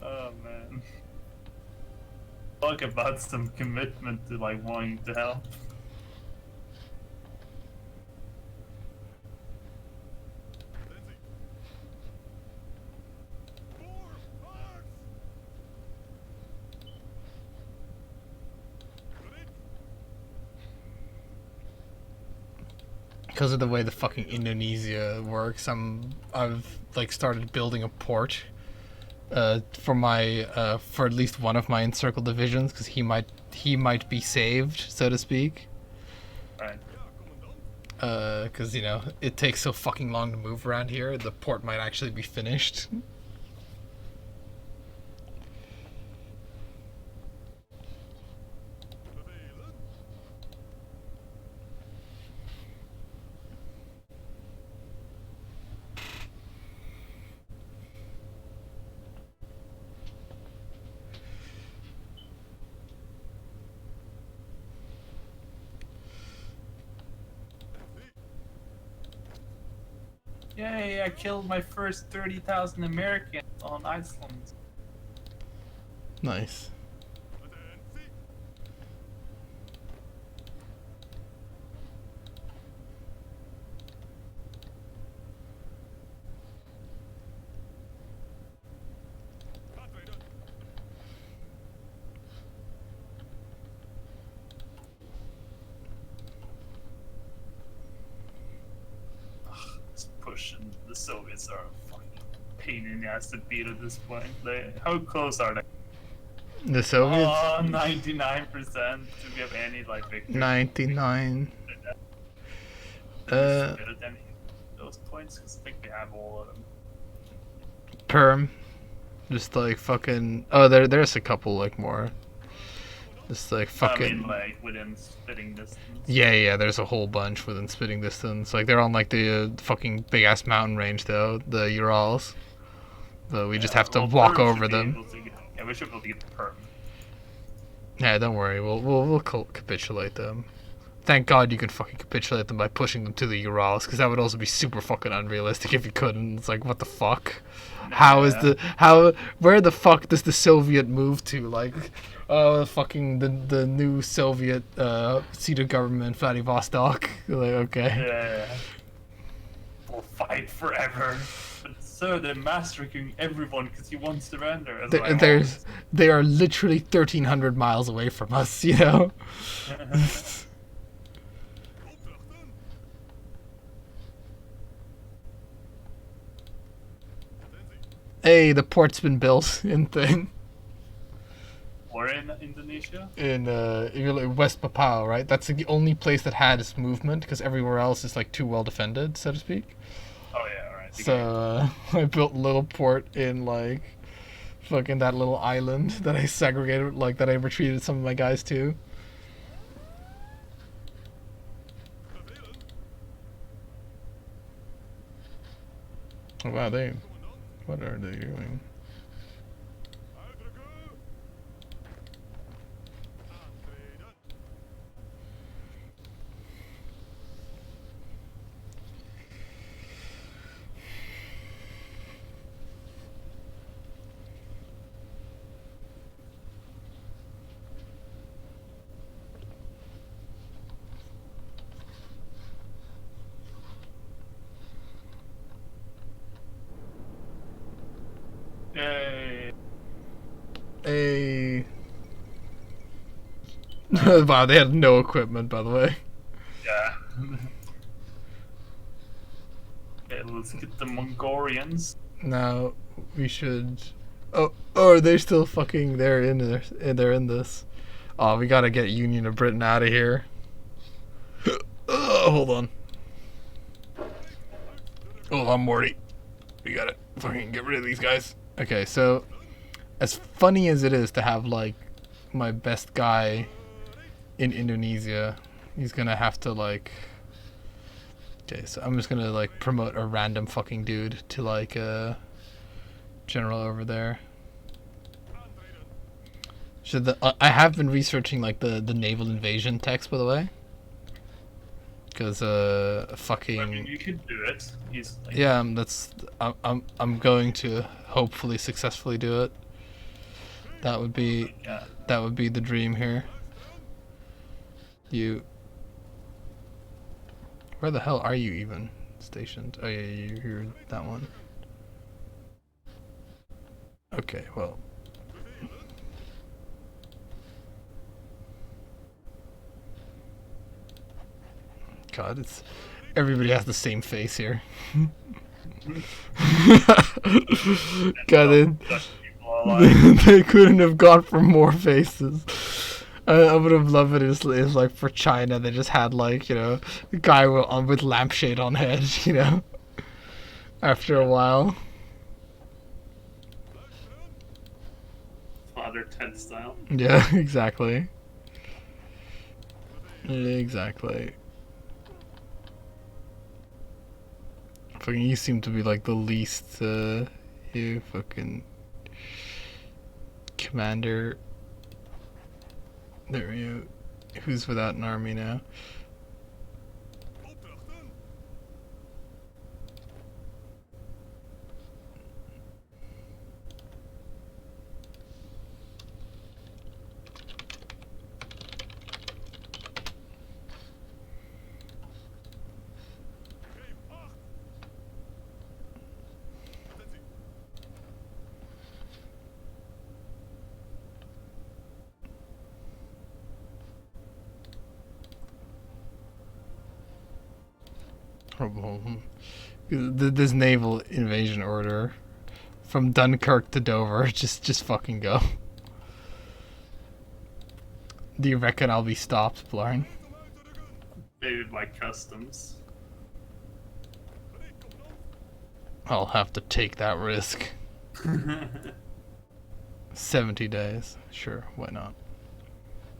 B: Oh man. Talk about some commitment to like wanting to help.
A: Because of the way the fucking Indonesia works, I've like started building a port for my for at least one of my encircled divisions, because he might be saved, so to speak.
B: Right.
A: Because you know it takes so fucking long to move around here. The port might actually be finished.
B: Yay, I killed my first 30,000 Americans on Iceland.
A: Nice.
B: This push and the Soviets are a fucking pain in the ass to beat at this point. How close are they?
A: The Soviets.
B: Oh, 99% to give any like victory.
A: 99.
B: Better than those points, because I think we have all of them.
A: Perm. Just like fucking. Oh, there's a couple like more. Just like fucking.
B: I mean, like within spitting distance.
A: Yeah, there's a whole bunch within spitting distance. Like they're on like the fucking big ass mountain range though, the Urals. But we just have to walk
B: Perm
A: over
B: should be
A: them.
B: able to get- yeah, we should be able to get the perm.
A: Yeah, don't worry. We'll capitulate them. Thank God you can fucking capitulate them by pushing them to the Urals, because that would also be super fucking unrealistic if you couldn't. It's like, what the fuck? Where the fuck does the Soviet move to? Like, oh, fucking the new Soviet seated government, Vladivostok. Like, okay.
B: Yeah. We'll fight forever. But sir, they're massacring everyone because he wants to surrender. It's like,
A: They are literally 1,300 miles away from us, you know? Hey, the port's been built in thing.
B: Or in Indonesia?
A: In West Papua, right? That's the only place that has movement, because everywhere else is like too well defended, so to speak.
B: Oh yeah, alright.
A: So I built a little port in like fucking that little island that I segregated, like that I retreated some of my guys to. Oh wow, what are they doing? a. Wow, they had no equipment, by the way.
B: Yeah. Okay, let's get the Mongolians.
A: Now we should. Oh, are they still fucking? They're in there. They're in this. Oh, we gotta get Union of Britain out of here. Hold on. Hold on, Morty. We gotta fucking get rid of these guys. Okay, so as funny as it is to have like my best guy in Indonesia, he's gonna have to like. Okay, so I'm just gonna like promote a random fucking dude to like general over there. Should I have been researching like the naval invasion text, by the way, because fucking.
B: I mean, you could do it easily.
A: Yeah, I'm going to hopefully successfully do it. That would be the dream here. Where the hell are you even stationed? Oh yeah, you're that one. Okay, well. God, it's everybody has the same face here. God, they couldn't have gone for more faces. I would have loved it if like for China they just had like, you know, a guy with lampshade on head, you know, after a while.
B: Father Ted style.
A: Yeah, exactly. Exactly. Fucking, you seem to be like the least, you fucking commander. There you. Who's without an army now? This naval invasion order from Dunkirk to Dover, just fucking go. Do you reckon I'll be stopped, Blarn?
B: Maybe by customs.
A: I'll have to take that risk. 70 days. Sure, why not?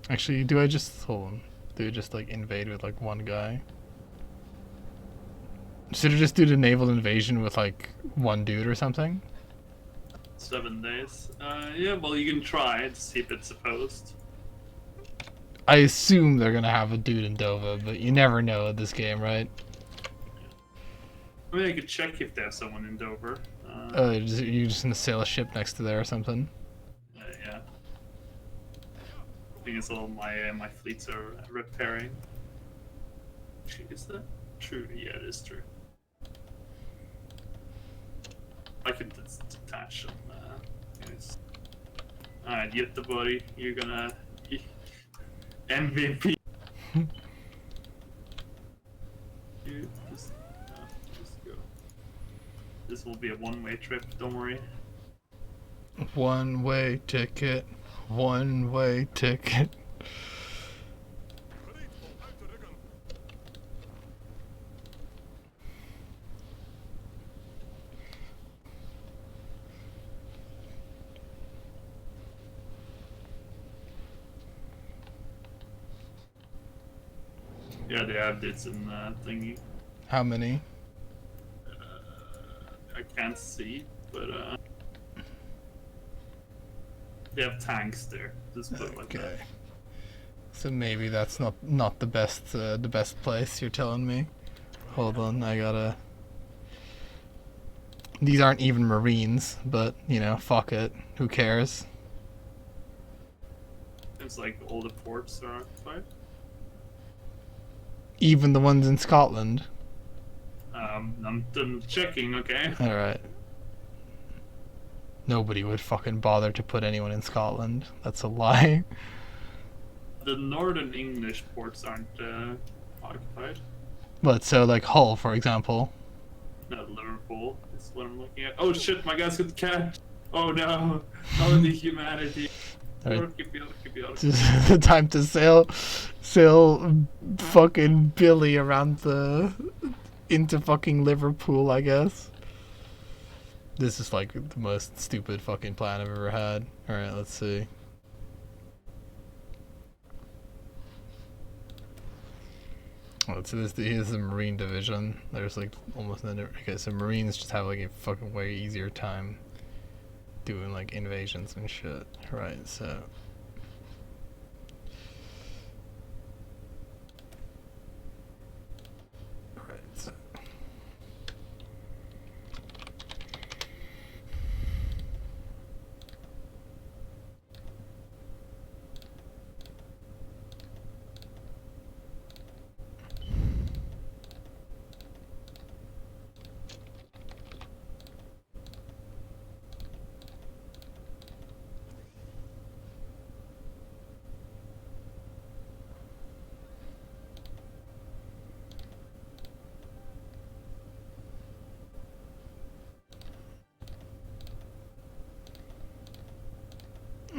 A: Actually, hold on. Do I just like invade with like one guy? Should I just do the naval invasion with like one dude or something?
B: 7 days. Yeah, well, you can try to see if it's supposed.
A: I assume they're gonna have a dude in Dover, but you never know in this game, right?
B: I mean, I could check if there's someone in Dover.
A: You're just gonna sail a ship next to there or something?
B: Yeah. I think it's all my fleets are repairing. Is that true? Yeah, it is true. I could detach them. Yes. Alright, get the buddy. You're gonna MVP. Just go. This will be a one-way trip. Don't worry.
A: One-way ticket. One-way ticket.
B: Yeah, they have this in thingy.
A: How many?
B: I can't see, but they have tanks there. Just put it like that.
A: So maybe that's not the best place. You're telling me. Hold on, I gotta. These aren't even Marines, but you know, fuck it. Who cares?
B: It's like all the ports are occupied.
A: Even the ones in Scotland.
B: I'm checking. Okay.
A: All right. nobody would fucking bother to put anyone in Scotland. That's a lie.
B: The northern English ports aren't occupied.
A: But so like Hull, for example.
B: No, Liverpool is what I'm looking at. Oh shit, my guys got catch. Oh no. Oh, the humanity.
A: Right.
B: Just
A: The time to sail fucking Billy around into fucking Liverpool, I guess. This is like the most stupid fucking plan I've ever had. Alright, let's see. Oh, so here's the Marine Division. There's like almost none. Okay, so Marines just have like a fucking way easier time doing like invasions and shit. Right, so. Right, so.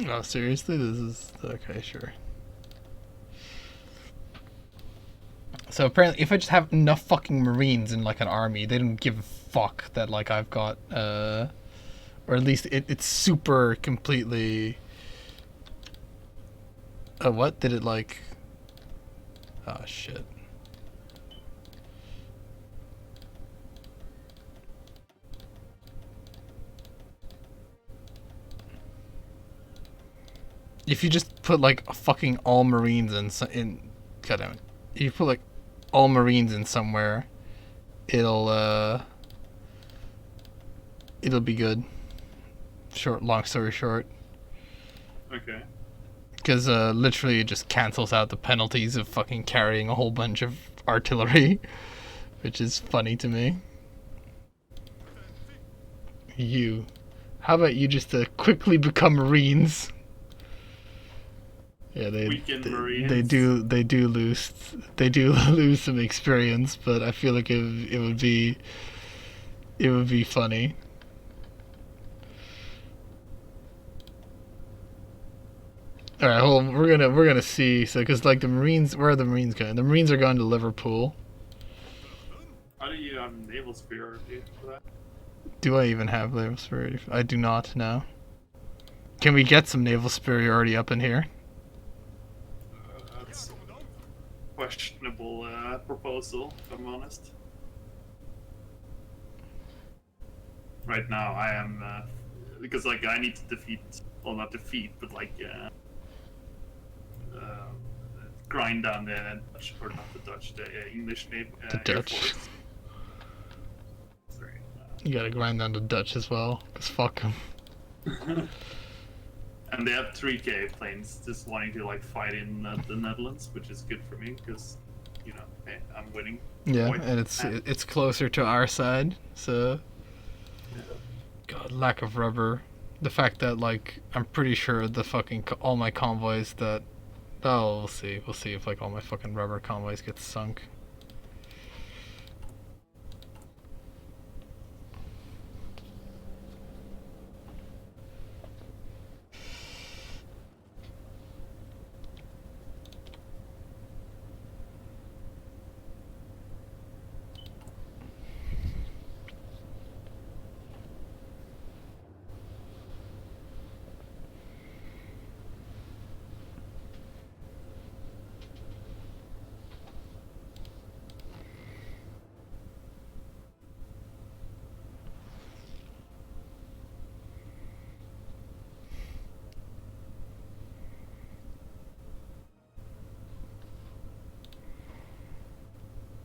A: Oh, seriously? This is... Okay, sure. So apparently, if I just have enough fucking Marines in, like, an army, they don't give a fuck that, like, I've got, or at least it's super completely... what? Did it, like... Oh, shit. If you just put like fucking all Marines in God damn it. If you put like all Marines in somewhere, it'll be good. Long story short.
B: Okay.
A: Because literally it just cancels out the penalties of fucking carrying a whole bunch of artillery, which is funny to me. How about you just quickly become Marines? Yeah, they do lose some experience, but I feel like it would be funny. All right, hold on. We're gonna see. So, because like the Marines, where are the Marines going? The Marines are going to Liverpool.
B: How do you have naval superiority for that?
A: Do I even have naval superiority? I do not now. Can we get some naval superiority up in here?
B: That's a questionable proposal, if I'm honest. Right now, I am because like I need to defeat, well, not defeat, but like grind down the Dutch, or not the Dutch, the English Navy.
A: The Dutch.
B: Air Force. Sorry.
A: You gotta grind down the Dutch as well, cause fuck them.
B: And they have 3K planes just wanting to like fight in the Netherlands, which is good for me because, you know, hey, I'm winning.
A: Yeah, and it's closer to our side, so.
B: Yeah.
A: God, lack of rubber. The fact that like I'm pretty sure the fucking all my convoys that. Oh, we'll see. We'll see if like all my fucking rubber convoys get sunk.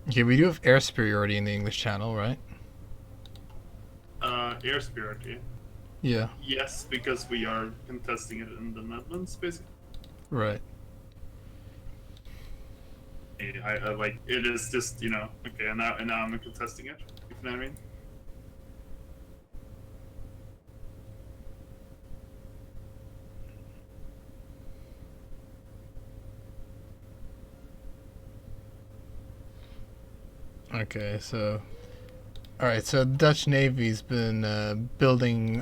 A: Okay, we do have air superiority in the English Channel, right?
B: Air superiority.
A: Yeah.
B: Yes, because we are contesting it in the Netherlands, basically.
A: Right.
B: I like it is just, you know, okay, and now I'm contesting it. If you know what I mean.
A: Okay, so all right, so the Dutch Navy's been building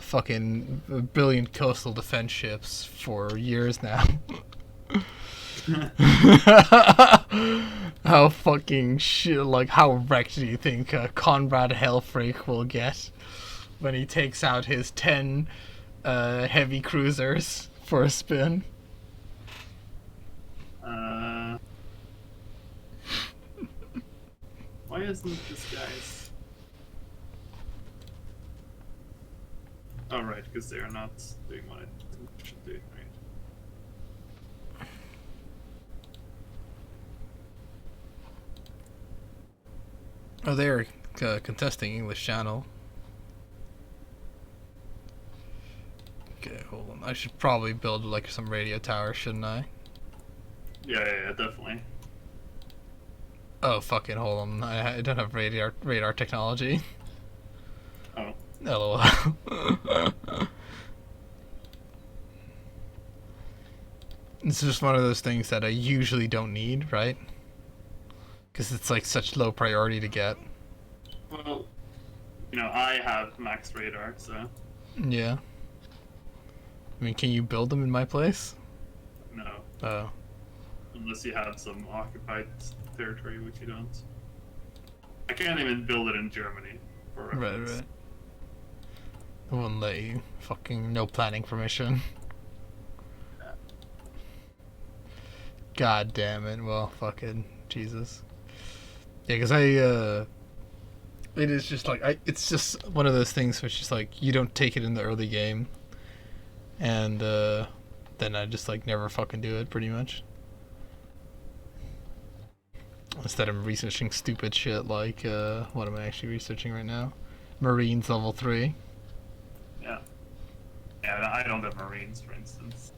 A: fucking brilliant coastal defense ships for years now. How fucking shit, like how wrecked do you think Conrad Helfrich will get when he takes out his 10 heavy cruisers for a spin?
C: Why isn't this guy's? Oh right, because they are not doing what I think they should do, right?
A: Oh, they're contesting English Channel. Okay, hold on. I should probably build like some radio tower, shouldn't I?
C: Yeah, definitely.
A: Oh, fucking hold on. I don't have radar technology.
C: Oh.
A: LOL. It's just one of those things that I usually don't need, right? Because it's like such low priority to get.
C: Well, I have max radar, so
A: Yeah. I mean, can you build them in my place?
C: no.
A: Oh.
C: Unless you have some occupied territory, which you don't. I can't even build it in Germany, for reference.
A: Right. I wouldn't let you. Fucking no planning permission.
C: Yeah.
A: God damn it. Well, fucking Jesus. Yeah, because it is just like, it's just one of those things which is like, you don't take it in the early game. And then I just like never fucking do it, pretty much. Instead I'm researching stupid shit like, what am I actually researching right now? Marines level 3.
C: Yeah. Yeah, I don't have Marines, for instance.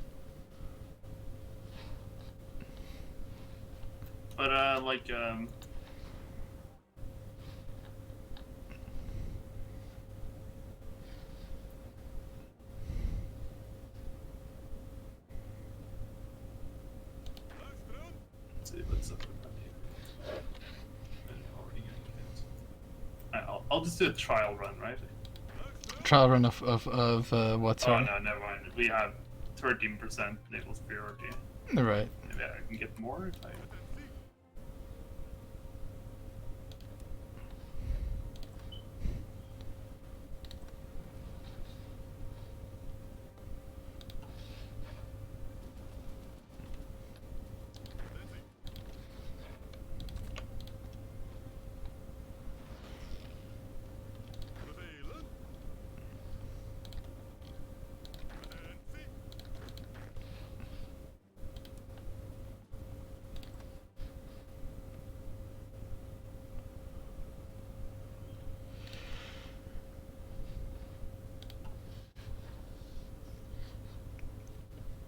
C: But, let's see, what's up with that here? I'm already getting hit. I'll just do a trial run, right?
A: Trial run of what, sorry?
C: Oh no, never mind. We have 13% naval superiority.
A: Right.
C: Maybe I can get more if I...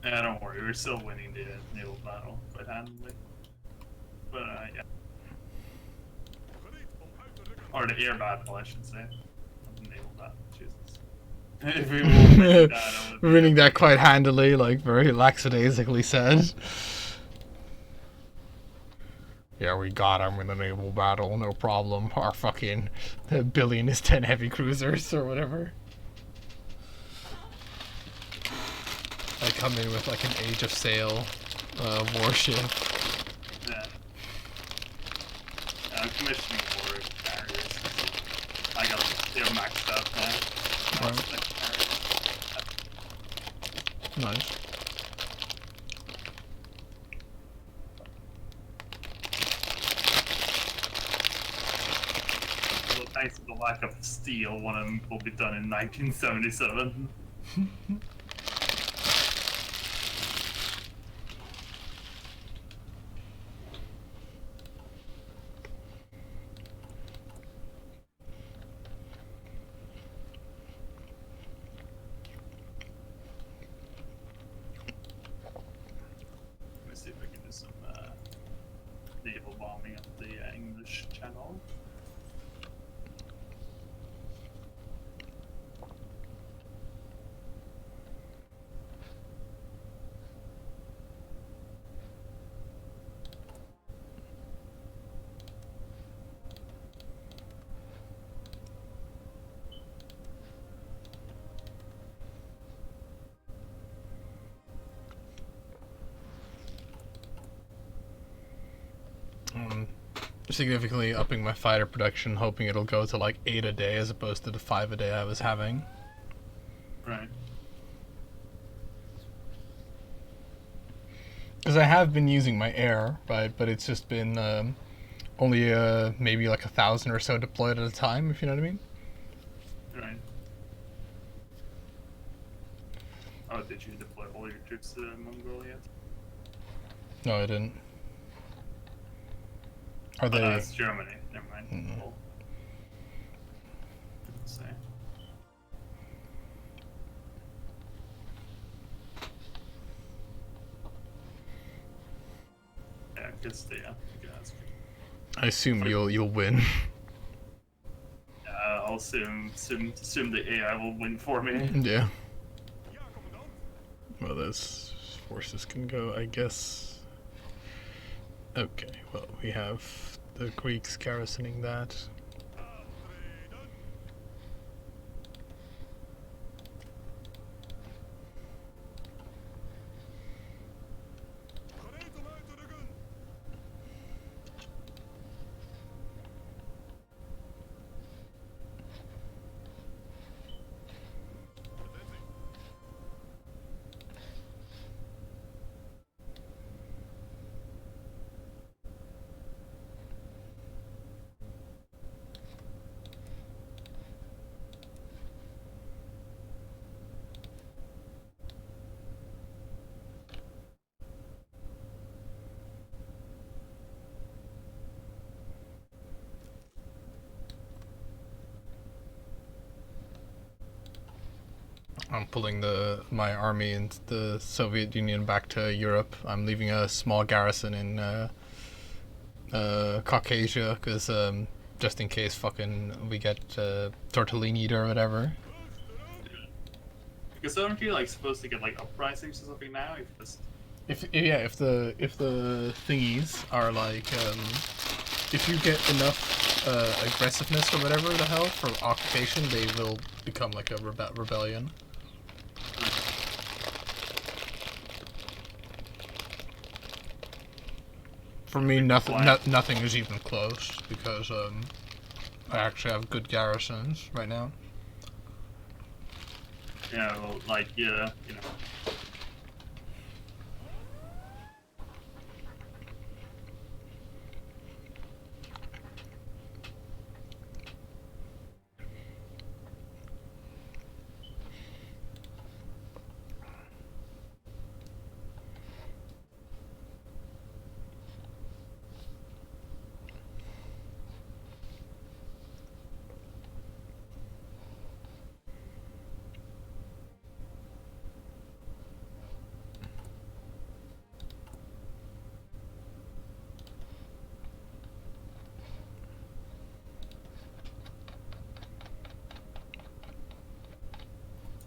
C: Yeah, don't worry, we're still winning the naval battle quite handily. But, yeah. Or the air battle, I should say. Not the naval battle, Jesus. If we were winning that, I would be
A: Winning that quite handily, like very lackadaisically said. Yeah, we got him in the naval battle, no problem. Our fucking billion is 10 heavy cruisers or whatever. I come in with like an Age of Sail warship.
C: Yeah. I'm commissioning more carriers. I got they're maxed out now.
A: Right. Nice.
C: Well, thanks to the lack of steel, one of them will be done in 1977. Let me see if I can do some naval bombing of the English Channel.
A: significantly upping my fighter production, hoping it'll go to like 8 a day as opposed to the 5 a day I was having.
C: Right.
A: Because I have been using my air, right? But it's just been only maybe like 1,000 or so deployed at a time, if you know what I mean.
C: Right. Oh, did you deploy all your troops to Mongolia yet?
A: No, I didn't. Are
C: Oh,
A: they?
C: no, it's Germany. Never mind.
A: Mm.
C: Cool. Let's see. Yeah, good stay up. Yeah, that's good.
A: I assume you'll win.
C: I'll assume the AI will win for me.
A: Yeah. Well, those forces can go, I guess. Okay, well, we have the Greeks garrisoning that. I'm pulling my army and the Soviet Union back to Europe. I'm leaving a small garrison in Caucasia, because just in case fucking we get Tortellini or whatever.
C: Because aren't you like supposed to get like uprisings or something now?
A: If the thingies are like if you get enough aggressiveness or whatever the hell for occupation, they will become like a rebellion. For me, nothing is even close, because I actually have good garrisons right now.
C: Yeah, well, like, yeah, you know.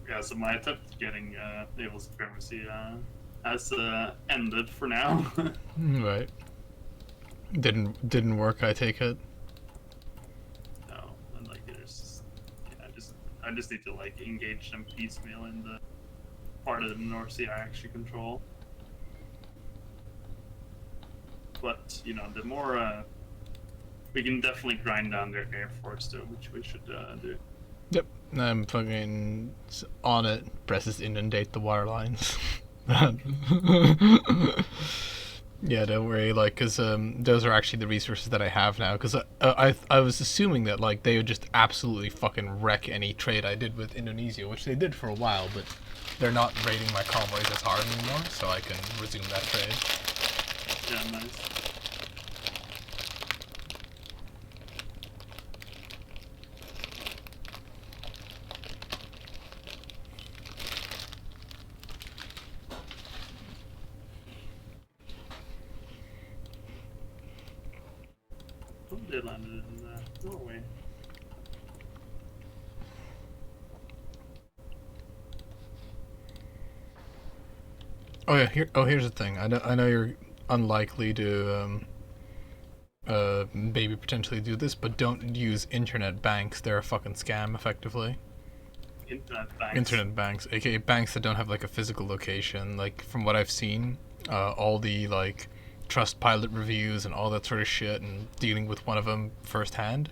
C: Yeah, so my attempt at getting naval supremacy has ended for now.
A: Right. Didn't work, I take it.
C: No, and like there's, yeah, I just need to like engage them piecemeal in the part of the North Sea I actually control. But you know, the more we can definitely grind down their air force though, which we should do.
A: Yep, I'm fucking on it. Presses inundate the water lines. Yeah, don't worry, like, because those are actually the resources that I have now, because I was assuming that, like, they would just absolutely fucking wreck any trade I did with Indonesia, which they did for a while, but they're not raiding my convoys as hard anymore, so I can resume that trade.
C: Yeah, nice. Oh, they landed in Norway.
A: Oh yeah, here's the thing. I know you're unlikely to maybe potentially do this, but don't use internet banks. They're a fucking scam, effectively.
C: Internet banks.
A: Internet banks, aka banks that don't have like a physical location. Like, from what I've seen, all the like Trustpilot reviews and all that sort of shit, and dealing with one of them firsthand,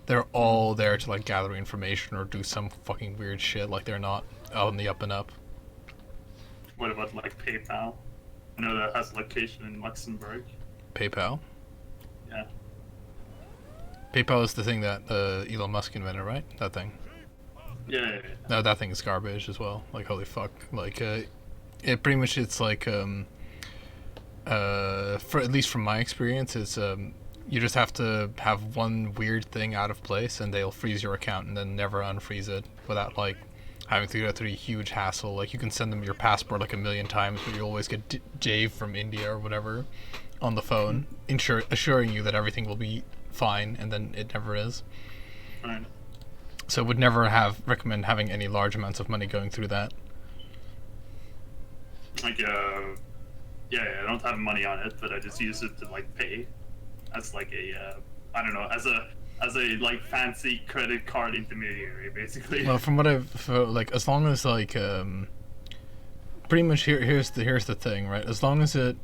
A: they're all there to like gather information or do some fucking weird shit. Like they're not on the up and up.
C: What about like PayPal? I know that has a location in Luxembourg.
A: PayPal.
C: Yeah.
A: PayPal is the thing that Elon Musk invented, right? That thing.
C: Yeah.
A: No, that thing is garbage as well. Like holy fuck. Like it pretty much it's like for at least from my experience, it's you just have to have one weird thing out of place and they'll freeze your account and then never unfreeze it without like having to go through a huge hassle. Like you can send them your passport like a million times, but you always get Jave from India or whatever on the phone, assuring you that everything will be fine, and then it never is.
C: Right.
A: So would never recommend having any large amounts of money going through that.
C: Like I don't have money on it, but I just use it to like pay. As like a I don't know, as a like fancy credit card intermediary, basically.
A: Well, from what like, as long as like pretty much here's the thing, right? As long as it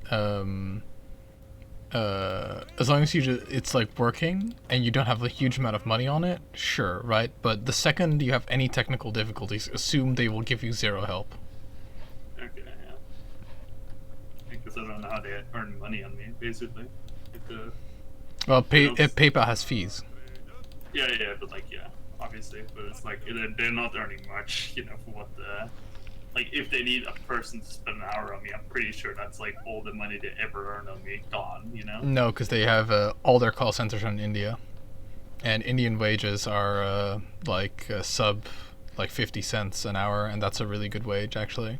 A: as long as it's like working and you don't have a huge amount of money on it, sure, right? But the second you have any technical difficulties, assume they will give you zero help.
C: Okay, yeah. Because I don't know how they earn money on me, basically. Like,
A: Well, PayPal has fees.
C: yeah, but like, yeah, obviously, but it's like they're not earning much, you know, for what the. Like, if they need a person to spend an hour on me, I'm pretty sure that's like all the money they ever earn on me gone, you know?
A: No, because they have all their call centers in India, and Indian wages are like sub like 50 cents an hour, and that's a really good wage actually.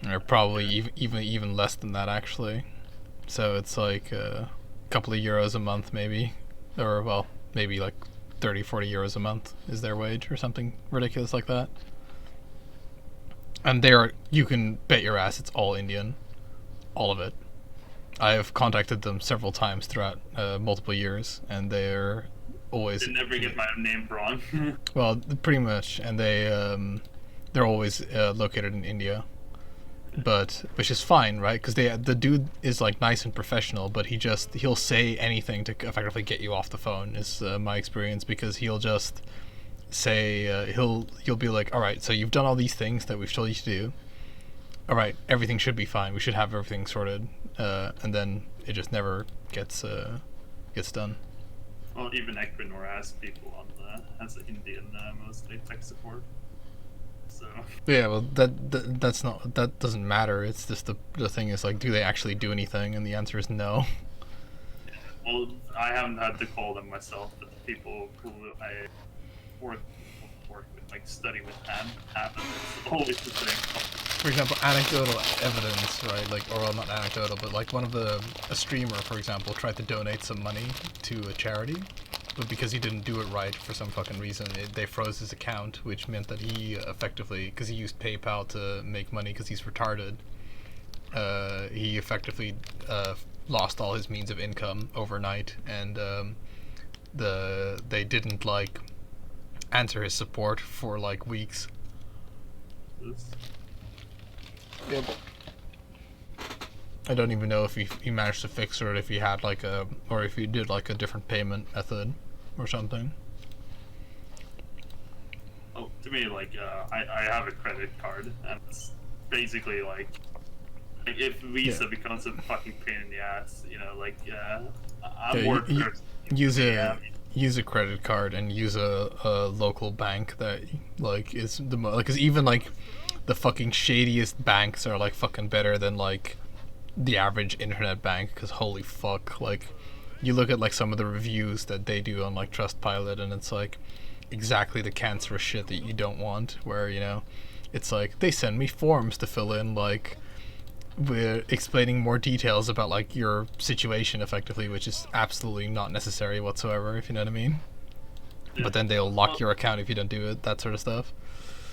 A: Or probably even less than that actually. So it's like a couple of euros a month maybe, or well maybe like 30-40 euros a month is their wage or something ridiculous like that. And you can bet your ass it's all Indian. All of it. I have contacted them several times throughout multiple years, and they're always...
C: They never get my name wrong.
A: Well, pretty much, and they're always located in India. But, which is fine, right? Because the dude is like nice and professional, but he'll say anything to effectively get you off the phone, is my experience, because he'll just say he'll be like, all right, so you've done all these things that we've told you to do, all right, everything should be fine, we should have everything sorted, and then it just never gets done.
C: Well, even Equinor has people has the Indian mostly tech support, so
A: Yeah, well that doesn't matter. It's just the thing is like, do they actually do anything, and the answer is no.
C: well, I haven't had to call them myself, but the people who I work with, like study with have it's always the same.
A: For example, anecdotal evidence, right? Like, or well, not anecdotal, but like a streamer, for example, tried to donate some money to a charity, but because he didn't do it right for some fucking reason, they froze his account, which meant that he effectively, because he used PayPal to make money because he's retarded, he effectively lost all his means of income overnight, and they didn't like answer his support for like weeks. Yep. I don't even know if he managed to fix it, or if he had like or if he did like a different payment method or something.
C: Oh, to me, like I have a credit card, and it's basically like if Visa becomes a fucking pain in the ass, you know, like I'm more
A: use a credit card and use a local bank that like is the like, cause even like the fucking shadiest banks are like fucking better than like the average internet bank, because holy fuck, like you look at like some of the reviews that they do on like Trustpilot, and it's like exactly the cancerous shit that you don't want, where, you know, it's like they send me forms to fill in, like we're explaining more details about like your situation effectively, which is absolutely not necessary whatsoever, if you know what I mean. Yeah. But then they'll lock your account if you don't do it, that sort of stuff.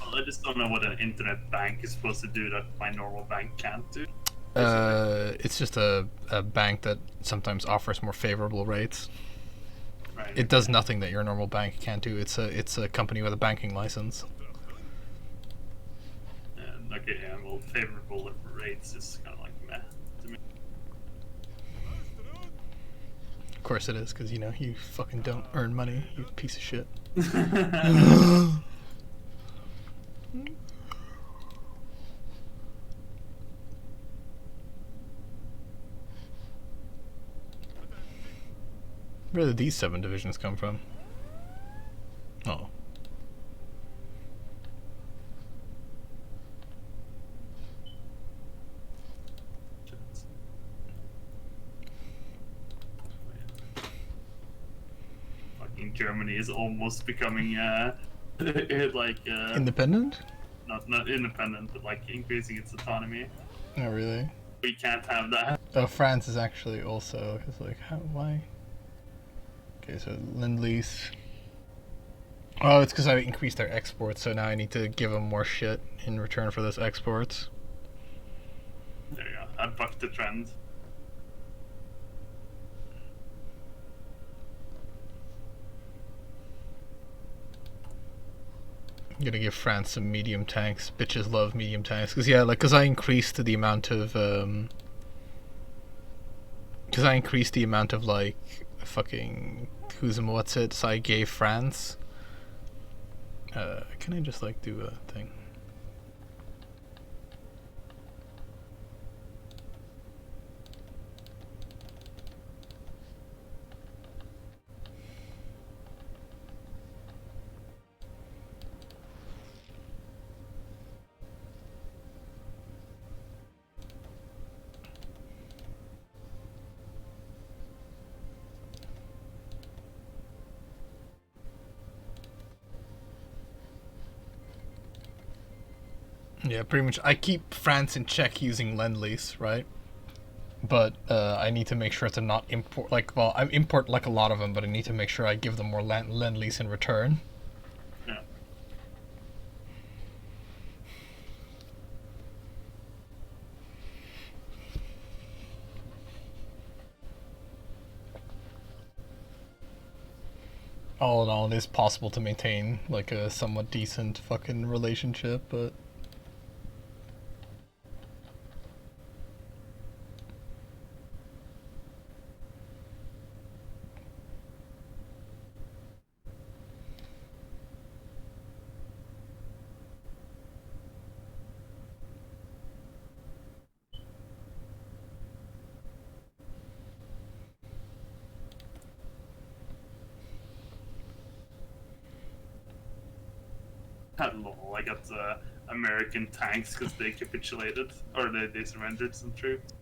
C: Well, I just don't know what an internet bank is supposed to do that my normal bank can't do.
A: It's just a bank that sometimes offers more favorable rates.
C: Right.
A: It does nothing that your normal bank can't do. It's a company with a banking license.
C: Okay, yeah, well, favorable rates is kind of like meh to me.
A: course it is, because, you know, you fucking don't earn money, you piece of shit. Where did these 7 divisions come from? Oh.
C: Fucking Germany is almost becoming like
A: Independent?
C: not independent, but like increasing its autonomy.
A: Oh, really?
C: We can't have that.
A: Oh, France is actually also, because, like, why? Okay, so Lend-Lease. Oh, it's because I increased their exports, so now I need to give them more shit in return for those exports.
C: There you go. I bucked the trend.
A: I'm gonna give France some medium tanks. Bitches love medium tanks. Because, yeah, like, because I increased the amount of, like, fucking, what's it, so I gave France. Can I just, like, do a thing? Yeah, pretty much. I keep France in check using Lend-Lease, right? But I need to make sure to not import, like, well, I import, like, a lot of them, but I need to make sure I give them more Lend-Lease in return.
C: Yeah.
A: All in all, it is possible to maintain, like, a somewhat decent fucking relationship, but...
C: Lol, I got American tanks because they capitulated, or they surrendered some troops.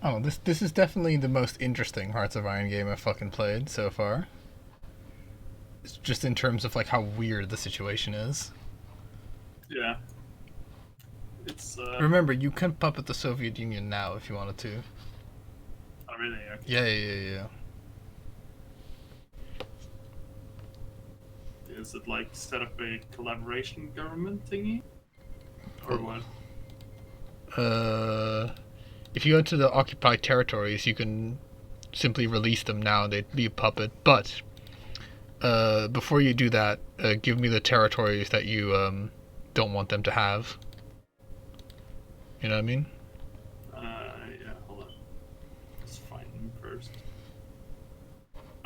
A: Oh, this is definitely the most interesting Hearts of Iron game I've fucking played so far. It's just in terms of, like, how weird the situation is.
C: Yeah. It's
A: Remember, you can puppet the Soviet Union now if you wanted to.
C: Oh really? Okay.
A: Yeah.
C: Is it like set up a collaboration government thingy? Or what?
A: If you go to the occupied territories, you can simply release them now. They'd be a puppet. But before you do that, give me the territories that you don't want them to have. You know what I mean?
C: Yeah, hold on. Let's find them first.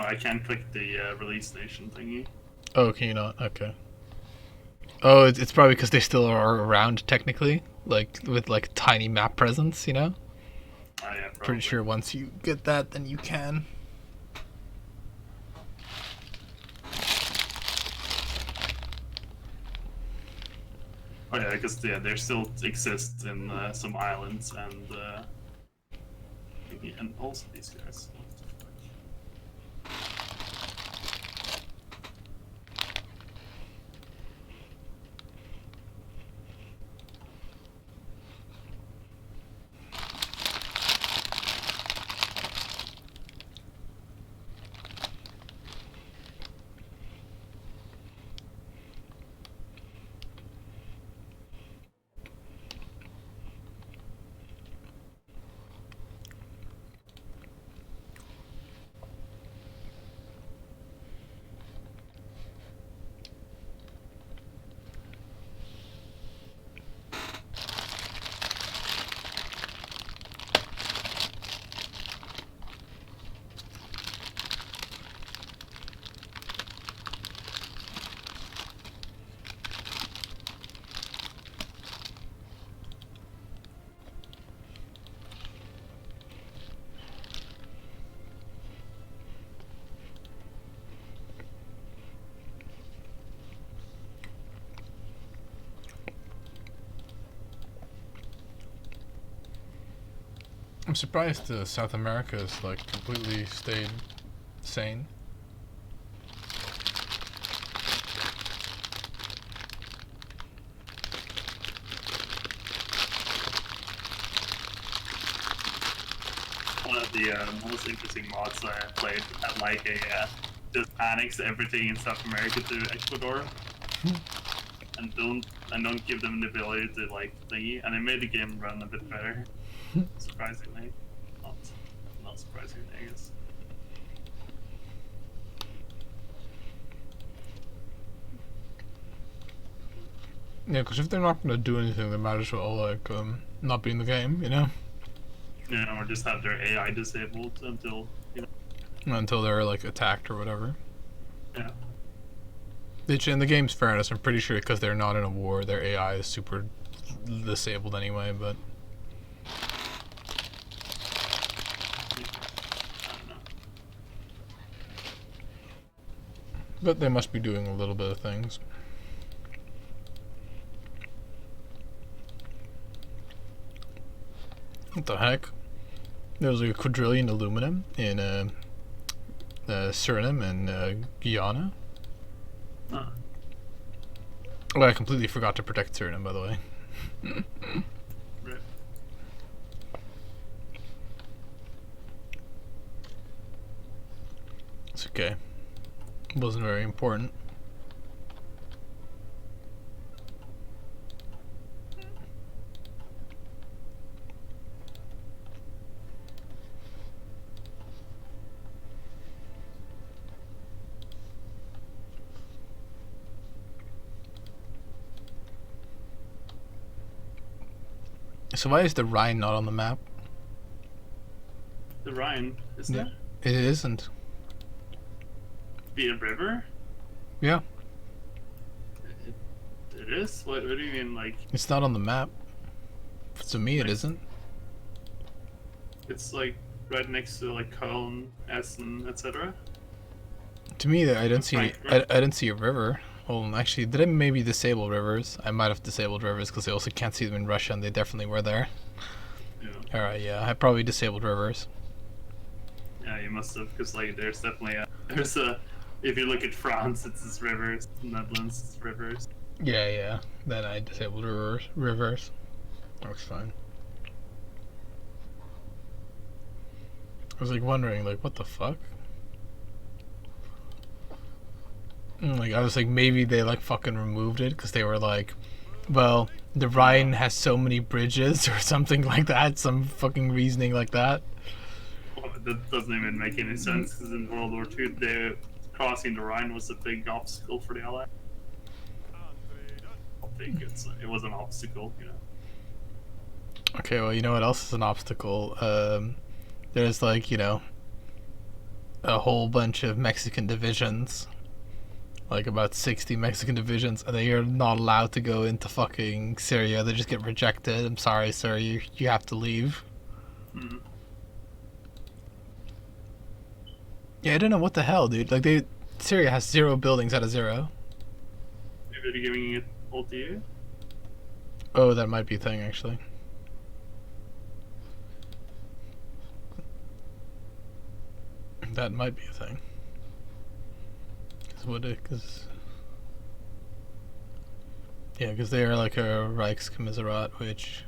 C: I can't click the release nation thingy.
A: Oh, can you not? Okay. Oh, it's probably because they still are around technically, like with like tiny map presence, you know?
C: Oh, yeah, probably.
A: Pretty sure once you get that, then you can.
C: Oh yeah, because there still exists in some islands and also these guys. What the fuck?
A: I'm surprised South America is like completely stayed sane.
C: One of the most interesting mods I played had like a just annex everything in South America to Ecuador, and don't give them the ability to like thingy, and it made the game run a bit better. Surprisingly, not surprisingly, I guess.
A: Yeah, because if they're not gonna do anything, they might as well like not be in the game, you know,
C: Yeah, or just have their AI disabled until
A: until they're like attacked or whatever.
C: yeah.
A: Which, in the game's fairness, I'm pretty sure because they're not in a war, their AI is super disabled anyway. But
C: I don't know.
A: they must be doing a little bit of things. What the heck? There's like a quadrillion aluminum in Suriname and Guyana.
C: Huh.
A: Oh, I completely forgot to protect Suriname, by the way.
C: Right.
A: It's okay. Wasn't very important. So why is the Rhine not on the map?
C: The Rhine, is
A: Yeah.
C: that
A: It isn't.
C: be a river?
A: Yeah,
C: It is. What do you mean? Like
A: it's not on the map. To me, it
C: Nice.
A: isn't.
C: it's like right next to like Köln, Essen, etc.
A: To me, I don't see.
C: Frankfurt.
A: I didn't see a river. Well, actually, did I maybe disable rivers? I might have disabled rivers because I also can't see them in Russia, and they definitely were there.
C: Yeah.
A: All right, yeah, I probably disabled rivers.
C: Yeah, you must have, because like there's definitely there's a if you look at France, it's rivers. Netherlands, it's rivers.
A: Yeah. Then I disabled rivers. That's fine. I was like wondering, like, what the fuck? Like, I was like, maybe they like fucking removed it because they were like, well, the Rhine has so many bridges or something like that, some fucking reasoning like that.
C: Well, that doesn't even make any sense because in World War II, crossing the Rhine was a big obstacle for the Allies. I think it was an obstacle, you know.
A: Okay, well, you know what else is an obstacle? There's like, you know, a whole bunch of Mexican divisions, like about 60 Mexican divisions, and they are not allowed to go into fucking Syria. They just get rejected. I'm sorry, sir, you have to leave.
C: Hmm.
A: Yeah, I don't know what the hell, dude. Like, Syria has 0 buildings out of 0.
C: Maybe they're giving it all to you.
A: Oh, that might be a thing, actually. That might be a thing. Because they are like a Reichskommissariat, which...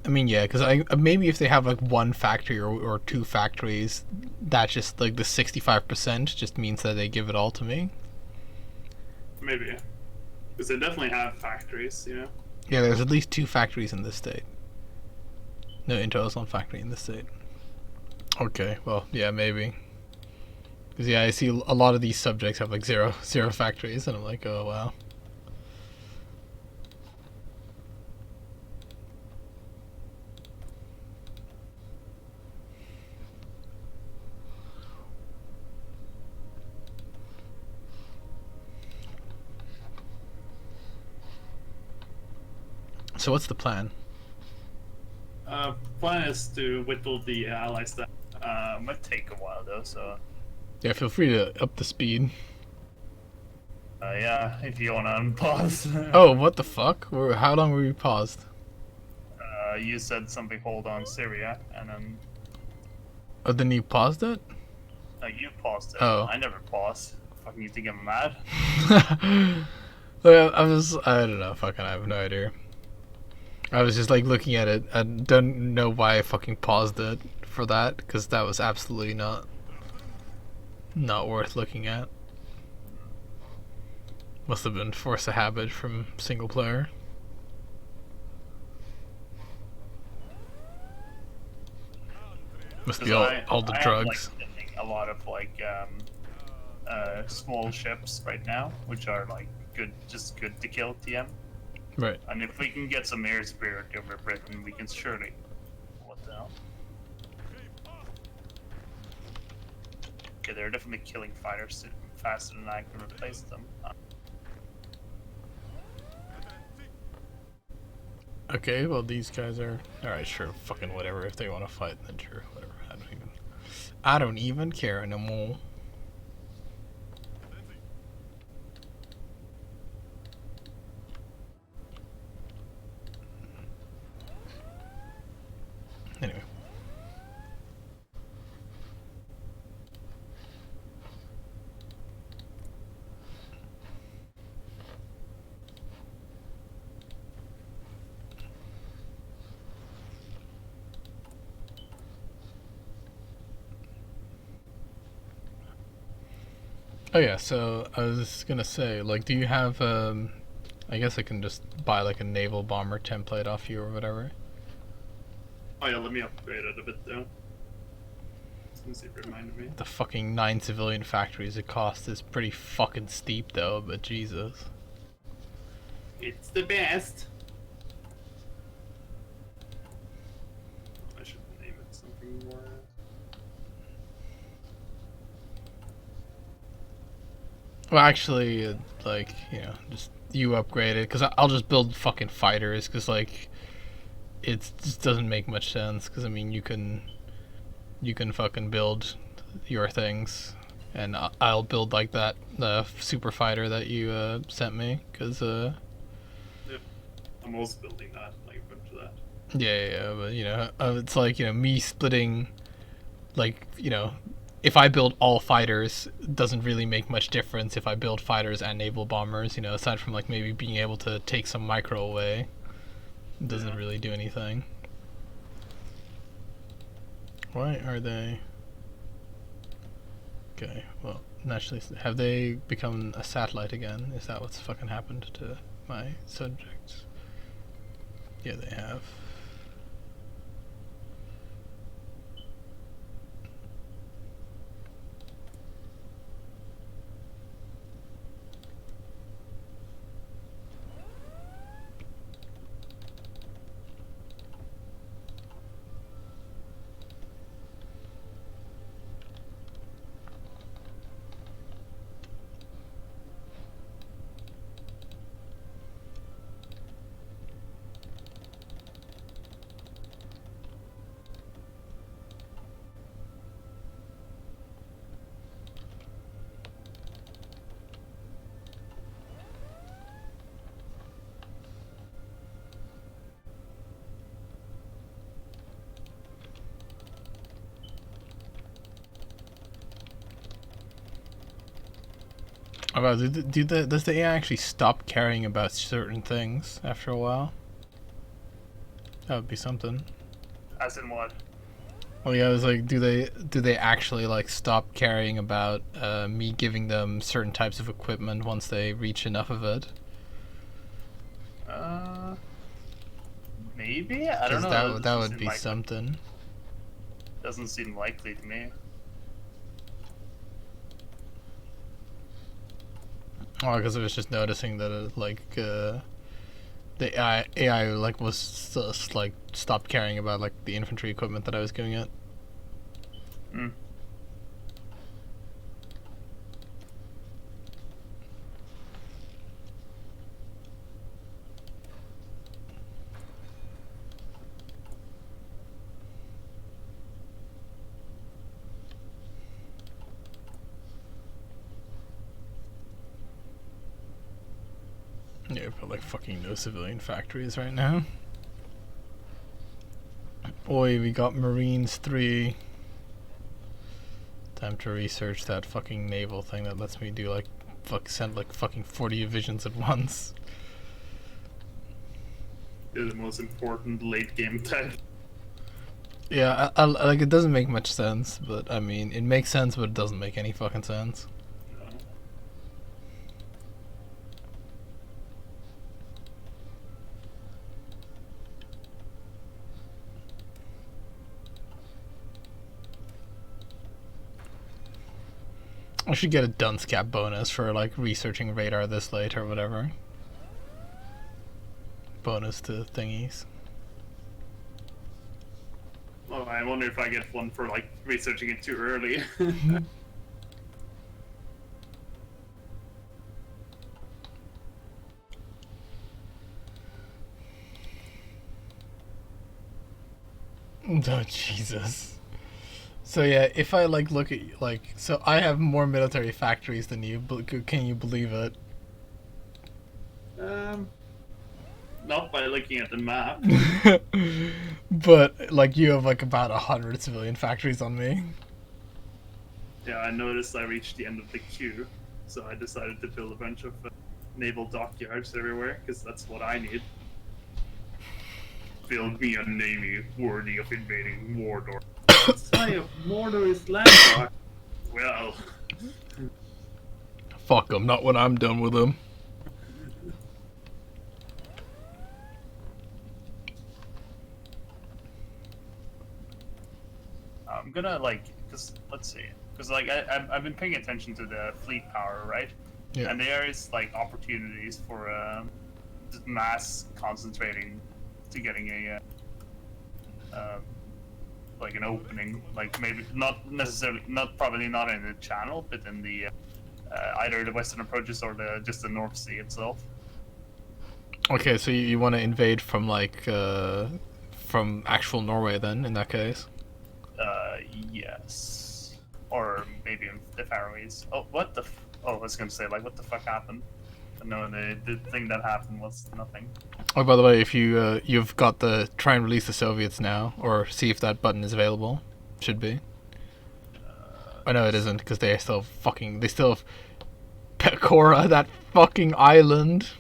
A: I mean, yeah, because maybe if they have like 1 factory or 2 factories, that just like the 65% just means that they give it all to me.
C: Maybe. Because they definitely have factories, you know?
A: Yeah, there's at least 2 factories in this state. No, Intel is one factory in this state. Okay, well, yeah, maybe. Because, yeah, I see a lot of these subjects have like zero factories, and I'm like, oh, wow. So what's the plan?
C: Plan is to whittle the allies down.
B: Might take a while though, so
A: Yeah, feel free to up the speed.
B: yeah, if you wanna unpause.
A: Oh, what the fuck? How long were we paused?
B: You said something. Hold on, Syria, and then
A: Oh, then you paused it?
B: you paused it.
A: Oh.
B: I never paused. Fucking, you think I'm mad?
A: Well, I don't know, fucking, I have no idea. I was just like looking at it. I don't know why I fucking paused it for that, because that was absolutely not worth looking at. Must have been force of habit from single player. Must be all the drugs.
B: I'm, like, a lot of like small ships right now, which are like just good to kill TM.
A: Right.
B: And if we can get some air spirit over Britain, we can surely. What the hell? Okay, they're definitely killing fighters faster than I can replace them.
A: Okay, well these guys are alright. Sure, fucking whatever. If they want to fight, then sure, whatever. I don't even care anymore. Anyway. Oh yeah, so I was gonna say, like, do you have, I guess I can just buy like a naval bomber template off you or whatever.
C: Oh yeah, let me upgrade it a bit though. Since it reminded me.
A: The fucking 9 civilian factories it costs is pretty fucking steep though, but Jesus.
C: It's the best. I should name it something more.
A: Well, actually, like, you know, just you upgrade it, because I'll just build fucking fighters, because, like, it just doesn't make much sense, because, I mean, you can fucking build your things, and I'll build, like, that super fighter that you sent me, because,
C: Yeah, I'm also building that, like a bunch of that.
A: yeah, but, you know, it's like, you know, me splitting, like, you know, if I build all fighters, it doesn't really make much difference if I build fighters and naval bombers, you know, aside from like maybe being able to take some micro away. It doesn't really do anything. Why are they... Okay, well, naturally, have they become a satellite again? Is that what's fucking happened to my subjects? Yeah, they have. About does the AI actually stop caring about certain things after a while? That would be something.
B: As in what?
A: Well, yeah, I was like, do they actually like stop caring about me giving them certain types of equipment once they reach enough of it?
B: Maybe, I don't
A: 'Cause
B: know.
A: that would be something.
B: Doesn't seem likely to me.
A: Oh, because I was just noticing that it, like the AI like was just, like stopped caring about like the infantry equipment that I was giving it.
B: Hmm.
A: Yeah, but like fucking no civilian factories right now. Oi, we got Marines 3. Time to research that fucking naval thing that lets me do like send like fucking 40 divisions at once.
C: They're the most important late game type.
A: Yeah, I like it doesn't make much sense, but I mean it makes sense, but it doesn't make any fucking sense. I should get a dunce cap bonus for like researching radar this late or whatever. Bonus to thingies.
C: Oh, I wonder if I get one for like researching it too early.
A: Oh Jesus. So yeah, if I like look at like, so I have more military factories than you. Can you believe it?
C: Not by looking at the map.
A: But like you have like about 100 civilian factories on me.
C: Yeah, I noticed I reached the end of the queue, so I decided to build a bunch of naval dockyards everywhere, because that's what I need. Build me a navy worthy of invading Mordor. Sigh of Mordor is landlocked. Well,
A: Fuck them, not when I'm done with them.
B: I'm gonna like, cause let's see, cause like I've been paying attention to the fleet power, right?
A: Yeah.
B: And there is like opportunities for just mass concentrating to getting a like an opening, like maybe not necessarily, probably not in the channel, but in the either the western approaches or just the North Sea itself.
A: Okay, so you want to invade from like from actual Norway then, in that case?
B: Yes, or maybe in the Faroese. Oh, what the? I was gonna say like, what the fuck happened? But no, the thing that happened was nothing.
A: Oh, by the way, if you you've got the try and release the Soviets now, or see if that button is available, should be. Oh no, it isn't, because they still have Pecora, that fucking island.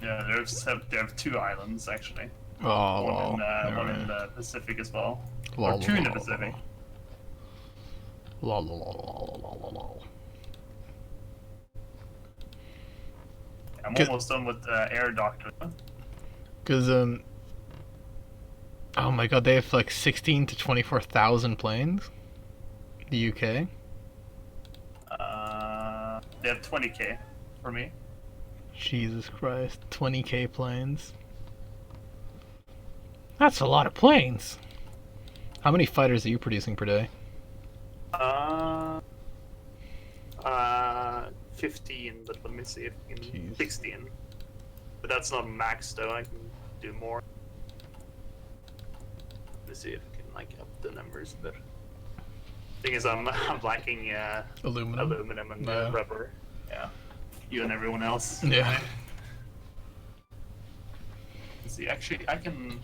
B: Yeah, they have 2 islands actually.
A: Oh,
B: One in the Pacific as well,
A: Lol,
B: or 2 in the
A: lol,
B: Pacific.
A: lol, lol, lol, lol, lol, lol.
B: I'm
A: Good.
B: almost done with Air Doctor.
A: Because oh my god, they have like 16 to 24,000 planes. The UK.
B: They have 20k for me.
A: Jesus Christ, 20k planes. That's a lot of planes. How many fighters are you producing per day?
B: 15, but let me see if I can.
A: Jeez.
B: 16. But that's not max though, I can do more. Let's see if I can like up the numbers, but thing is I'm lacking aluminum and rubber. Yeah. You and everyone else.
A: Yeah.
B: Let's see, actually I can.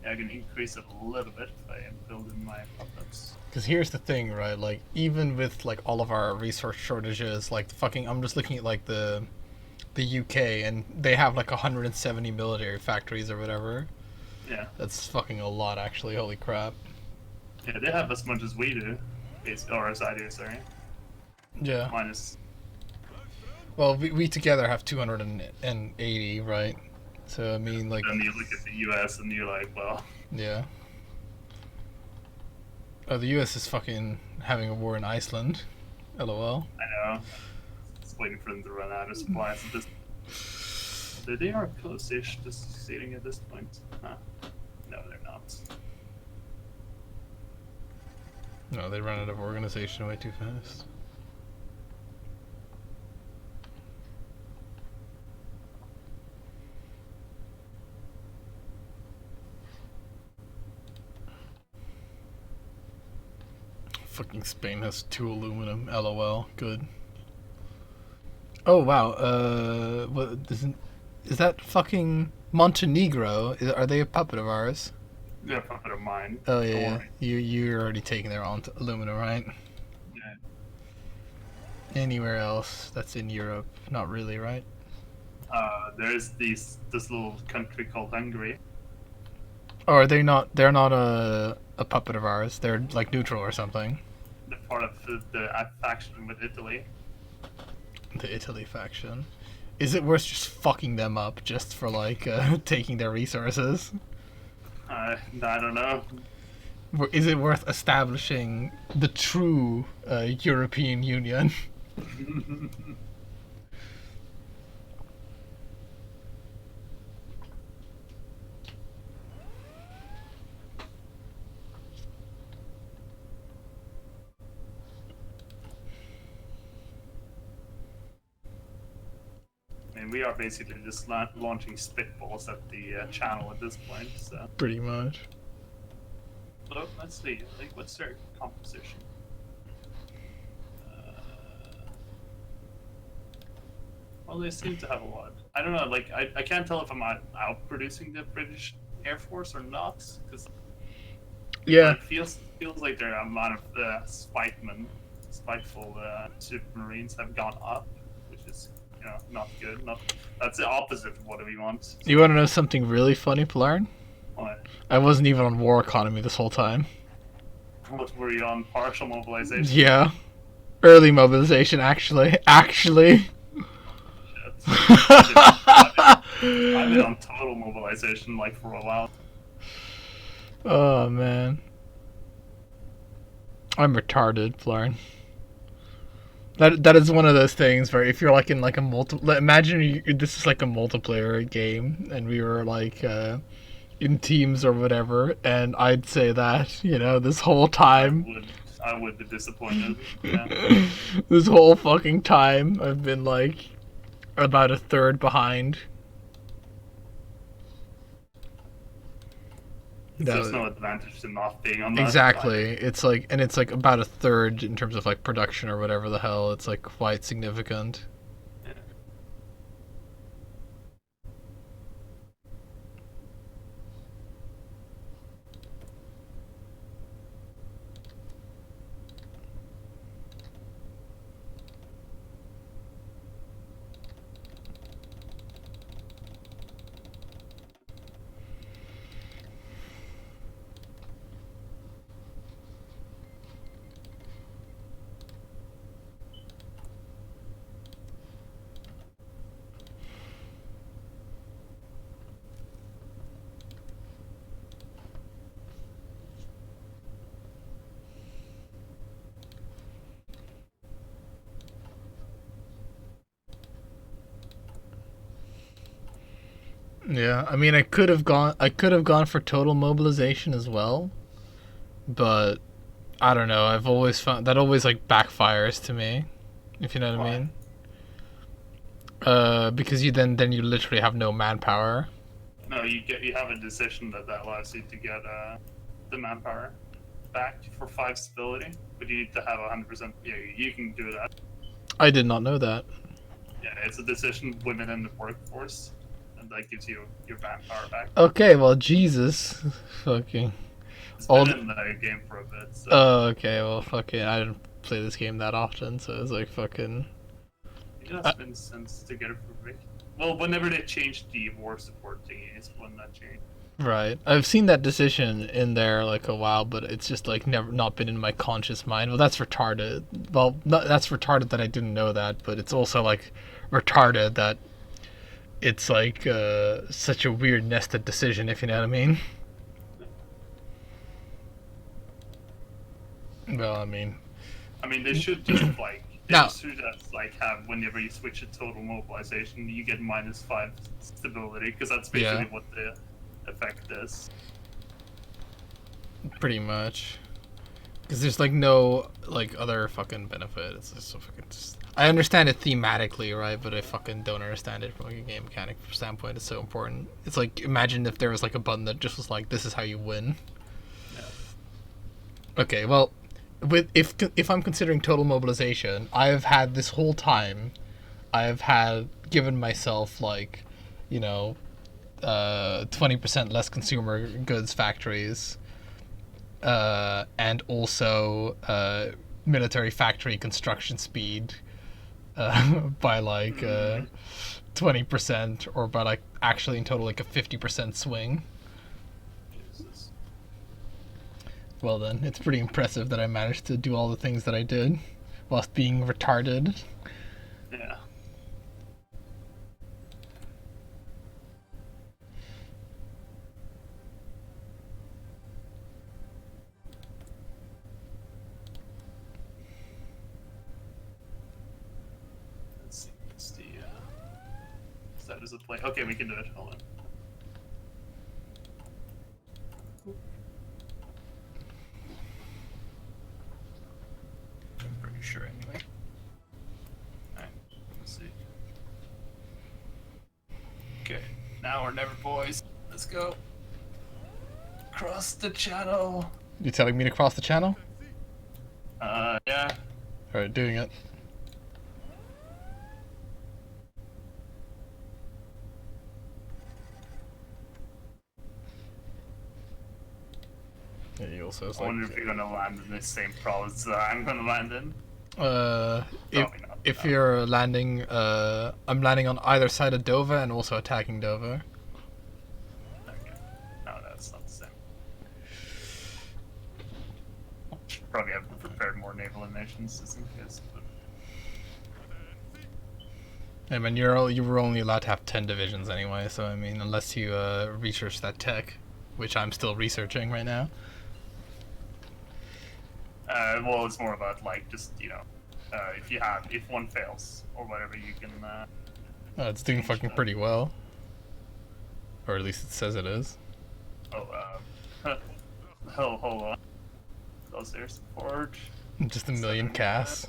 B: Yeah, I can increase it a little bit if I build in my puppets.
A: Because here's the thing, right? Like, even with like all of our resource shortages, like fucking, I'm just looking at like the UK, and they have like 170 military factories or whatever.
B: Yeah.
A: That's fucking a lot, actually. Holy crap.
B: Yeah, they have as much as we do. Or as I do, sorry.
A: Yeah.
B: Minus.
A: Well, we together have 280, right? So I mean, like.
B: Then you look at the US and you're like, well.
A: Yeah. Oh, the US is fucking having a war in Iceland. LOL.
B: I know. Just waiting for them to run out of supplies at this. They are close-ish to succeeding at this point. Huh. No, they're not.
A: No, they run out of organization way too fast. Fucking Spain has 2 aluminum. LOL. Good. Oh wow. What is that fucking Montenegro? Are they a puppet of ours?
B: They're a puppet of mine.
A: Oh
B: Don't
A: yeah.
B: worry.
A: You're already taking their own aluminum, right?
B: Yeah.
A: Anywhere else that's in Europe? Not really, right?
B: There's this little country called Hungary.
A: Oh, are they not? They're not a puppet of ours. They're like neutral or something.
B: They're part of the faction with Italy.
A: The Italy faction. Is it worth just fucking them up just for like taking their resources?
B: I don't know.
A: Is it worth establishing the true European Union?
B: I mean, we are basically just launching spitballs at the channel at this point, so.
A: Pretty much.
B: But let's see, like, what's their composition? Well, they seem to have a lot. I don't know, like, I can't tell if I'm outproducing the British Air Force or not, because
A: Yeah.
B: it feels like their amount of spiteful supermarines have gone up, which is, not good. That's the opposite of what we want.
A: You want to know something really funny, Pilar?
B: What?
A: I wasn't even on war economy this whole time.
B: What were you on? Partial mobilization?
A: Yeah. Early mobilization, actually. Actually.
B: Shit. I've been on total mobilization like for a while.
A: Oh, man. I'm retarded, Flaren. That is one of those things where if you're like in like a imagine this is like a multiplayer game and we were like in teams or whatever, and I'd say that, this whole time.
B: I would be disappointed. Yeah.
A: This whole fucking time I've been like about a third behind.
B: There's no advantage to not being on that.
A: Exactly. It's like about a third in terms of like production or whatever the hell. It's like quite significant.
B: Yeah.
A: Yeah, I mean, I could have gone for total mobilization as well, but I don't know. I've always found that always like backfires to me, if you know what I mean. Because you then you literally have no manpower.
B: No, you have a decision that allows you to get the manpower back for 5 stability, but you need to have 100%. Yeah, you can do that.
A: I did not know that.
B: Yeah, it's a decision within the workforce.
C: and that gives you your power back.
A: Okay, well, Jesus. Fucking.
C: It's
A: all
C: been in the game for a bit. So.
A: Oh, okay, well, fucking. I didn't play this game that often, so it's like fucking.
C: Yeah, it's been since Together for Rick. Well, whenever they changed the war support thingy is when that changed.
A: Right. I've seen that decision in there like a while, but it's just like never not been in my conscious mind. Well, that's retarded. Well, that's retarded that I didn't know that, but it's also like retarded that it's like such a weird nested decision, if you know what I mean. Well, I mean,
C: they should just like
A: No.
C: should just like have whenever you switch to total mobilization, you get -5 stability because that's basically
A: Yeah.
C: what the effect is.
A: pretty much. Because there's like no like other fucking benefit. It's just so fucking. I understand it thematically, right? But I fucking don't understand it from like a game mechanic standpoint. It's so important. It's like imagine if there was like a button that just was like, "This is how you win."
C: Yeah.
A: Okay, well, if I'm considering total mobilization, I have had this whole time, I have had given myself like, 20% less consumer goods factories, and also military factory construction speed, by like 20%, or by like actually in total like a 50% swing.
C: Jesus.
A: Well then, it's pretty impressive that I managed to do all the things that I did, whilst being retarded.
C: Yeah. Let's see. What's the status of play? Okay, we can do it. Hold on. I'm pretty sure anyway. Alright, let's see. Okay, now or never, boys. Let's go. Cross the channel.
A: You telling me to cross the channel?
C: Yeah.
A: Alright, doing it. Yeah, he also has
C: I wonder
A: like,
C: if you're gonna land in the same province that I'm gonna land in.
A: if
C: Probably not.
A: if
C: No.
A: you're landing, I'm landing on either side of Dover and also attacking Dover.
C: Okay. No, that's not the same. Should probably have prepared more naval nations just in case. But...
A: I mean, you were only allowed to have 10 divisions anyway, so I mean, unless you research that tech, which I'm still researching right now.
C: Well, it's more about like just if one fails or whatever, you can.
A: It's doing fucking pretty well, or at least it says it is.
C: Hold on. Those there support.
A: Just a million casts.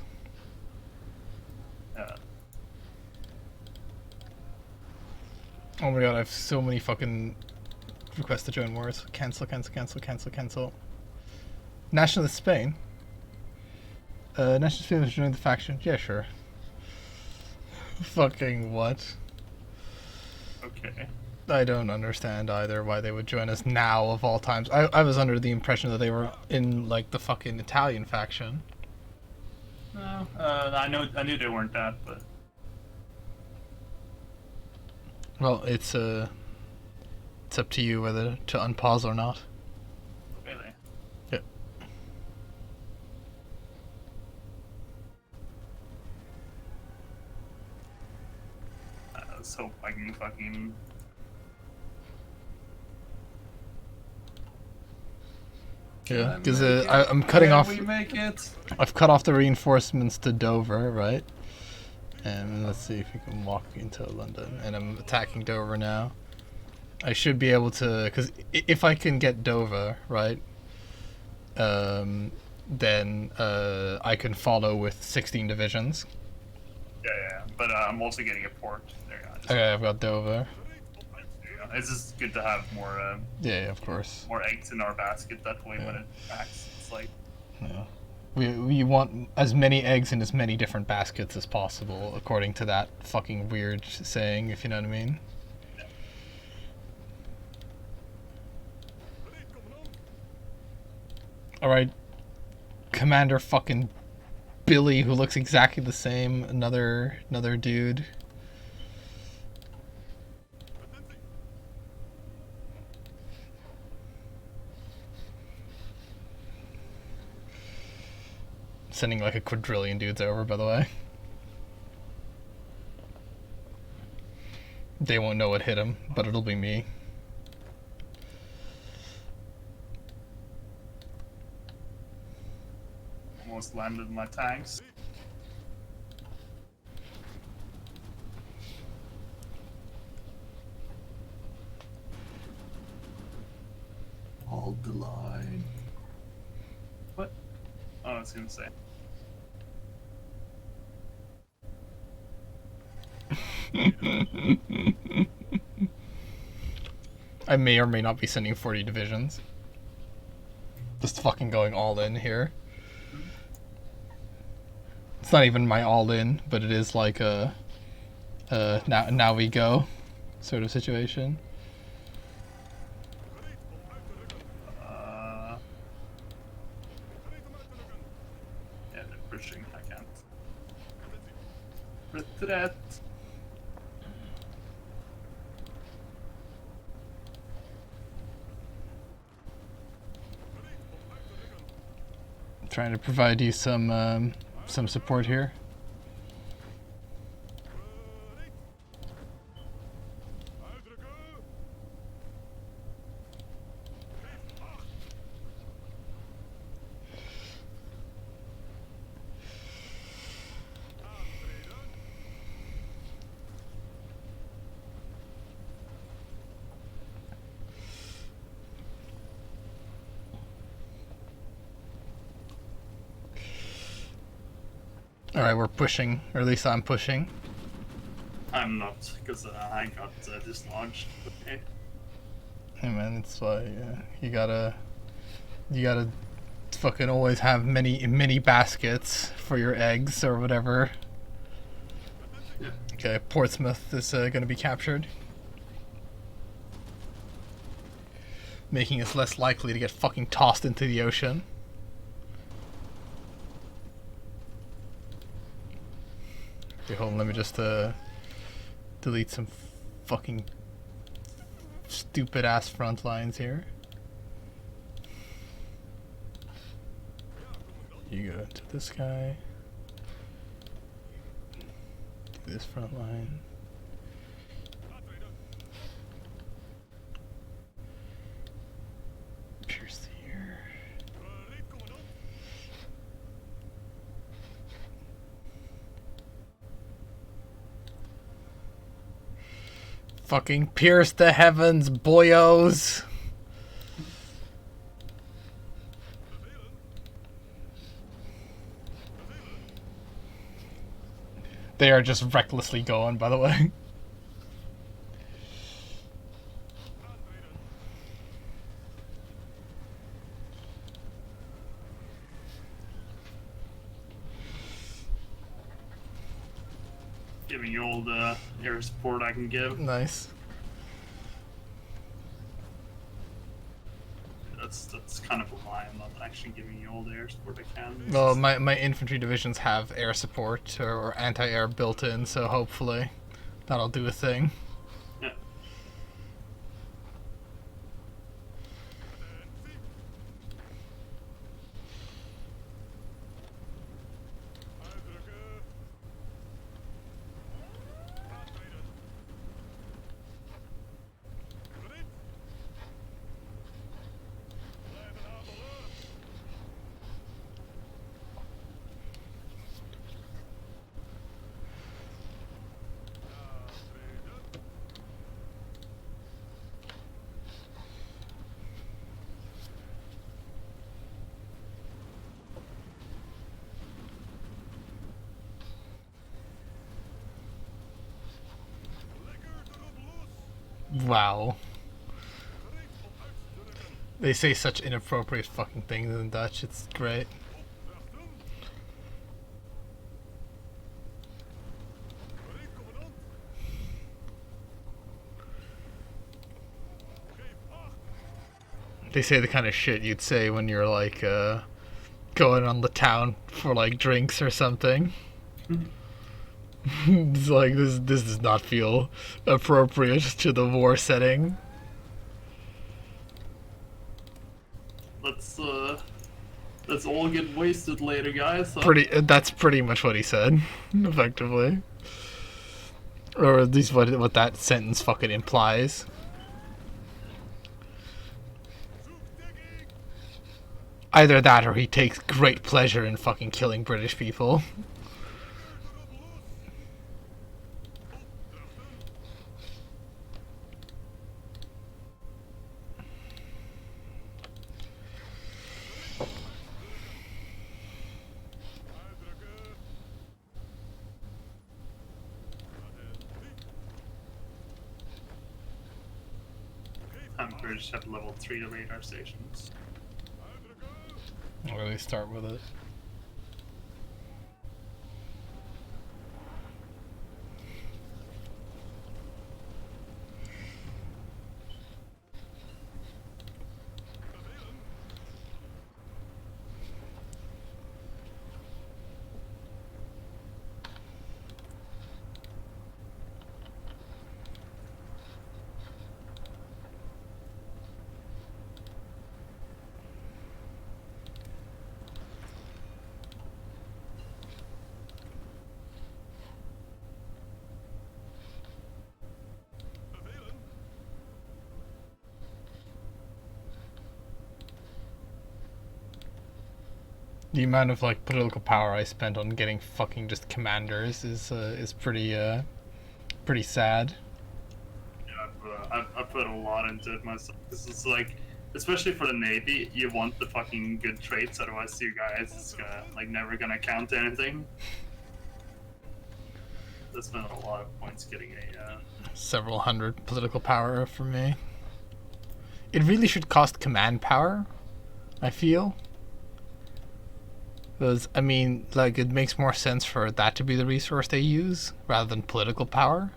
C: Yeah.
A: Oh my god, I have so many fucking requests to join wars. Cancel. Nationalist Spain. Nationalist Spain has joined the faction. Yeah, sure. Fucking what?
C: Okay.
A: I don't understand either why they would join us now of all times. I was under the impression that they were in like the fucking Italian faction.
C: No, I knew they weren't that, but
A: Well, it's up to you whether to unpause or not.
C: really.
A: Yep.
C: Let's hope I can fucking.
A: Yeah, because I'm cutting off.
C: We make it.
A: I've cut off the reinforcements to Dover, right? And let's see if we can walk into London. And I'm attacking Dover now. I should be able to, because if I can get Dover, right, then I can follow with 16 divisions.
C: Yeah, but I'm also getting a port. There you go.
A: Okay, I've got Dover.
C: It's just good to have more
A: Yeah, of course.
C: more eggs in our basket. That way, when it acts, it's like
A: Yeah. We want as many eggs in as many different baskets as possible, according to that fucking weird saying, if you know what I mean. Alright, Commander fucking Billy, who looks exactly the same. Another dude. Sending like a quadrillion dudes over, by the way. They won't know what hit him, but it'll be me.
B: Almost landed my tanks.
D: Hold the line.
B: What? Oh, I was gonna say.
A: I may or may not be sending 40 divisions. Just fucking going all in here. It's not even my all in, but it is like a now we go sort of situation.
B: Yeah, they're pushing. I can't. Retreat.
A: Trying to provide you some support here. Alright, we're pushing, or at least I'm pushing.
C: I'm not, because I got dislodged. Okay.
A: Hey man, it's why you gotta fucking always have many baskets for your eggs or whatever.
C: Yeah.
A: Okay, Portsmouth is gonna be captured, making us less likely to get fucking tossed into the ocean. Okay, hold on, let me just delete some fucking stupid ass front lines here. You go to this guy. Do this front line. Pierce here. Fucking pierce the heavens, boyos! They are just recklessly going, by the way.
C: Giving you all the air support I can give.
A: Nice.
C: That's kind of a lie. I'm not actually giving you all the air support I can. It's
A: Well,
C: just-
A: my infantry divisions have air support or anti-air built in, so hopefully that'll do a thing.
C: Yeah.
A: Wow. They say such inappropriate fucking things in Dutch, it's great. They say the kind of shit you'd say when you're like going on the town for like drinks or something. It's like this does not feel appropriate to the war setting.
C: Let's all get wasted later, guys. So.
A: That's pretty much what he said, effectively. Or at least what that sentence fucking implies. Either that or he takes great pleasure in fucking killing British people.
C: I'm British have level 3 radar stations.
A: I'll really start with it. The amount of like political power I spent on getting fucking just commanders is pretty sad.
C: Yeah, I put a lot into it myself. This is like, especially for the Navy, you want the fucking good traits, otherwise you guys is gonna like never gonna count anything. I spent a lot of points getting a
A: several hundred political power for me. It really should cost command power, I feel. Because, I mean, like, it makes more sense for that to be the resource they use rather than political power.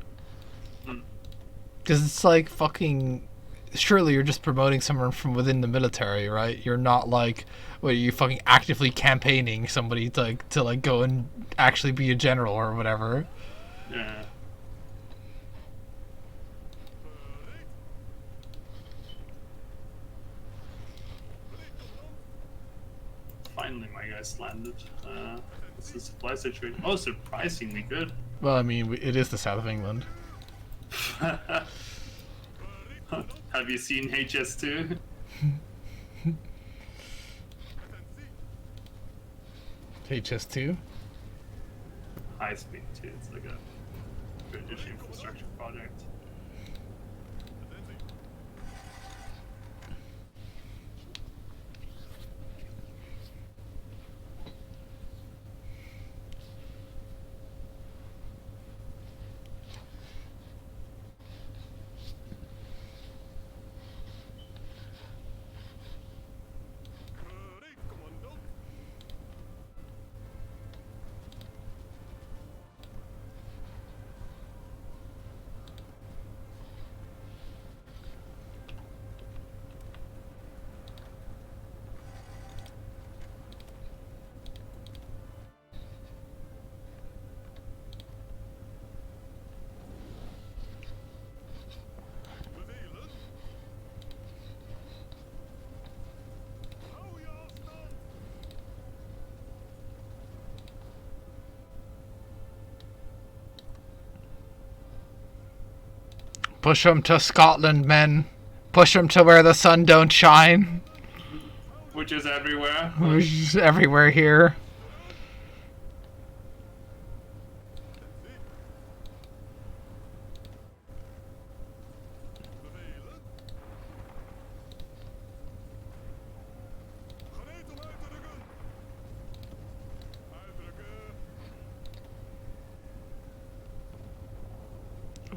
A: Because it's like fucking... Surely you're just promoting someone from within the military, right? You're not like... What, you fucking actively campaigning somebody to go and actually be a general or whatever.
C: yeah. Finally, my guys landed. What's the supply situation? Oh, surprisingly good.
A: Well, I mean, it is the south of England.
C: Have you seen HS2?
A: HS2?
C: High speed 2. It's like a British infrastructure project.
A: Push 'em to Scotland, men. Push 'em to where the sun don't shine.
C: Which is everywhere.
A: Which is everywhere here.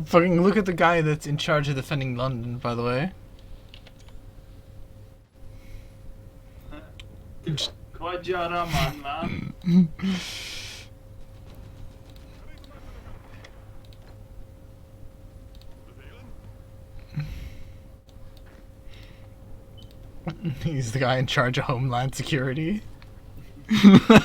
A: Fucking look at the guy that's in charge of defending London, by the way.
C: Vad göra man?
A: He's the guy in charge of Homeland Security.
C: Pretty much.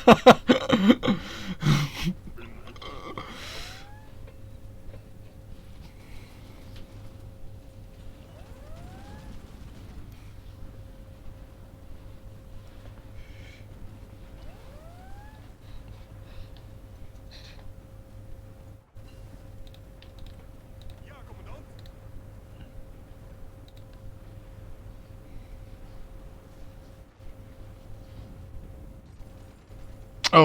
A: Oh,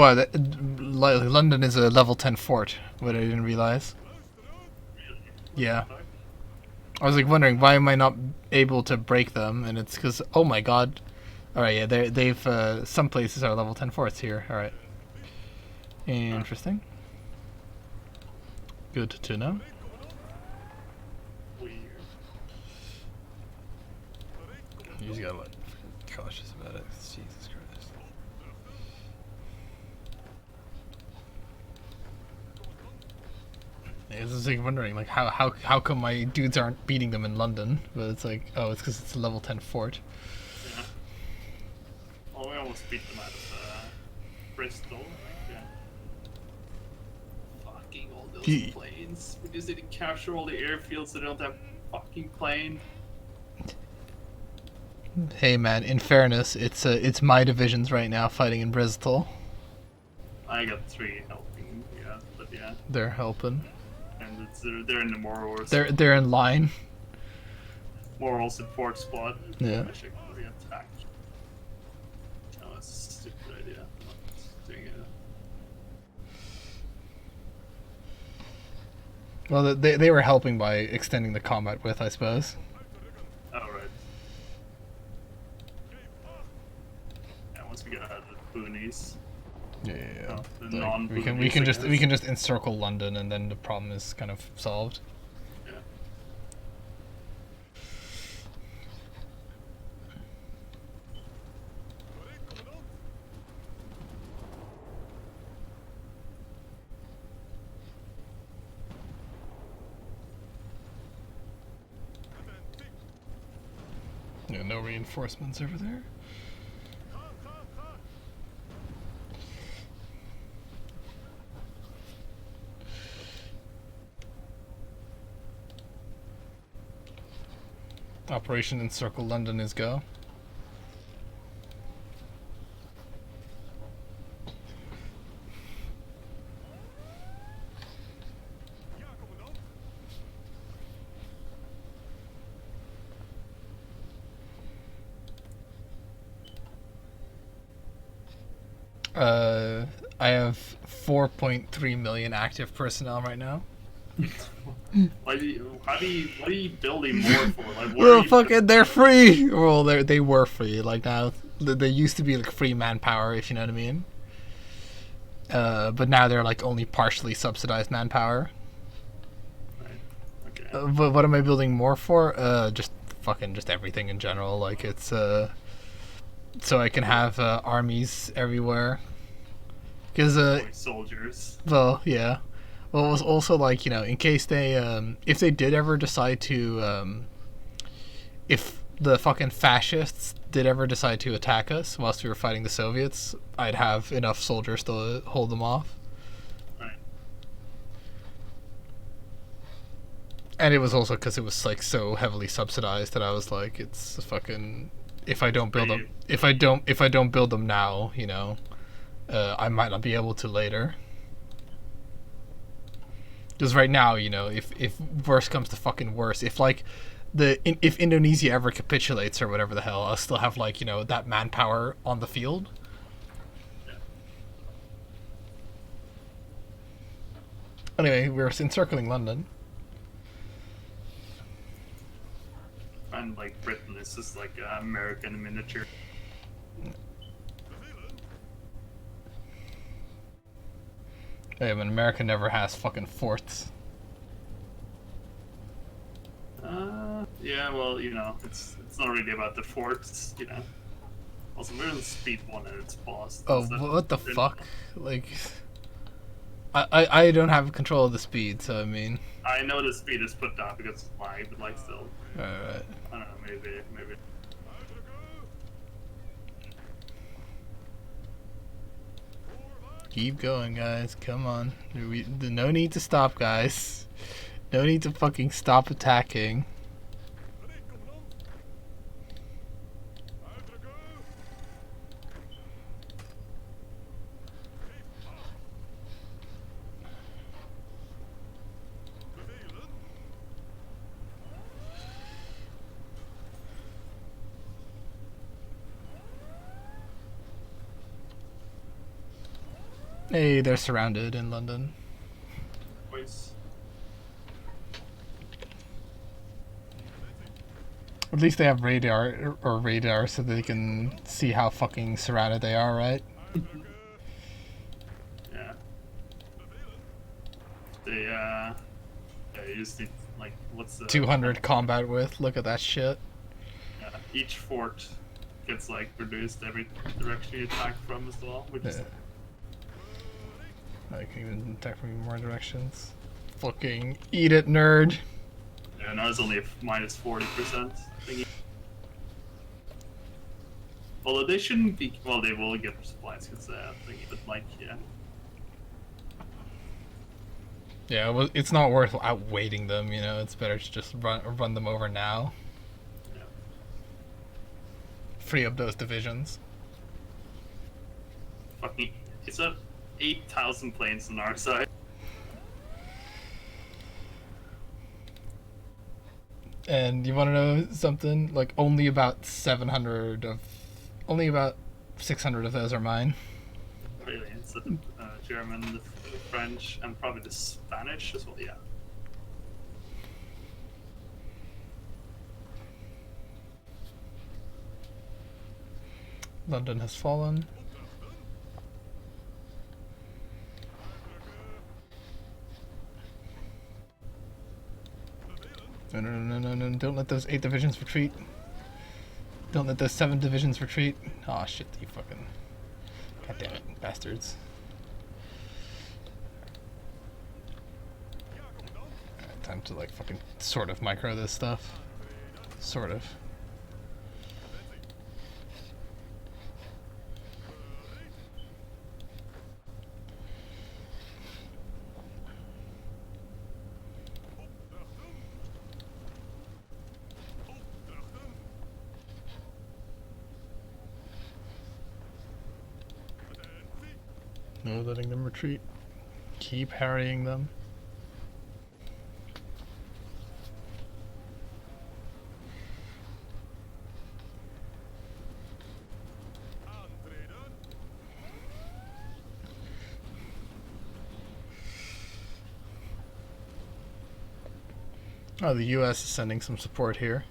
A: London is a level 10 fort. What I didn't realize.
C: Really?
A: Yeah.
C: Fuck.
A: I was like wondering why am I not able to break them, and it's because oh my god. All right, yeah, they've some places are level 10 forts here. All right. Interesting. Good to know.
C: Weird.
A: You just gotta be cautious about it. Jesus Christ. Yeah, I was just like wondering, like how come my dudes aren't beating them in London? But it's like, oh, it's because it's a level 10 fort.
C: Yeah. Well, we almost beat them out of Bristol, I think, yeah. Fucking all those
A: Ye-
C: planes. We just didn't capture all the airfields so they don't have fucking plane.
A: Hey man, in fairness, it's my divisions right now fighting in Bristol.
C: I got 3 helping, yeah, but yeah.
A: They're helping.
C: And they're in the morals.
A: They're in line.
C: Moral support squad.
A: Yeah.
C: I should re-attack. Oh, that's a stupid idea. I'm not doing it.
A: Well, they were helping by extending the combat width, I suppose.
C: Oh, right. Yeah, once we get out of the boonies.
A: Yeah.
C: Oh, the
A: Like,
C: non-boonies,
A: we can
C: I
A: just
C: guess.
A: we can just encircle London, and then the problem is kind of solved.
C: Yeah.
A: Yeah, no reinforcements over there. Operation Encircle London is go. I have 4.3 million active personnel right now.
C: What are you building more for? Like, what
A: Well,
C: are you,
A: fucking, they're free. Well, they were free. Like now, they used to be like free manpower, if you know what I mean. But now they're like only partially subsidized manpower.
C: Right. Okay.
A: But what am I building more for? Just everything in general. Like it's so I can have armies everywhere. Because
C: Boy, soldiers.
A: well, yeah. Well, it was also like, you know, in case they if they did ever decide to if the fucking fascists did ever decide to attack us whilst we were fighting the Soviets, I'd have enough soldiers to hold them off.
C: Right.
A: And it was also because it was like so heavily subsidized that I was like, it's fucking. If I don't build them, if I don't build them now, you know, I might not be able to later. Because right now, you know, if worse comes to fucking worse, if like if Indonesia ever capitulates or whatever the hell, I'll still have like, you know, that manpower on the field. Anyway, we're encircling London.
C: And like Britain is just like American miniature.
A: Hey, but America never has fucking forts.
C: Yeah, well, you know, it's not really about the forts, you know. Also, we're in speed 1 at its boss.
A: Oh, what the fuck? Like, I don't have control of the speed, so I mean.
C: I know the speed is put down because of lag, but like still,
A: Alright.
C: I don't know, maybe.
A: Keep going, guys. Come on. No need to stop, guys. No need to fucking stop attacking. Hey, they're surrounded in London.
C: Voice.
A: At least they have radar so they can see how fucking surrounded they are, right?
C: Yeah. They yeah, you just need like what's the
A: 200 combat width. Look at that shit.
C: Yeah, each fort gets like reduced every direction you attack from as well, which is
A: Yeah. I can even attack from more directions. Fucking eat it, nerd.
C: yeah, now it's only a minus 40% thingy. Although they shouldn't be, well, they will get supplies because thingy, but like, yeah.
A: Yeah, well, it's not worth outweighting them, you know. It's better to just run them over now.
C: Yeah.
A: Free up those divisions.
C: Fucking, it's a 8,000 planes on our side.
A: And you want to know something? Like only about 600 of those are mine.
C: Really, it's the German, the French, and probably the Spanish as well. Yeah.
A: London has fallen. No, don't let those 8 divisions retreat. Don't let those 7 divisions retreat. Aw, shit, you fucking... God damn it, bastards. Alright, time to, like, fucking sort of micro this stuff. Sort of. No letting them retreat. Keep harrying them. Oh, the US is sending some support here.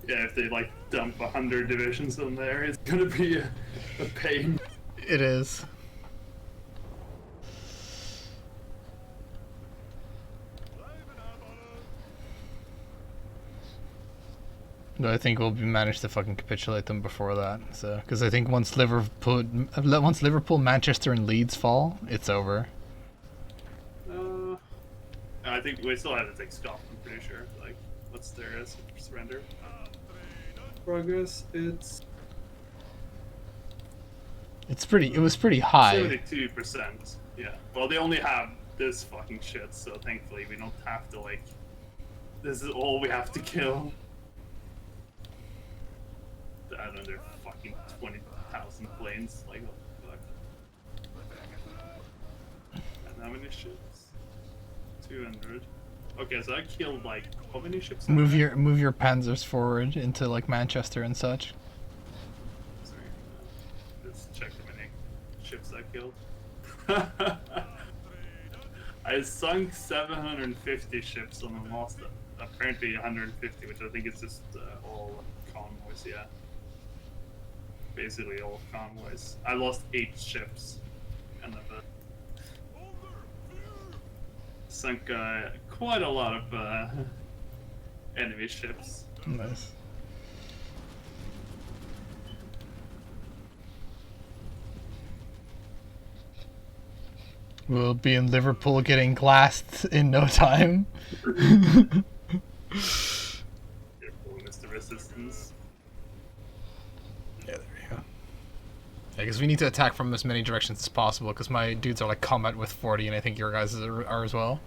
C: Yeah, if they like dump 100 divisions on there, it's gonna be a pain.
A: It is. But I think we'll manage to fucking capitulate them before that. So, because I think once Liverpool, Manchester, and Leeds fall, it's over.
C: I think we still have to take Scotland. I'm pretty sure. Like, what's their surrender?
E: Progress, it's
A: It was pretty high.
C: 72%. Yeah. Well, they only have this fucking shit, so thankfully we don't have to like. This is all we have to kill. I don't know, they're fucking 20,000 planes. Like, what the fuck? And how many ships? 200. Okay, so I killed like how many ships?
A: Move your panzers forward into like Manchester and such.
C: Sorry, let's check how many ships I killed. I sunk 750 ships on them, lost apparently 150, which I think is just all convoys. Yeah, basically all convoys. I lost 8 ships, and sunk quite a lot of enemy ships.
A: Nice. We'll be in Liverpool getting glassed in no time.
C: Liverpool is the resistance.
A: Yeah, there Because we need to attack from as many directions as possible, because my dudes are like combat with 40, and I think your guys are as well.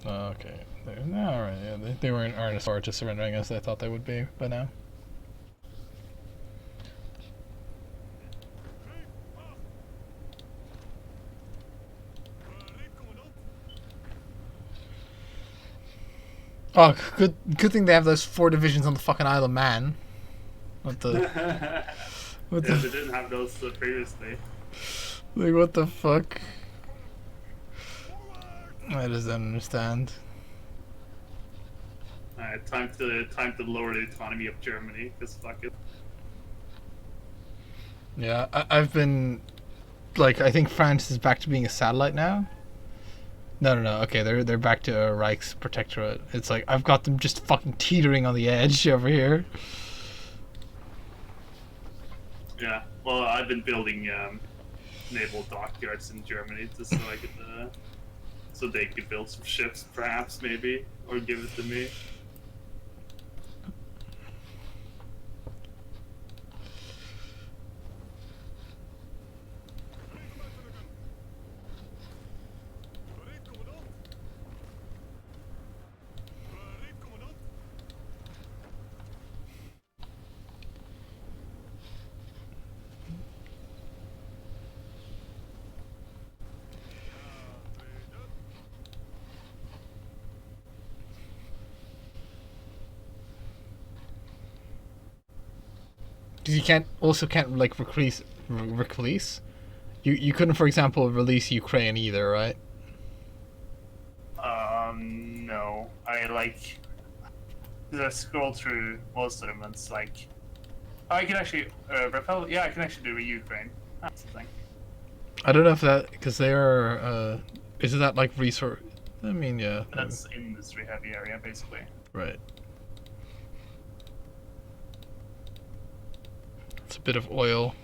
A: Okay. Alright, yeah, they aren't as far to surrendering as I thought they would be by now. Oh, good thing they have those 4 divisions on the fucking Isle of Man. What the? What
C: Yeah,
A: the?
C: they didn't have those previously.
A: Like, what the fuck? I just don't understand.
C: Time to lower the economy of Germany, because fuck it.
A: Yeah, I've been, like, I think France is back to being a satellite now. No. Okay, they're back to a Reich's protectorate. It's like I've got them just fucking teetering on the edge over here.
C: Yeah, well, I've been building naval dockyards in Germany just so I could, so they could build some ships, perhaps, maybe, or give it to me.
A: Because you can't like release. You couldn't, for example, release Ukraine either, right?
B: No. I scroll through most of them and it's like... I can actually, repel... Yeah, I can actually do Ukraine. That's the thing.
A: I don't know if that, because they are, isn't that like resource? I mean, yeah.
B: That's industry heavy area, basically.
A: Right. It's a bit of oil.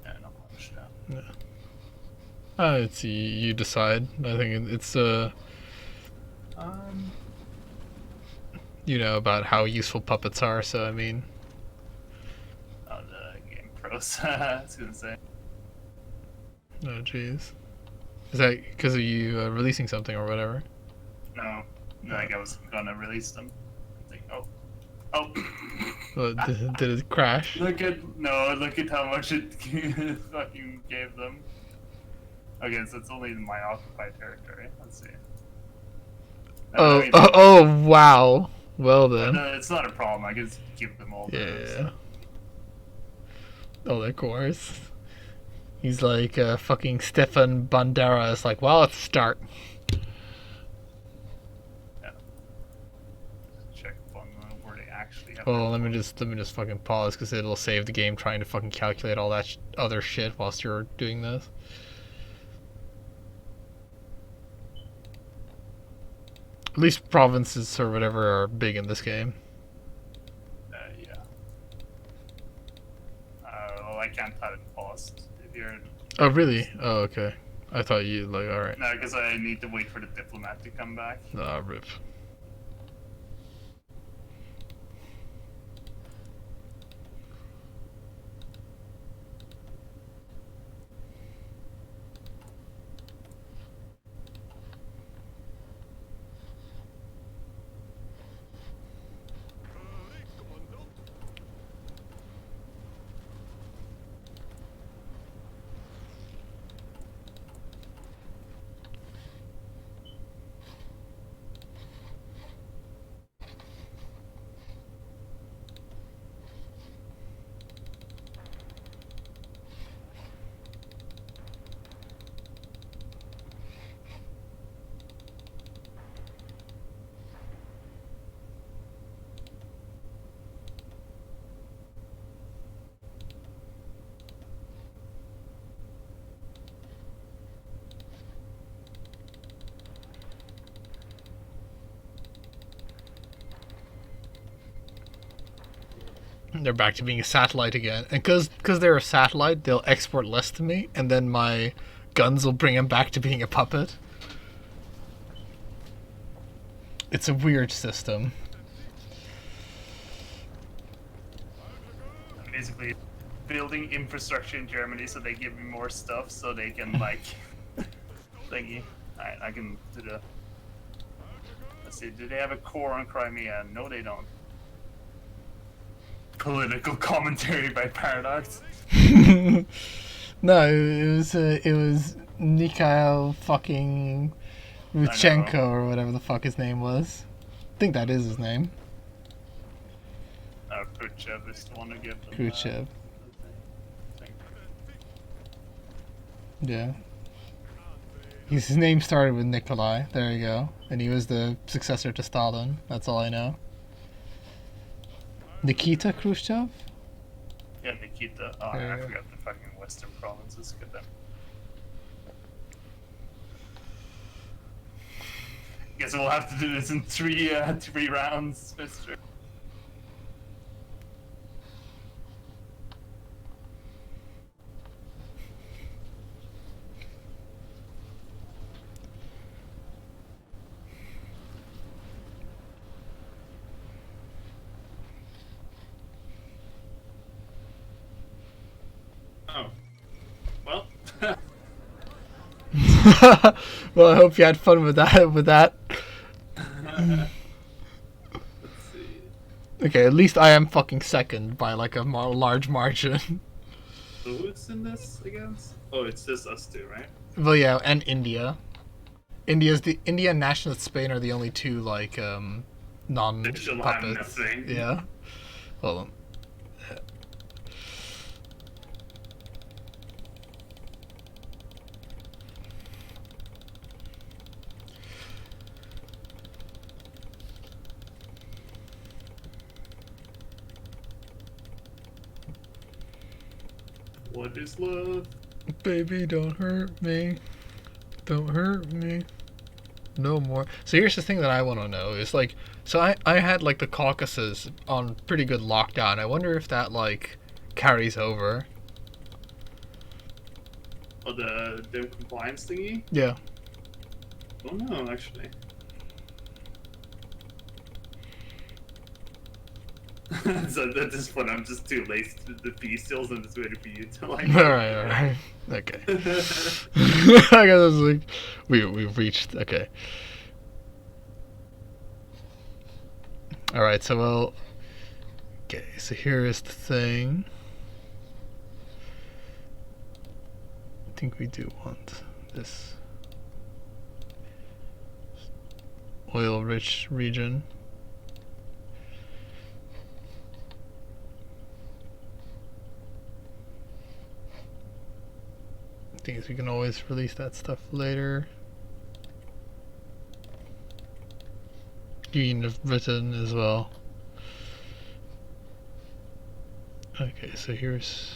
B: Yeah, not much, no.
A: It's you decide. I think it's you know about how useful puppets are. So I mean,
B: Oh, the game pros. I was gonna say.
A: oh jeez, is that because of you releasing something or whatever?
B: No, like I was gonna release them. I think, oh.
A: Well, did it crash?
B: Look at how much it fucking gave them. Okay, so it's only my occupied territory. Let's see.
A: Oh, wow. Well then.
B: No, it's not a problem. I can just give them all.
A: Yeah. Oh, of course. He's like fucking Stefan Bandera. It's like, well, let's start.
B: Yeah. Check on where they actually have.
A: Well, let me just fucking pause because it'll save the game trying to fucking calculate all that other shit whilst you're doing this. At least provinces or whatever are big in this game.
B: Yeah. Well, I can't have it paused if you're.
A: Oh, really? Oh, okay. I thought you, like, alright.
B: No, because I need to wait for the diplomat to come back.
A: Ah, rip. They're back to being a satellite again, and because they're a satellite, they'll export less to me, and then my guns will bring them back to being a puppet. it's a weird system.
B: I'm basically building infrastructure in Germany so they give me more stuff so they can like thingy. I can do the. Let's see. Do they have a core on Crimea? No, they don't. Political commentary by Paradox.
A: No, it was Mikhail fucking Ruchenko or whatever the fuck his name was. I think that is his name.
B: Khrushchev is the one who gave them.
A: Khrushchev. Yeah. His name started with Nikolai. There you go. And he was the successor to Stalin. That's all I know. Nikita Khrushchev?
B: Yeah, Nikita. Oh,
A: Yeah.
B: I forgot the fucking Western provinces. Good then. Guess we'll have to do this in three rounds, Mister.
C: Oh. Well.
A: Well, I hope you had fun with that.
C: Let's see.
A: Okay, at least I am fucking second by like a large margin.
C: So who's in this again? Oh, it's just us two, right?
A: Well, yeah, and India. India and Nationalist Spain are the only two like
C: They shall have
A: non-puppets.
C: nothing.
A: Yeah. Well.
C: What is love?
A: Baby, don't hurt me. Don't hurt me. No more. So here's the thing that I want to know is like, so I had like the Caucasus on pretty good lockdown. I wonder if that like carries over.
C: Oh, the compliance thingy?
A: Yeah.
C: Oh no, actually. So at this point, I'm just too lazy to do the peace deals. I'm just waiting for you to like.
A: Alright. Okay. I guess it's like we've reached. Okay. Alright, so well. Okay, so here is the thing. I think we do want this oil-rich region. Thing is, we can always release that stuff later. Union of Britain as well. Okay, so here's.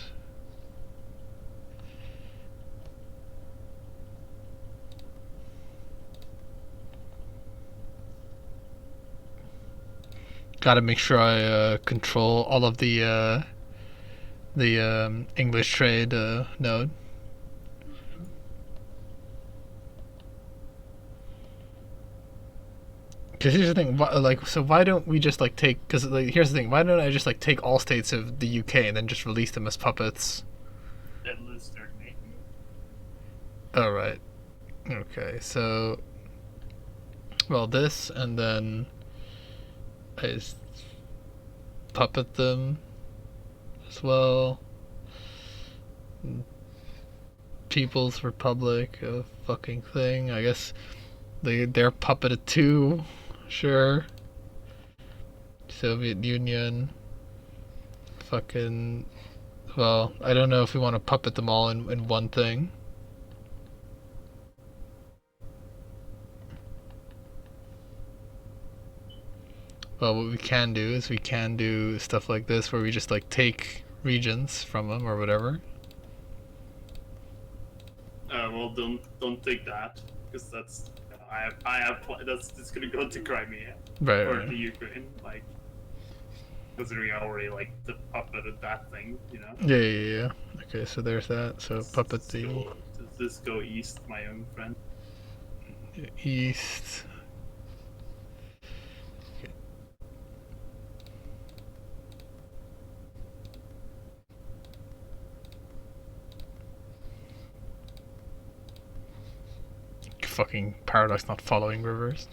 A: Gotta make sure I control all of the English trade node. Because here's the thing, so why don't we just like take? Because like, here's the thing, why don't I just like take all states of the UK and then just release them as puppets?
B: Then lose their name.
A: All right. Okay, so well, this and then I just puppet them as well. People's Republic, a fucking thing. I guess they're puppeted too. Sure. Soviet Union. Fucking. Well, I don't know if we want to puppet them all in one thing. Well, what we can do is we can do stuff like this where we just like take regions from them or whatever.
C: Well, don't take that because that's that's it's gonna go to Crimea
A: Right.
C: or
A: Right.
C: to Ukraine, like considering I already like the puppet of that thing, you know.
A: Yeah. Okay, so there's that. So puppet the
C: So, does this go east, my young friend?
A: east. fucking paradox not following rivers.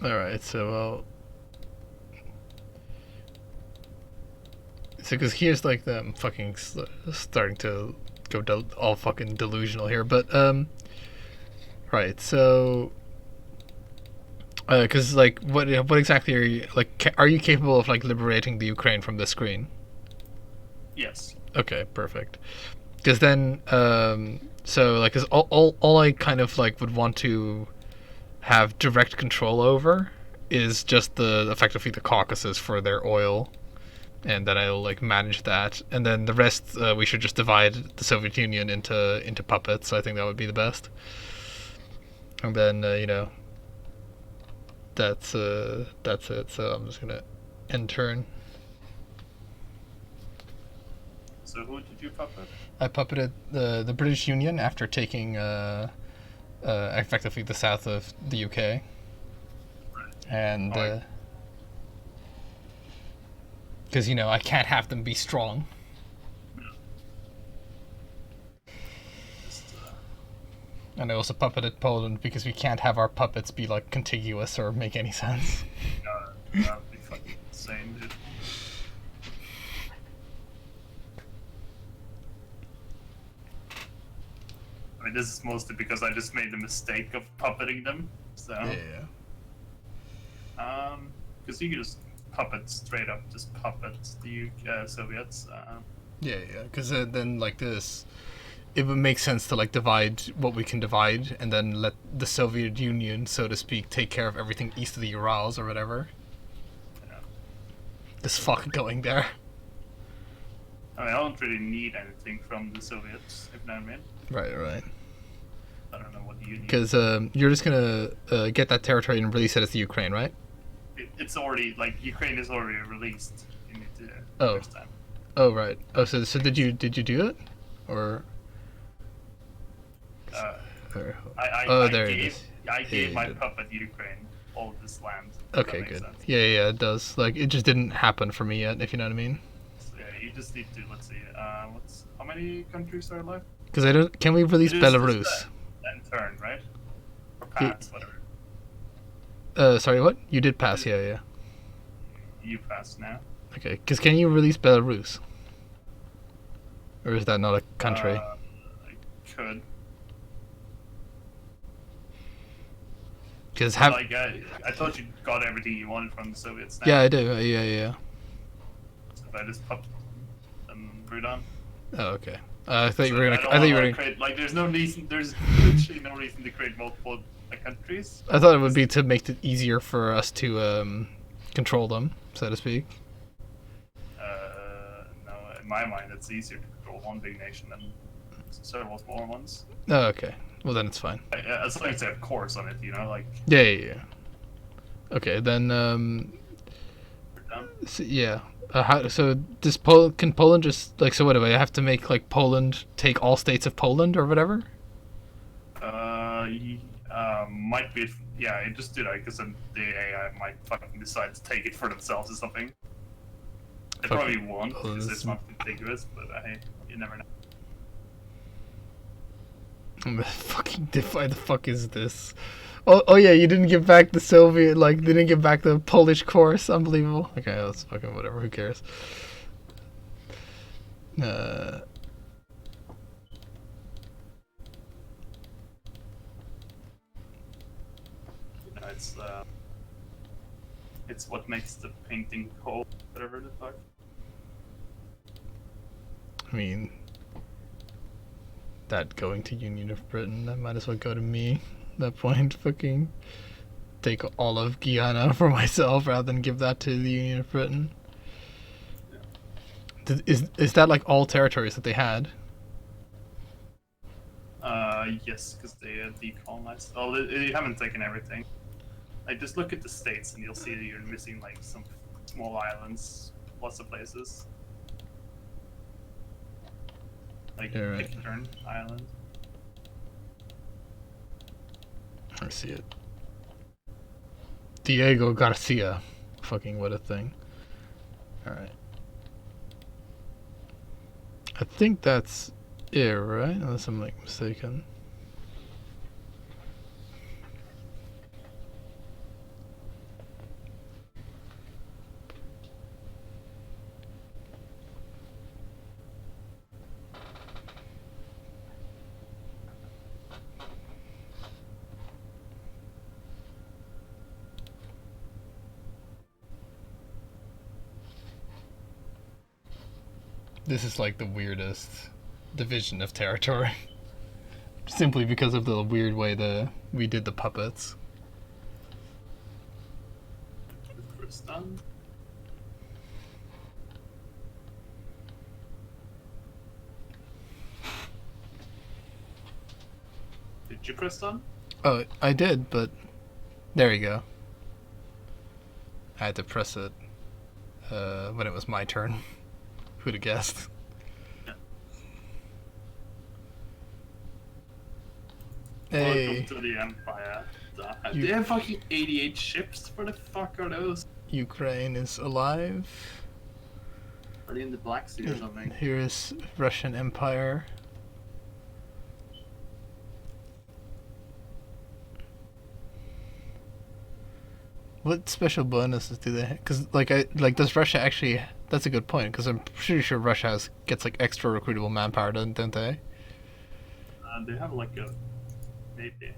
A: Alright, so because here's like I'm fucking starting to go all fucking delusional here, but right, so because like what exactly are you like? Are you capable of like liberating the Ukraine from this screen?
B: Yes.
A: Okay, perfect. Because then so like, cause all I kind of like would want to have direct control over is just effectively the Caucasus for their oil, and then I'll like manage that, and then the rest we should just divide the Soviet Union into puppets. I think that would be the best. And then you know, that's it. So I'm just gonna end turn.
B: So who did you puppet?
A: I puppeted the British Union after taking effectively the south of the UK, and because you know I can't have them be strong. And I also puppeted Poland because we can't have our puppets be like contiguous or make any sense.
B: That'd be fucking insane, dude. I mean, this is mostly because I just made the mistake of puppeting them. So, because you can just puppet straight up, just puppet the Soviets.
A: Yeah, because then like this, it would make sense to like divide what we can divide, and then let the Soviet Union, so to speak, take care of everything east of the Urals or whatever.
B: Yeah.
A: Just fuck going there.
B: I mean, I don't really need anything from the Soviets, if you know what I mean.
A: Right.
B: I don't know what you need.
A: Because you're just gonna get that territory and release it as the Ukraine, right?
B: It's already, like, Ukraine is already released. You need to understand.
A: Oh, right. Oh, so did you do it, or?
B: I gave my puppet Ukraine all of this land.
A: Okay, good. Sense. Yeah, it does. Like, it just didn't happen for me yet, if you know what I mean.
B: So, yeah, you just need to, let's see, how many countries are left?
A: Because I don't. Can we release Belarus?
B: And turn, right? Or pass, whatever.
A: Sorry, what? You did pass, yeah.
B: You passed now.
A: Okay, because can you release Belarus? Or is that not a country?
B: I could.
A: Because
B: I thought you got everything you wanted from the Soviets now.
A: Yeah, I do. Yeah.
B: So if I just popped them through down.
A: Oh, okay. I thought you were gonna.
B: Create, like, there's no reason. There's literally no reason to create multiple countries.
A: I thought it would be to make it easier for us to control them, so to speak.
B: No, in my mind, it's easier to control one big nation than several smaller ones.
A: Oh, okay. Well, then it's fine.
B: As long as they have cores on it, you know, like.
A: Yeah. Okay, then. So, yeah. So does can Poland just like, so what do I have to make like Poland take all states of Poland or whatever?
B: Might be, yeah, you just do that because then the AI might fucking decide to take it for themselves or something. They probably won't because it's not contiguous, but you never know.
A: Fucking why the fuck is this? Oh yeah, you didn't give back the Soviet, like, they didn't give back the Polish course. Unbelievable. Okay, that's fucking whatever. Who cares?
B: It's what makes the painting cold, whatever the fuck.
A: I mean, that going to Union of Britain, that might as well go to me. That point, fucking. take all of Guyana for myself rather than give that to the Union of Britain. Is that like all territories that they had?
B: Yes, because they decolonized. Oh, they haven't taken everything. Like, just look at the states and you'll see that you're missing like some small islands, lots of places. Like
A: Yeah, right.
B: Pitcairn Island.
A: I see it. Diego Garcia. Fucking what a thing. Alright. I think that's it, right? Unless I'm like mistaken. This is like the weirdest division of territory. Simply because of the weird way we did the puppets.
B: Kyrgyzstan. Did you Kyrgyzstan?
A: Oh, I did, but there you go. I had to press it when it was my turn. Who'd have guessed? Hey,
B: Welcome to the Empire. They have fucking 88 ships. Where the fuck are those?
A: Ukraine is alive.
B: Are they in the Black Sea or something?
A: Here is Russian Empire. What special bonuses do they have? Because, does Russia actually... That's a good point, because I'm pretty sure Russia gets, like, extra recruitable manpower, don't they?
B: They have, like, a... Maybe.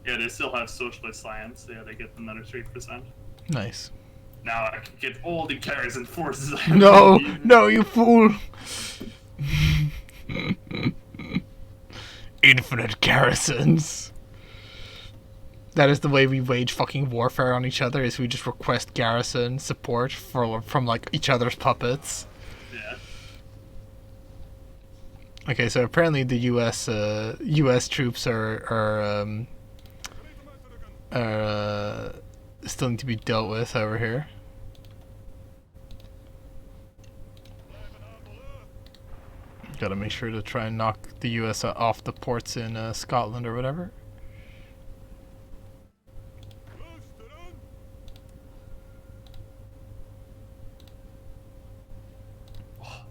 B: Yeah, they still have socialist science. Yeah, they get another 3%.
A: Nice.
B: Now I can get all the garrison forces.
A: No! No, you fool! Infinite garrisons! That is the way we wage fucking warfare on each other, is we just request garrison support from like each other's puppets.
B: Yeah.
A: Okay, so apparently the US troops are still need to be dealt with over here. Gotta make sure to try and knock the US off the ports in Scotland or whatever.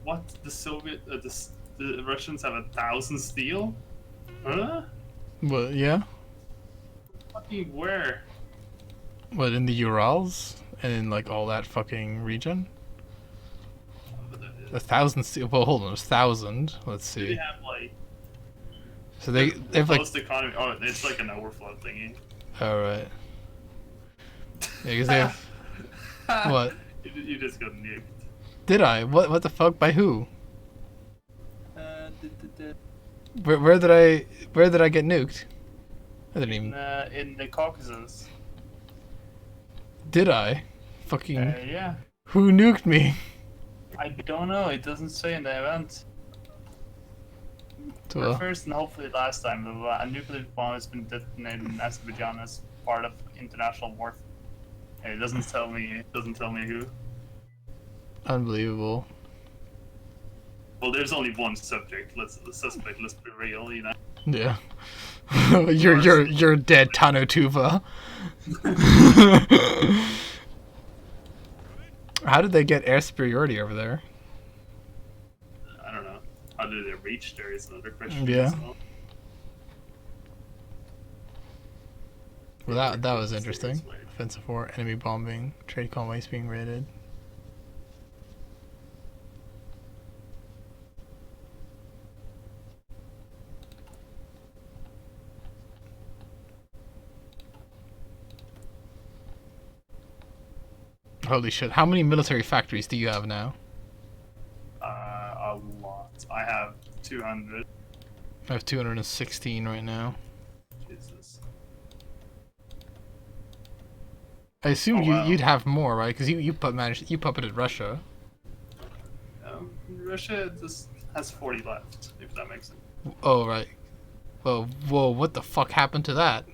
B: What? The Soviet, the Russians have 1,000 steel? Huh?
A: Well, yeah.
B: Fucking where?
A: What, in the Urals and in like all that fucking region? 1,000 steel. Well, hold on, there's 1,000. Let's
B: They
A: see.
B: have like
A: So they have like.
B: post economy. Oh, it's like an overflow thingy.
A: All right. Yeah, because they have. What?
B: You just got nuked.
A: Did I? What the fuck? By who? Where did I get nuked? I didn't even.
B: In the Caucasus.
A: Did I? Fucking.
B: Yeah.
A: Who nuked me?
B: I don't know. It doesn't say in the event.
A: Well,
B: First and hopefully last time, a nuclear bomb has been detonated in Azerbaijan as part of international warfare. It doesn't tell me. It doesn't tell me who.
A: unbelievable.
B: Well, there's only one subject. Let's be real, you know.
A: Yeah. you're dead, Tano Tuva. How did they get air superiority over there?
B: I don't know. How did they reach there is another question.
A: Yeah.
B: So.
A: Well, that was interesting. Offensive war, enemy bombing, trade convoys being raided. Holy shit, how many military factories do you have now?
B: A lot. I have 200.
A: I have 216 right now.
B: Jesus.
A: I assume
B: Oh, wow.
A: you'd have more, right? Because you puppeted Russia.
B: Russia just has 40 left, if that makes sense.
A: Oh right. Well, whoa! What the fuck happened to that?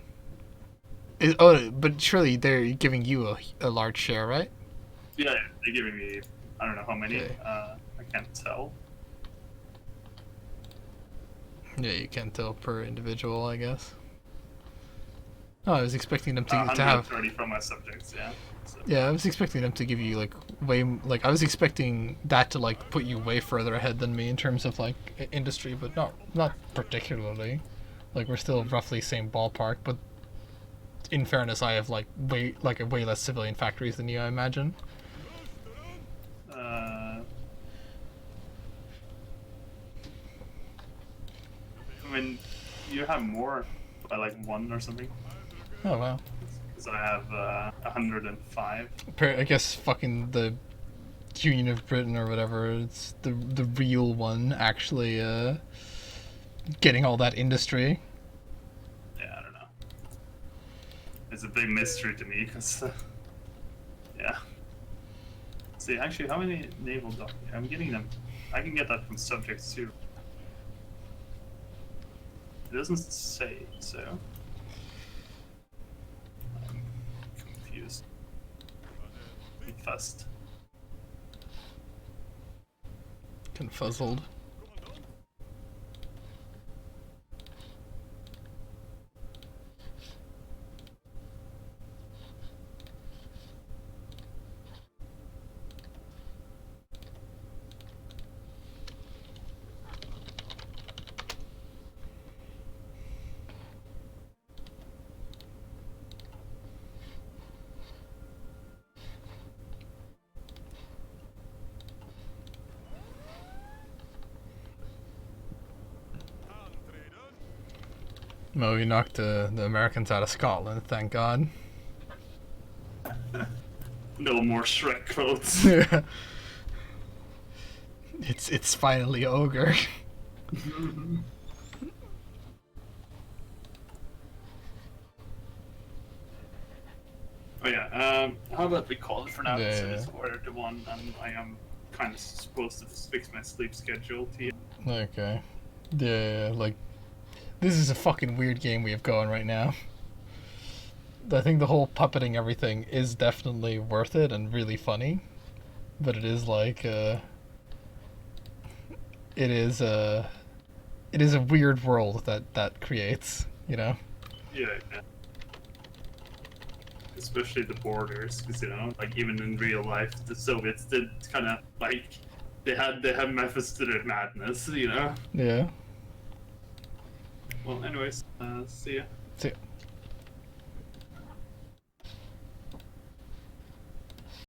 A: But surely they're giving you a large share, right?
B: Yeah, they're giving me, I don't know how many.
A: Okay.
B: I can't tell.
A: Yeah, you can't tell per individual, I guess. Oh, I was expecting them to have.
B: 130 from my subjects, yeah. So,
A: Yeah, I was expecting them to give you like I was expecting that to like put you way further ahead than me in terms of like industry, but not particularly. Like we're still roughly same ballpark, but in fairness, I have like way less civilian factories than you, I imagine.
B: I mean, you have more by like 1 or something.
A: Oh wow.
B: Because I have 105.
A: I guess fucking the Union of Britain or whatever, it's the real one actually getting all that industry.
B: Yeah, I don't know. It's a big mystery to me because, yeah. See, actually, how many naval documents? I'm getting them. I can get that from subjects too. It doesn't say so. I'm confused. I'm fussed.
A: Confuzzled. No, we knocked the Americans out of Scotland, thank God.
B: No more Shrek quotes.
A: It's finally ogre.
B: Oh yeah, how about we call it for now?
A: Yeah,
B: So
A: yeah.
B: it's 1:45, and I am kind of supposed to fix my sleep schedule to
A: Okay. Yeah, like this is a fucking weird game we have going right now. I think the whole puppeting everything is definitely worth it and really funny, but it is like it is a weird world that creates, you know.
B: Yeah. Especially the borders, because like even in real life, the Soviets did kind of like they had methods to their madness,
A: Yeah.
B: Well, anyways, see ya.
A: See ya.